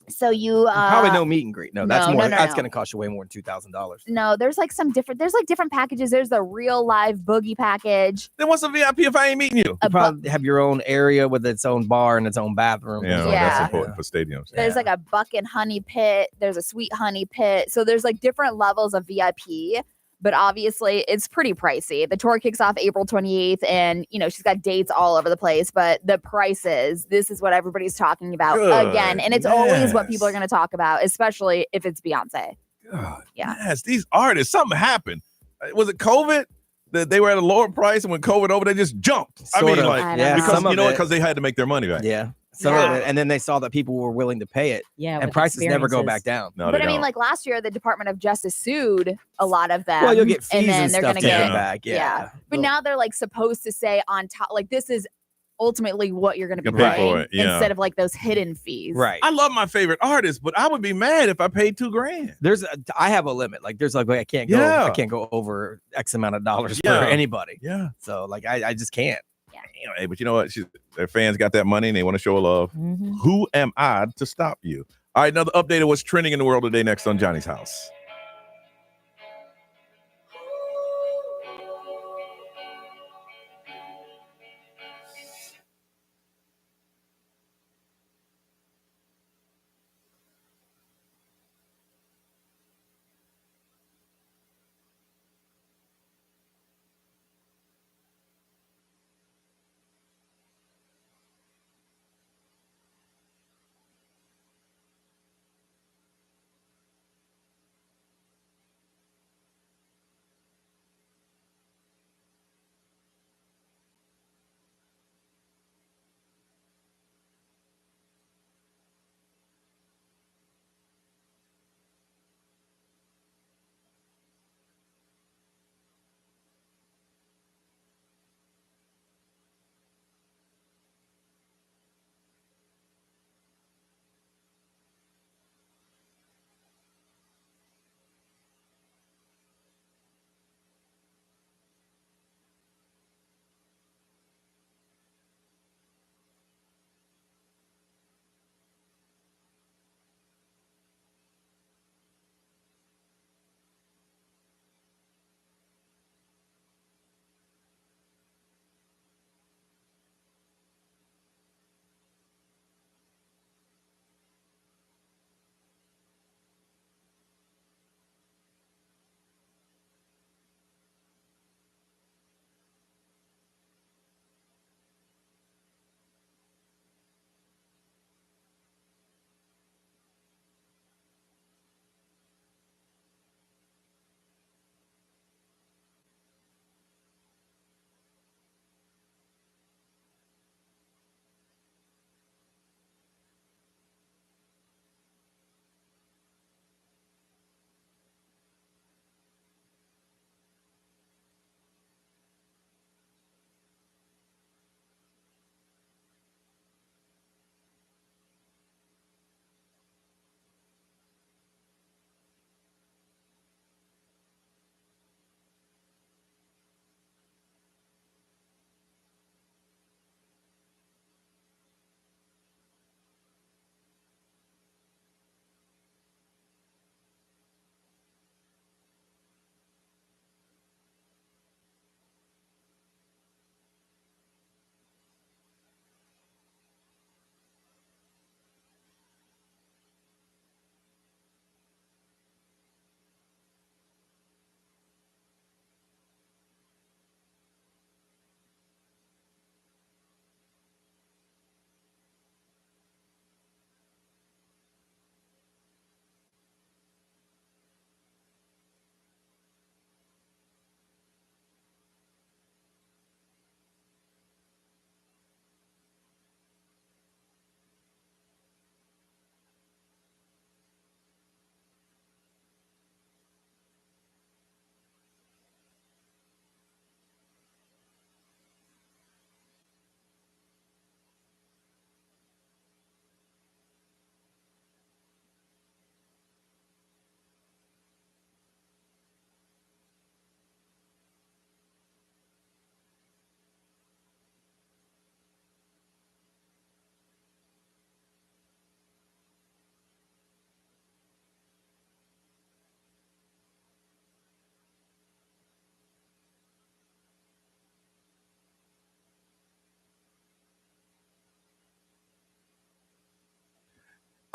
So you probably no meet and greet. No, that's more. No. That's going to cost you way more than $2,000. No, there's like different packages. There's the real live boogie package. Then what's a VIP if I ain't meeting you? You probably have your own area with its own bar and its own bathroom. Yeah, that's important for stadiums. There's like a buck and honey pit. There's a sweet honey pit. So there's like different levels of VIP. But obviously, it's pretty pricey. The tour kicks off April 28th, and, she's got dates all over the place. But the prices, this is what everybody's talking about again. And it's always what people are going to talk about, especially if it's Beyonce. God, yeah. Yes, these artists, something happened. Was it COVID? That they were at a lower price, and when COVID over, they just jumped. Because they had to make their money back. Yeah. Some of it, and then they saw that people were willing to pay it. Yeah, and prices never go back down. No, but I mean, like last year, the Department of Justice sued a lot of them. Well, you'll get fees and then and they're stuff going to get back. Yeah. But now they're like supposed to say on top, like this is ultimately what you're going to be pay for paying it, yeah. instead of like those hidden fees. Right. I love my favorite artists, but I would be mad if I paid $2,000. I have a limit. Like there's like I can't go over X amount of dollars for anybody. Yeah. So like I just can't. Hey, but you know what? Their fans got that money and they want to show love. Mm-hmm. Who am I to stop you? All right, another update of what's trending in the world today next on Johnny's House.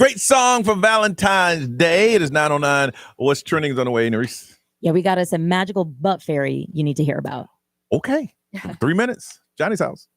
Great song for Valentine's Day. It is 9:09. What's trending is on the way, Nerys? Yeah, we got us a magical butt fairy you need to hear about. Okay. 3 minutes. Johnny's house.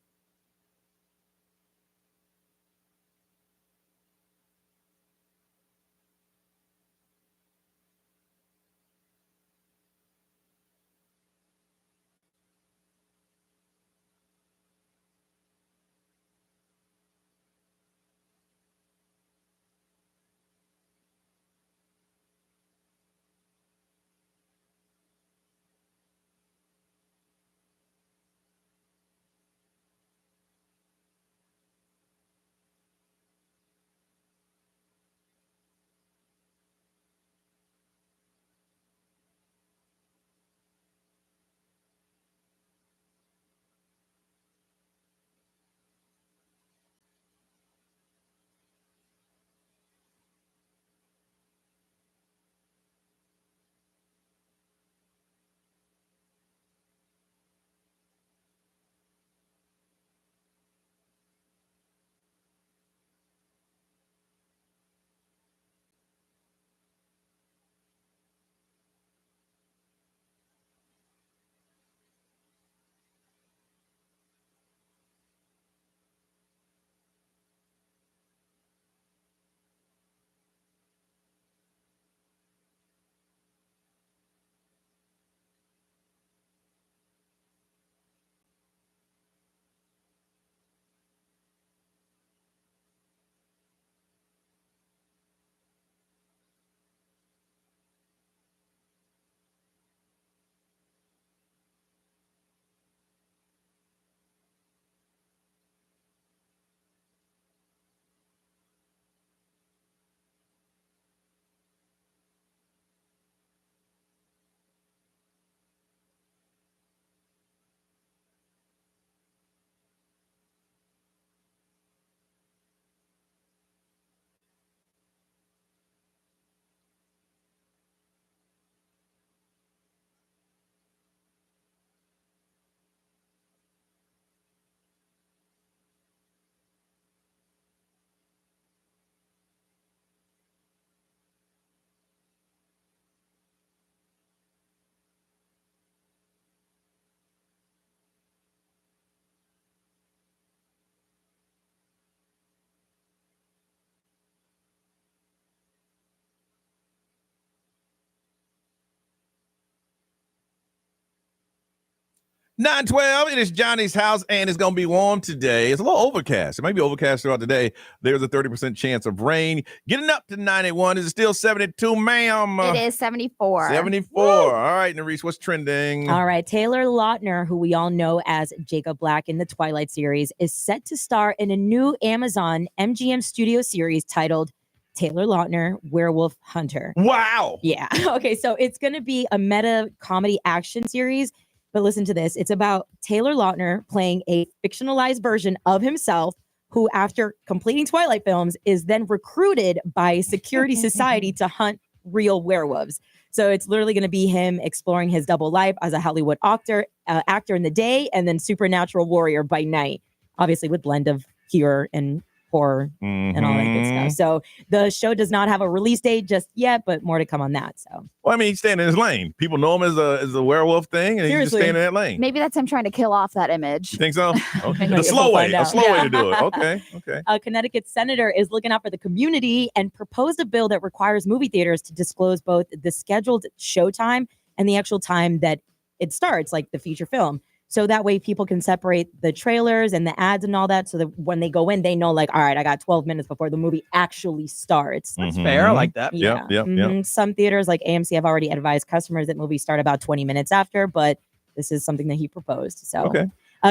Nine 12. It is Johnny's house, and it's going to be warm today. It's a little overcast. It might be overcast throughout the day. There's a 30% chance of rain. Getting up to 91. Is it still 72, ma'am? It is 74. 74. Woo! All right, Nerys, what's trending? All right, Taylor Lautner, who we all know as Jacob Black in the Twilight series, is set to star in a new Amazon MGM Studio series titled Taylor Lautner, Werewolf Hunter. Wow. Yeah. Okay, so it's going to be a meta comedy action series. But listen to this. It's about Taylor Lautner playing a fictionalized version of himself who, after completing Twilight films, is then recruited by security society to hunt real werewolves. So it's literally going to be him exploring his double life as a Hollywood actor in the day and then supernatural warrior by night, obviously with blend of humor and horror and all that good stuff. So the show does not have a release date just yet, but more to come on that. So, well, I mean, he's staying in his lane. People know him as a werewolf thing, and he's just staying in that lane. Maybe that's him trying to kill off that image. You think so? Okay. A slow way to do it. Okay. A Connecticut senator is looking out for the community and proposed a bill that requires movie theaters to disclose both the scheduled showtime and the actual time that it starts, like the feature film. So that way people can separate the trailers and the ads and all that so that when they go in, they know, like, all right, I got 12 minutes before the movie actually starts. That's fair. I like that. Yeah. Some theaters like AMC have already advised customers that movies start about 20 minutes after, but this is something that he proposed. So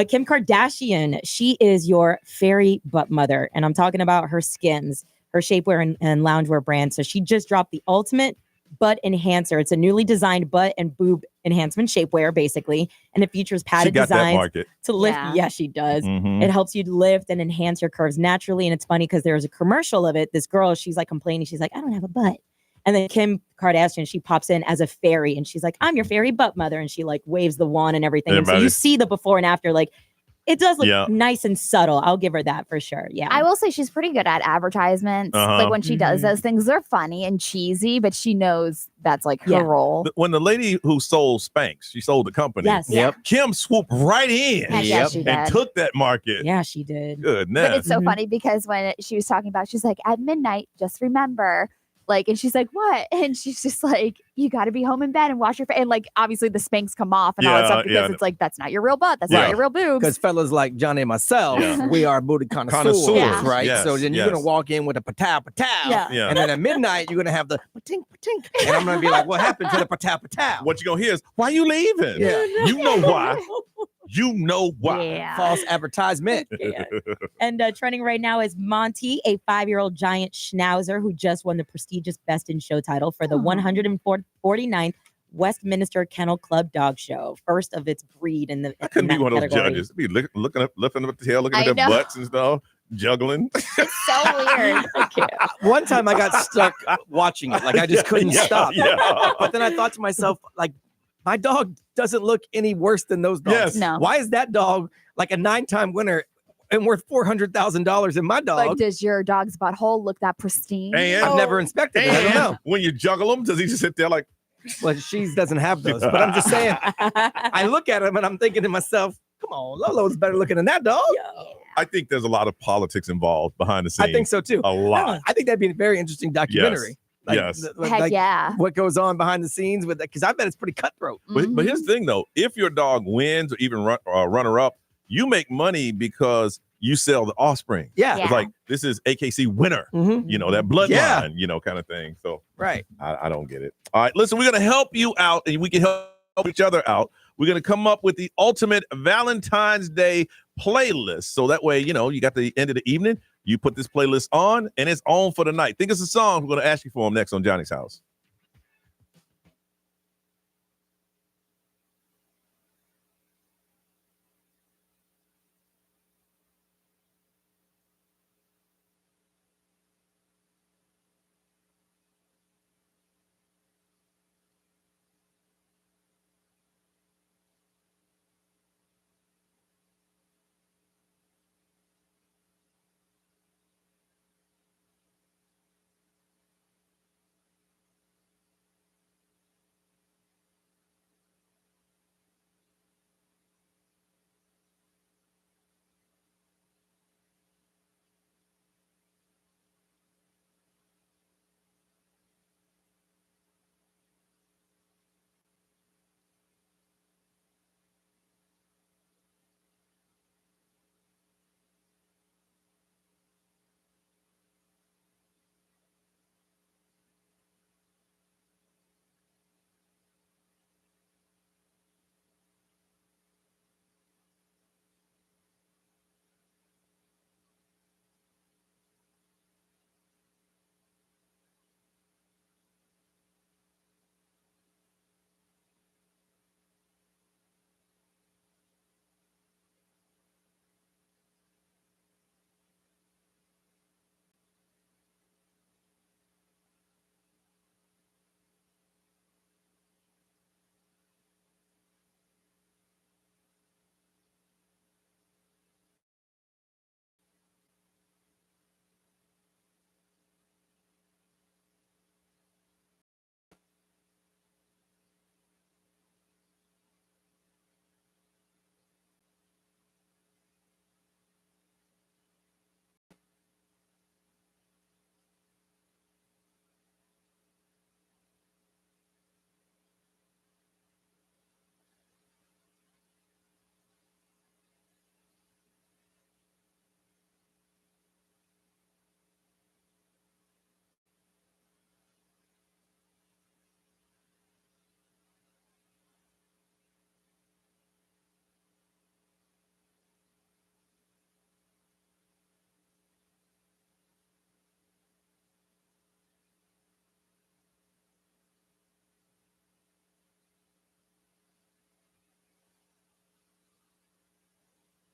Kim Kardashian, she is your fairy butt mother. And I'm talking about her Skims, her shapewear and loungewear brand. So she just dropped the ultimate butt enhancer. It's a newly designed butt and boob enhancement shapewear, basically, and it features padded designs to lift. Yeah, she does. It helps you lift and enhance your curves naturally. And it's funny because there's a commercial of it. This girl, she's like complaining. She's like, I don't have a butt. And then Kim Kardashian, she pops in as a fairy and she's like, I'm your fairy butt mother. And she like waves the wand and everything. And so you see the before and after, like, it does look nice and subtle. I'll give her that for sure. Yeah. I will say she's pretty good at advertisements. Like when she does those things, they're funny and cheesy, but she knows that's like her role. When the lady who sold Spanx, she sold the company. Yes. Kim swooped right in She and did. took that market. Yeah, she did. Goodness. But it's so funny because when she was talking about, she's like, at midnight, just remember. Like, and she's like, what? And she's just like, you got to be home in bed and wash your face. And like, obviously the Spanx come off and all that stuff because it's like, that's not your real butt. That's not your real boobs. Because fellas like Johnny and myself, we are booty connoisseurs, right? Yes, So then you're going to walk in with a patow. And then at midnight, you're going to have the patink. And I'm going to be like, what happened to the patow? What you're going to hear is, why you leaving? Yeah. You know why. You know why. Yeah. False advertisement. And trending right now is Monty, a 5-year-old giant schnauzer who just won the prestigious Best in Show title for the 149th Westminster Kennel Club Dog Show, first of its breed in the. I couldn't be one of those category. judges. Be lifting up the tail, looking at their butts and stuff, juggling. It's so weird. One time I got stuck watching it. Like I just couldn't stop. But then I thought to myself, like, my dog doesn't look any worse than those dogs. Yes. No. Why is that dog like a 9-time winner and worth $400,000 in my dog? Like, does your dog's butthole look that pristine? And I've never inspected it. I don't know. When you juggle him, does he just sit there like? Well, she doesn't have those. But I'm just saying, I look at him and I'm thinking to myself, come on, Lolo's better looking than that dog. I think there's a lot of politics involved behind the scenes. I think so too. A lot. I think that'd be a very interesting documentary. Yes. Heck yeah. What goes on behind the scenes with that? Because I bet it's pretty cutthroat. But here's the thing, though. If your dog wins or even runner up, you make money because you sell the offspring. Yeah. It's like, this is AKC winner, you know, that bloodline, you know, kind of thing. So right. I don't get it. All right, listen, we're going to help you out and we can help each other out. We're going to come up with the ultimate Valentine's Day playlist. So that way, you know, you got the end of the evening. You put this playlist on, and it's on for the night. Think it's a song. We're going to ask you for them next on Johnny's House.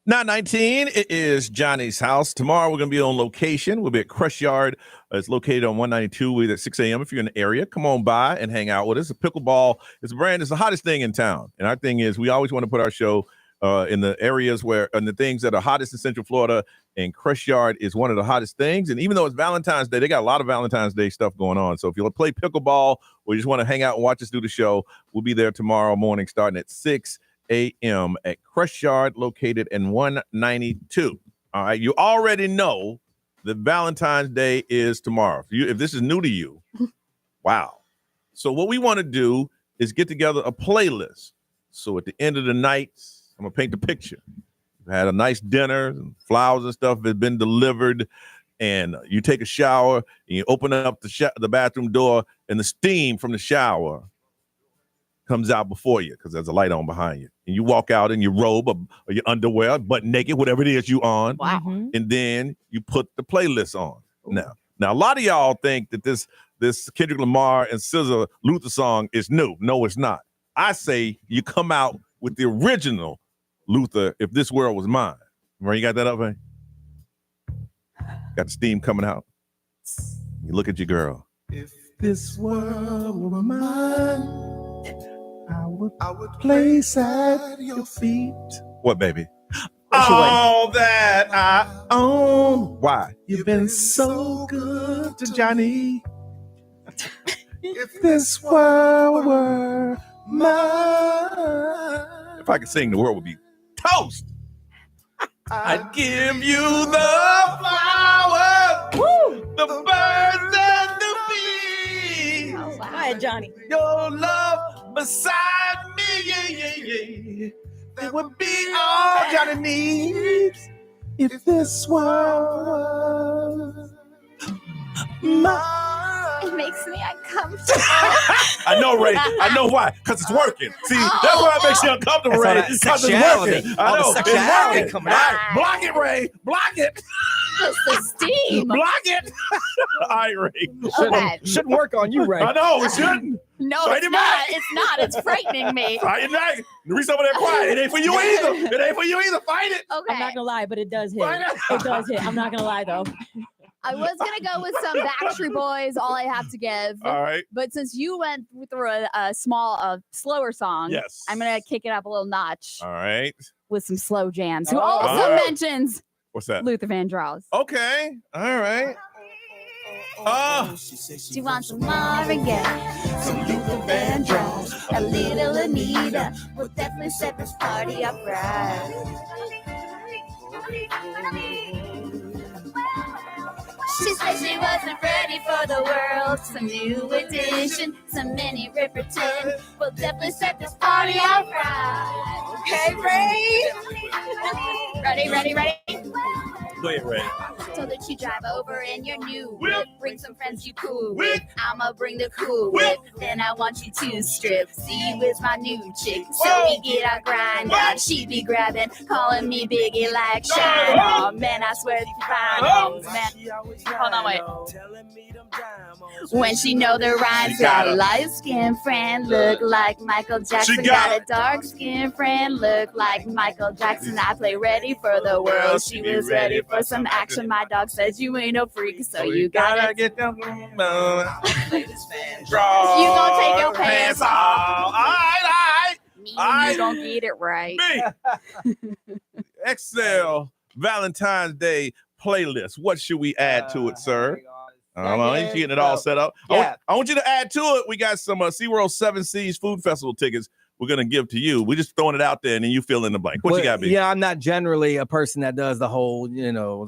Now 19, it is Johnny's House. Tomorrow we're going to be on location. We'll be at Crush Yard. It's located on 192. We're at 6 a.m. If you're in the area, come on by and hang out with us. The pickleball is a brand. It's the hottest thing in town. And our thing is we always want to put our show in the areas and the things that are hottest in Central Florida, and Crush Yard is one of the hottest things. And even though it's Valentine's Day, they got a lot of Valentine's Day stuff going on. So if you play pickleball or you just want to hang out and watch us do the show, we'll be there tomorrow morning starting at 6 a.m. at Crush Yard, located in 192. All right, you already know that Valentine's Day is tomorrow. If this is new to you, wow. So what we want to do is get together a playlist. So at the end of the night, I'm going to paint the picture. You've had a nice dinner, and flowers and stuff have been delivered, and you take a shower, and you open up the bathroom door, and the steam from the shower comes out before you because there's a light on behind you. And you walk out in your robe or your underwear, butt naked, whatever it is you on. Wow. And then you put the playlist on. Now, a lot of y'all think that this Kendrick Lamar and SZA Luther song is new. No, it's not. I say you come out with the original Luther, If This World Was Mine. Remember, you got that up, man? Got the steam coming out. You look at your girl. If this world were mine, I would place at your feet. What, baby? All that I own. Why? You've been so good to Johnny. If this world were mine. If I could sing, the world would be toast. I'd give you the flowers, the birds and the bees. Go ahead, Johnny. Your love beside me, yeah. It would be all Johnny needs. If this world mine. It makes me uncomfortable. I know, Ray. I know why. Because it's working. See, that's why it makes you uncomfortable, Ray. Because it's working. I know. It's working. Coming out. Block it, Ray. Block it. It's the steam. Block it. All right, Ray. Okay. Shouldn't work on you, Ray. I know. It shouldn't. No, Fight it's it not. back. It's not. It's frightening me. Fight it back. Reese over there quiet. It ain't for you either. It ain't for you either. Fight it. Okay. I'm not gonna lie, but it does hit. Fight it. It does hit. I'm not gonna lie though. I was gonna go with some Backstreet Boys, All I Have to Give. All right. But since you went through a slower song, yes, I'm gonna kick it up a little notch. All right. With some slow jams. Who also mentions what's that? Luther Vandross. Okay. All right. She wants some Marvin Gaye, some Luther Vandross, a little Anita. We'll definitely set this party up right. She said she wasn't ready for the world. Some new edition, some mini Ripperton. We'll definitely set this party out right. Okay, Ray? Ready? Go ahead, Ray. So that you drive over in your new whip. Bring some friends you cool with. I'ma bring the cool whip. Then I want you to strip. See with my new chick. So we get our grind on. She be grabbing, calling me Biggie like Shine. Oh man, I swear you find homes, man. Hold on, wait. When she know the rhymes, got a light-skinned friend, look like Michael Jackson. Got a dark-skinned friend, look like Michael Jackson. I play ready for the world. She was ready for some action. My dog says you ain't no freak, so you gotta get down. You gonna take your pants off. All right. You don't get it right. Excel Valentine's Day playlist. What should we add to it, sir? I don't know. He's getting it all set up. Yeah. I want you to add to it. We got some SeaWorld 7 Seas Food Festival tickets we're going to give to you. We're just throwing it out there, and then you fill in the blank. What you got, B? Yeah, I'm not generally a person that does the whole,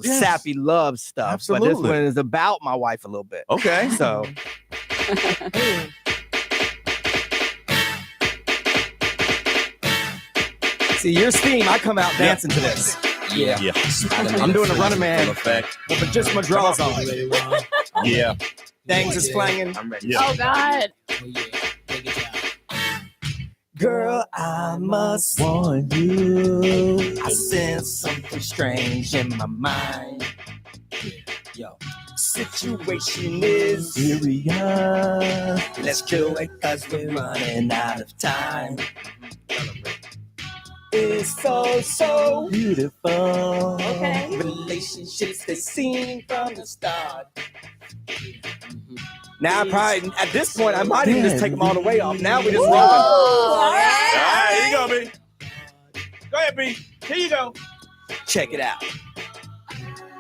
sappy love stuff. Absolutely. But this one is about my wife a little bit. Okay. So. See, your steam, I come out dancing to this. Yeah. I'm doing a running man with just my drawers on. Yeah. Things is clanging. I'm ready. Yeah. Oh, God. Girl, I must warn you. I sense something strange in my mind. Yo. Situation is serious. Let's do it cause we're running out of time. It's so beautiful. Okay. Relationships they seem from the start. Now, probably at this point, I might even just take them all the way off. Now we just rolling. All right, here you go, baby. Go ahead, B. Here you go. Check it out.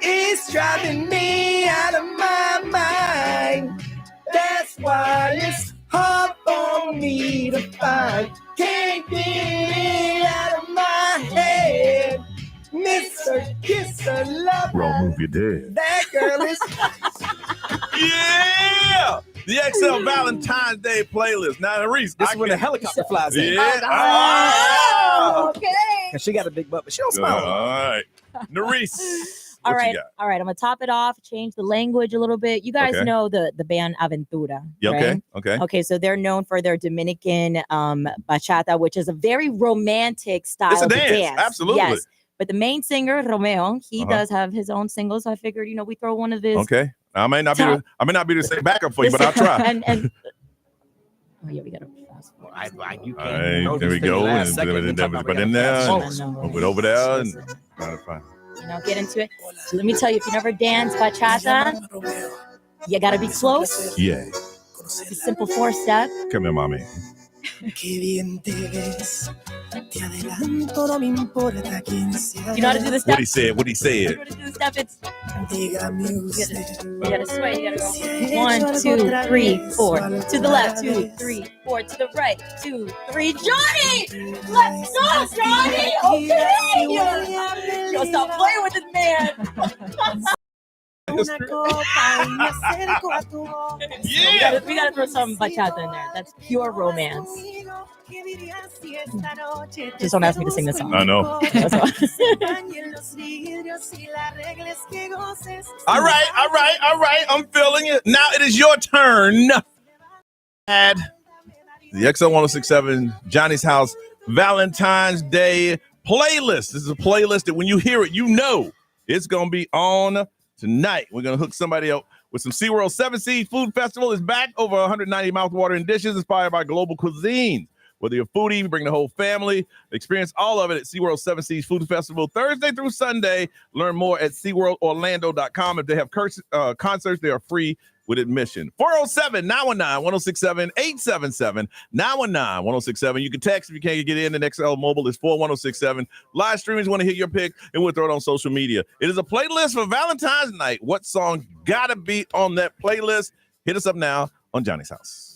It's driving me out of my mind. That's why it's hard for me to find. Can't get it out of my head. Mr. Kisser Lover. Bro, move your dead. That girl is. Yeah! The XL Valentine's Day playlist. Now, Reese. This is when the helicopter flies in. Yeah. Oh, okay. And she got a big butt, but she don't smile. All right. Narice. All right. I'm gonna top it off, change the language a little bit. You guys Okay. know the band Aventura. Yeah, right? okay. So they're known for their Dominican bachata, which is a very romantic style It's a of dance, absolutely. Yes. But the main singer, Romeo, he Uh-huh. does have his own singles. So I figured, we throw one of his. Okay. I may not be the same backup for you, but I'll try. and oh yeah, we gotta fast forward. You All right, there we go. And put in there, and put over there, and fine. Get into it. So let me tell you, if you never danced bachata, you gotta be close. Yeah. It's a simple 4-step. Come here, mommy. Qué bien te ves. Te adelanto, no me importa quién sea. You know how to do this What step? he said. You know how to do this step? It's Dígame usted. you gotta sway. You gotta go 1, 2, 3, 4 to the left. 2, 3, 4 to the right. 2, 3. Johnny, let's go, Johnny. Okay, yo, stop playing with this man. Una copa y me acerco a tu boca. Yeah, we gotta throw some bachata in there. That's pure romance. Just don't ask me to sing this song. I know. All right. I'm feeling it. Now it is your turn. Add the XL 1067 Johnny's House Valentine's Day playlist. This is a playlist that when you hear it, you know it's going to be on tonight. We're going to hook somebody up with some SeaWorld 7 Seas Food Festival is back. Over 190 mouthwatering dishes inspired by global cuisine. Whether you're a foodie, you bring the whole family. Experience all of it at SeaWorld 7 Seas Food Festival Thursday through Sunday. Learn more at SeaWorldOrlando.com. If they have concerts, they are free with admission. 407-919-1067, 877-919-1067. You can text if you can't get in. And XL Mobile is 41067. Live streamers want to hear your pick, and we'll throw it on social media. It is a playlist for Valentine's night. What song gotta be on that playlist? Hit us up now on Johnny's House.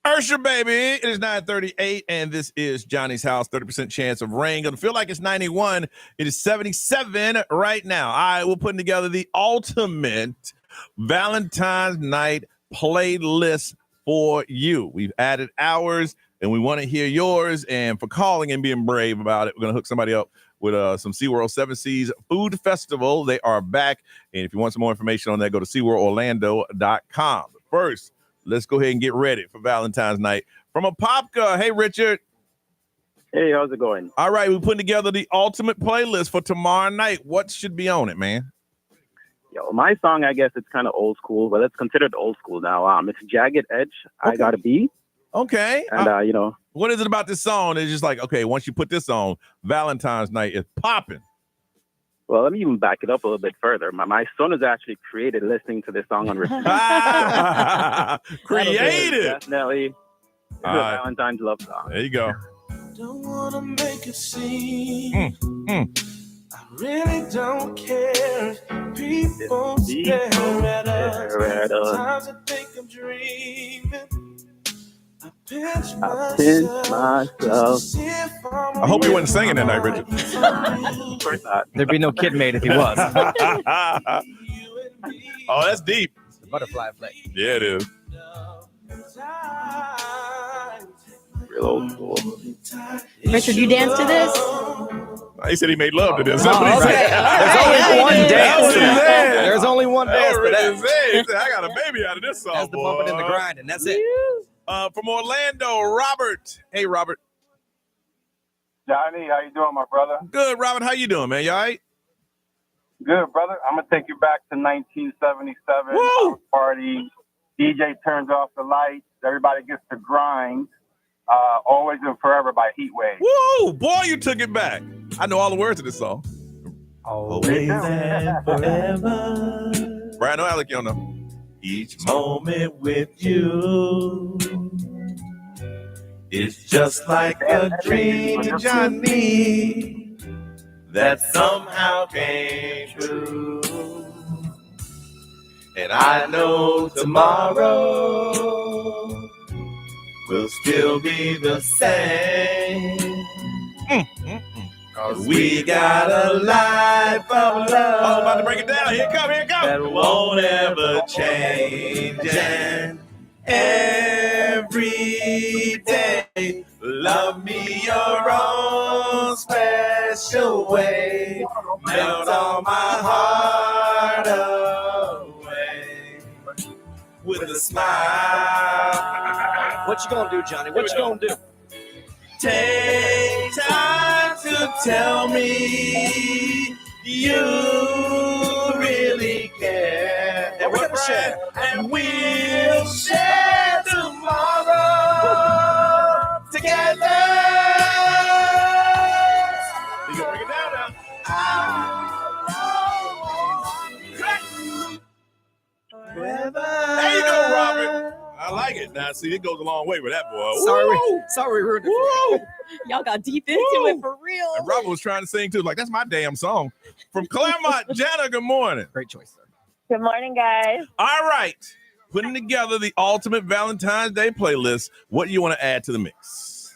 Ursha, baby. It is 9:38, and this is Johnny's House. 30% chance of rain. Gonna feel like it's 91. It is 77 right now. All right, we're putting together the ultimate Valentine's night playlist for you. We've added hours, and we want to hear yours. And for calling and being brave about it, we're gonna hook somebody up with some SeaWorld 7 Seas Food Festival. They are back, and if you want some more information on that, go to SeaWorldOrlando.com. But first, let's go ahead and get ready for Valentine's night. From Apopka, hey, Richard. Hey, how's it going? All right, we're putting together the ultimate playlist for tomorrow night. What should be on it, man? Yo, my song, I guess it's kind of old school, but it's considered old school now. It's Jagged Edge, okay. I Gotta Be. Okay. And, what is it about this song? It's just like, okay, once you put this on, Valentine's night is popping. Well, let me even back it up a little bit further. My son is actually created listening to this song on repeat. Created. Definitely. It's a Valentine's love song. There you go. Don't wanna make a scene. I really don't care if people stare at us. Sometimes I think I'm dreaming. I pinch myself. I hope he wasn't singing that night, Richard. Of course not. There'd be no kid made if he was. Oh, that's deep. It's the butterfly effect. Yeah, it is. Real old school. Richard, you dance to this? He said he made love to this. Oh, okay. There's only one dance to that. There's only one dance to that. He said, I got a baby out of this song. That's the bumping and the grinding. That's it. From Orlando, Robert. Hey, Robert. Johnny, how you doing, my brother? Good, Robert. How you doing, man? You all right? Good, brother. I'm gonna take you back to 1977. Woo! Party. DJ turns off the lights. Everybody gets to grind. Always and Forever by Heatwave. Woo! Boy, you took it back. I know all the words to this song. Always and forever. Brian O'Alec, you don't know. Each moment with you is just like a dream, Johnny, that somehow came true. And I know tomorrow will still be the same. 'Cause we got a life of love. Oh, about to break it down. Here it comes. That won't ever change. And every day, love me your own special way. Melt all my heart away with a smile. What you gonna do, Johnny? What you gonna do? Take time to tell me you really care. And we're gonna share. And we'll share tomorrow together. You gonna break it down now? There you go, Robert. I like it. Now, see, it goes a long way with that boy. Sorry, ruined it. Y'all got deep into it for real. And Robert was trying to sing too. Like, that's my damn song. From Claremont, Jana, good morning. Great choice, sir. Good morning, guys. All right. Putting together the ultimate Valentine's Day playlist. What do you want to add to the mix?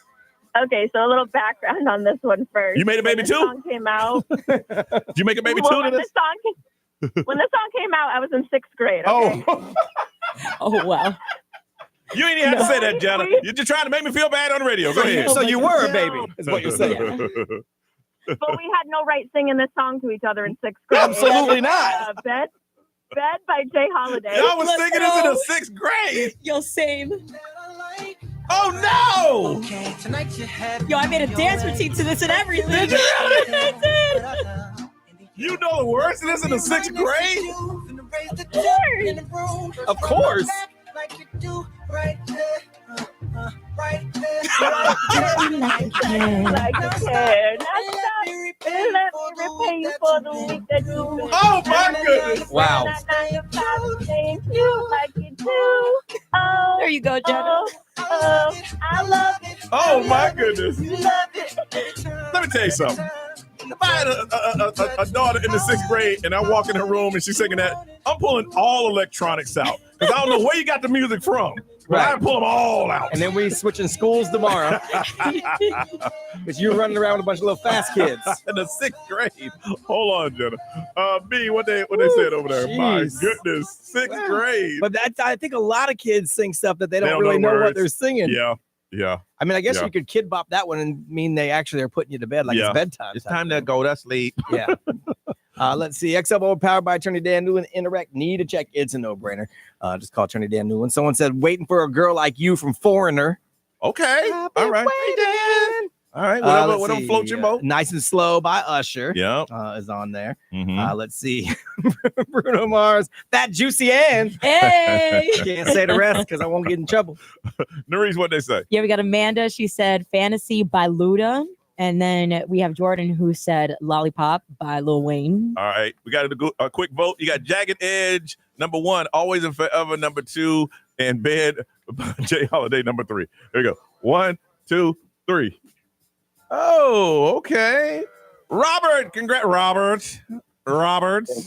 Okay, so a little background on this one first. You made a baby when too? The song came out. Did you make a baby Well, too to when this? when the song came out, I was in 6th grade. Okay? Oh, wow. You ain't even have to say that, Jana. You're just trying to make me feel bad on the radio. Go ahead. So you were a baby, is what you're saying. But we had no right singing this song to each other in 6th grade. Absolutely not. Bed by Jay Holiday. Y'all was singing this in the 6th grade. Yo, same. Oh, no. Yo, I made a dance routine to this and everything. You know the words to this in the 6th grade? Of course. Like you do right there. Like a kid. Let me repay you for the week that you. Oh my goodness! Wow. You like you do. Oh, there you go, Jenna. Oh, I love it. Oh my goodness! Love it. Let me tell you something. If I had a daughter in the 6th grade and I walk in her room and she's singing that, I'm pulling all electronics out because I don't know where you got the music from. I pull them all out. And then we switching schools tomorrow. Because you're running around with a bunch of little fast kids. In the 6th grade. Hold on, Jenna. B, what they said over there? Jeez. My goodness, 6th grade. But I think a lot of kids sing stuff that they don't really know what they're singing. Yeah. I mean, I guess you could kid bop that one and mean they actually are putting you to bed like it's bedtime. It's time to go to sleep. Yeah. Let's see. XLO powered by Attorney Dan Newman. Interact. Need a check. It's a no-brainer. Just call Attorney Dan Newman. Someone said, waiting for a girl like you from Foreigner. Okay. All right. Waiting. All right. Whatever floats your boat. Nice and Slow by Usher. Is on there. Let's see. Bruno Mars. That Juicy Ann. Hey. Can't say the rest because I won't get in trouble. Nerese, what they say? Yeah, we got Amanda. She said Fantasy by Luda. And then we have Jordan who said Lollipop by Lil Wayne. All right. We got a quick vote. You got Jagged Edge, number 1, Always and Forever, number 2, and Bed by Jay Holiday, number 3. There you go. 1, 2, 3. Oh, okay. Robert. Congratulations, Robert.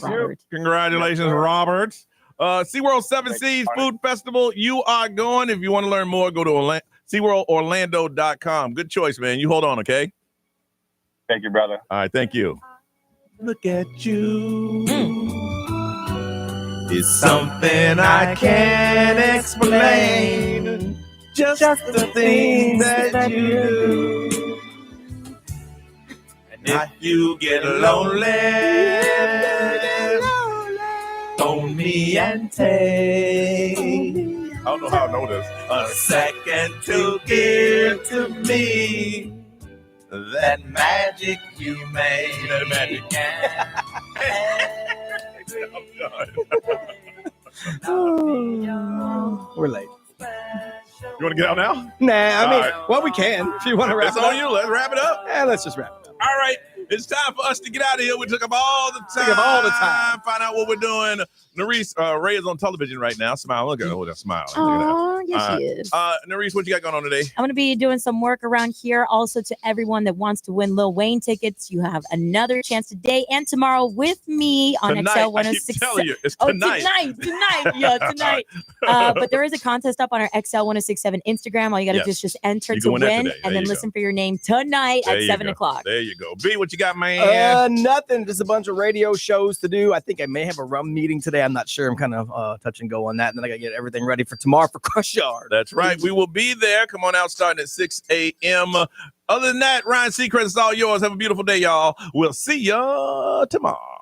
SeaWorld 7 Seas Food Festival. You are going. If you want to learn more, go to SeaWorldOrlando.com. Good choice, man. You hold on, okay? Thank you, brother. All right, thank you. Look at you. It's something I can't explain. Just the things that you do. And if you get lonely, phone me and take. I don't know how I know this. A second to give to me that magic you made. That magic. We're late. You want to get out now? Nah, I mean, right. well, we can. If you want to wrap It's it up. on you. Let's wrap it up. Yeah, let's just wrap it up. All right. It's time for us to get out of here. We took up all the time. Find out what we're doing. Nerese, Ray is on television right now. Smile. Look at her. That smile. Oh, yes, she is. Nerese, what you got going on today? I'm going to be doing some work around here. Also, to everyone that wants to win Lil Wayne tickets, you have another chance today and tomorrow with me on Tonight, XL 106. I keep telling you, it's tonight. Tonight. Yeah, tonight. But there is a contest up on our XL 1067 Instagram. All you got to do is just enter to win and then listen for your name tonight at 7 o'clock. There you go. B, what you got, man? Nothing. Just a bunch of radio shows to do. I think I may have a rum meeting today. I'm not sure. I'm kind of touch and go on that. And then I got to get everything ready for tomorrow for Crush Yard. That's right. We will be there. Come on out starting at 6 a.m. Other than that, Ryan Seacrest, it's all yours. Have a beautiful day, y'all. We'll see you tomorrow.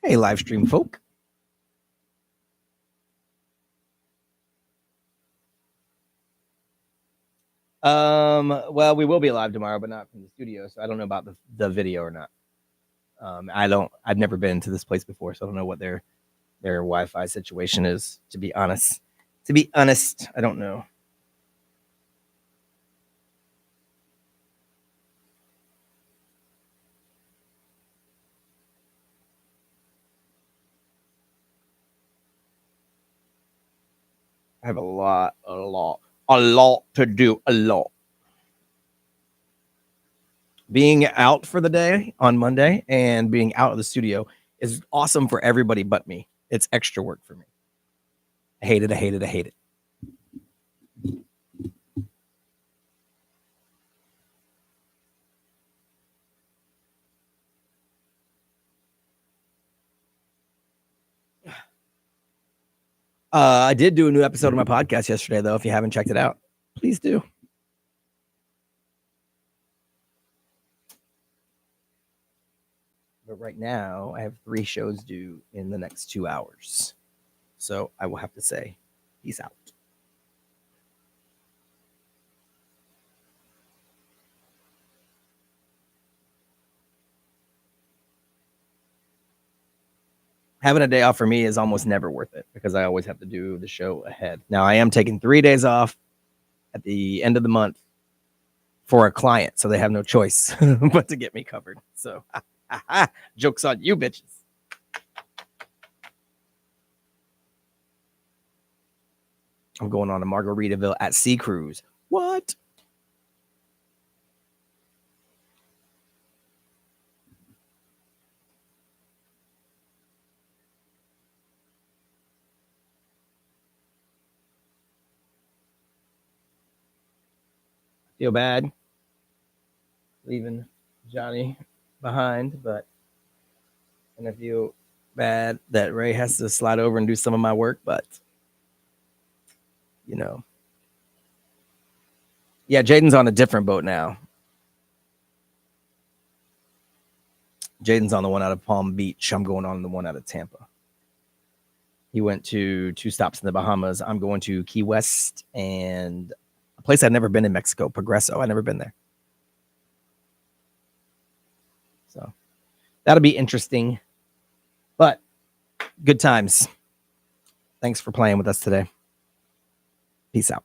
Hey, live stream folk. Well, we will be live tomorrow, but not from the studio, so I don't know about the video or not. I've never been to this place before, so I don't know what their Wi-Fi situation is, to be honest. I don't know. I have a lot to do, a lot. Being out for the day on Monday and being out of the studio is awesome for everybody but me. It's extra work for me. I hate it. I did do a new episode of my podcast yesterday, though. If you haven't checked it out, please do. But right now, I have 3 shows due in the next 2 hours. So I will have to say, peace out. Having a day off for me is almost never worth it because I always have to do the show ahead. Now, I am taking 3 days off at the end of the month for a client, so they have no choice but to get me covered. So, joke's on you, bitches. I'm going on to Margaritaville at Sea Cruise. What? Feel bad leaving Johnny behind, and I feel bad that Ray has to slide over and do some of my work, but yeah, Jaden's on a different boat now. Jaden's on the one out of Palm Beach. I'm going on the one out of Tampa. He went to 2 stops in the Bahamas. I'm going to Key West and a place I've never been in Mexico, Progreso. I've never been there. So that'll be interesting, but good times. Thanks for playing with us today. Peace out.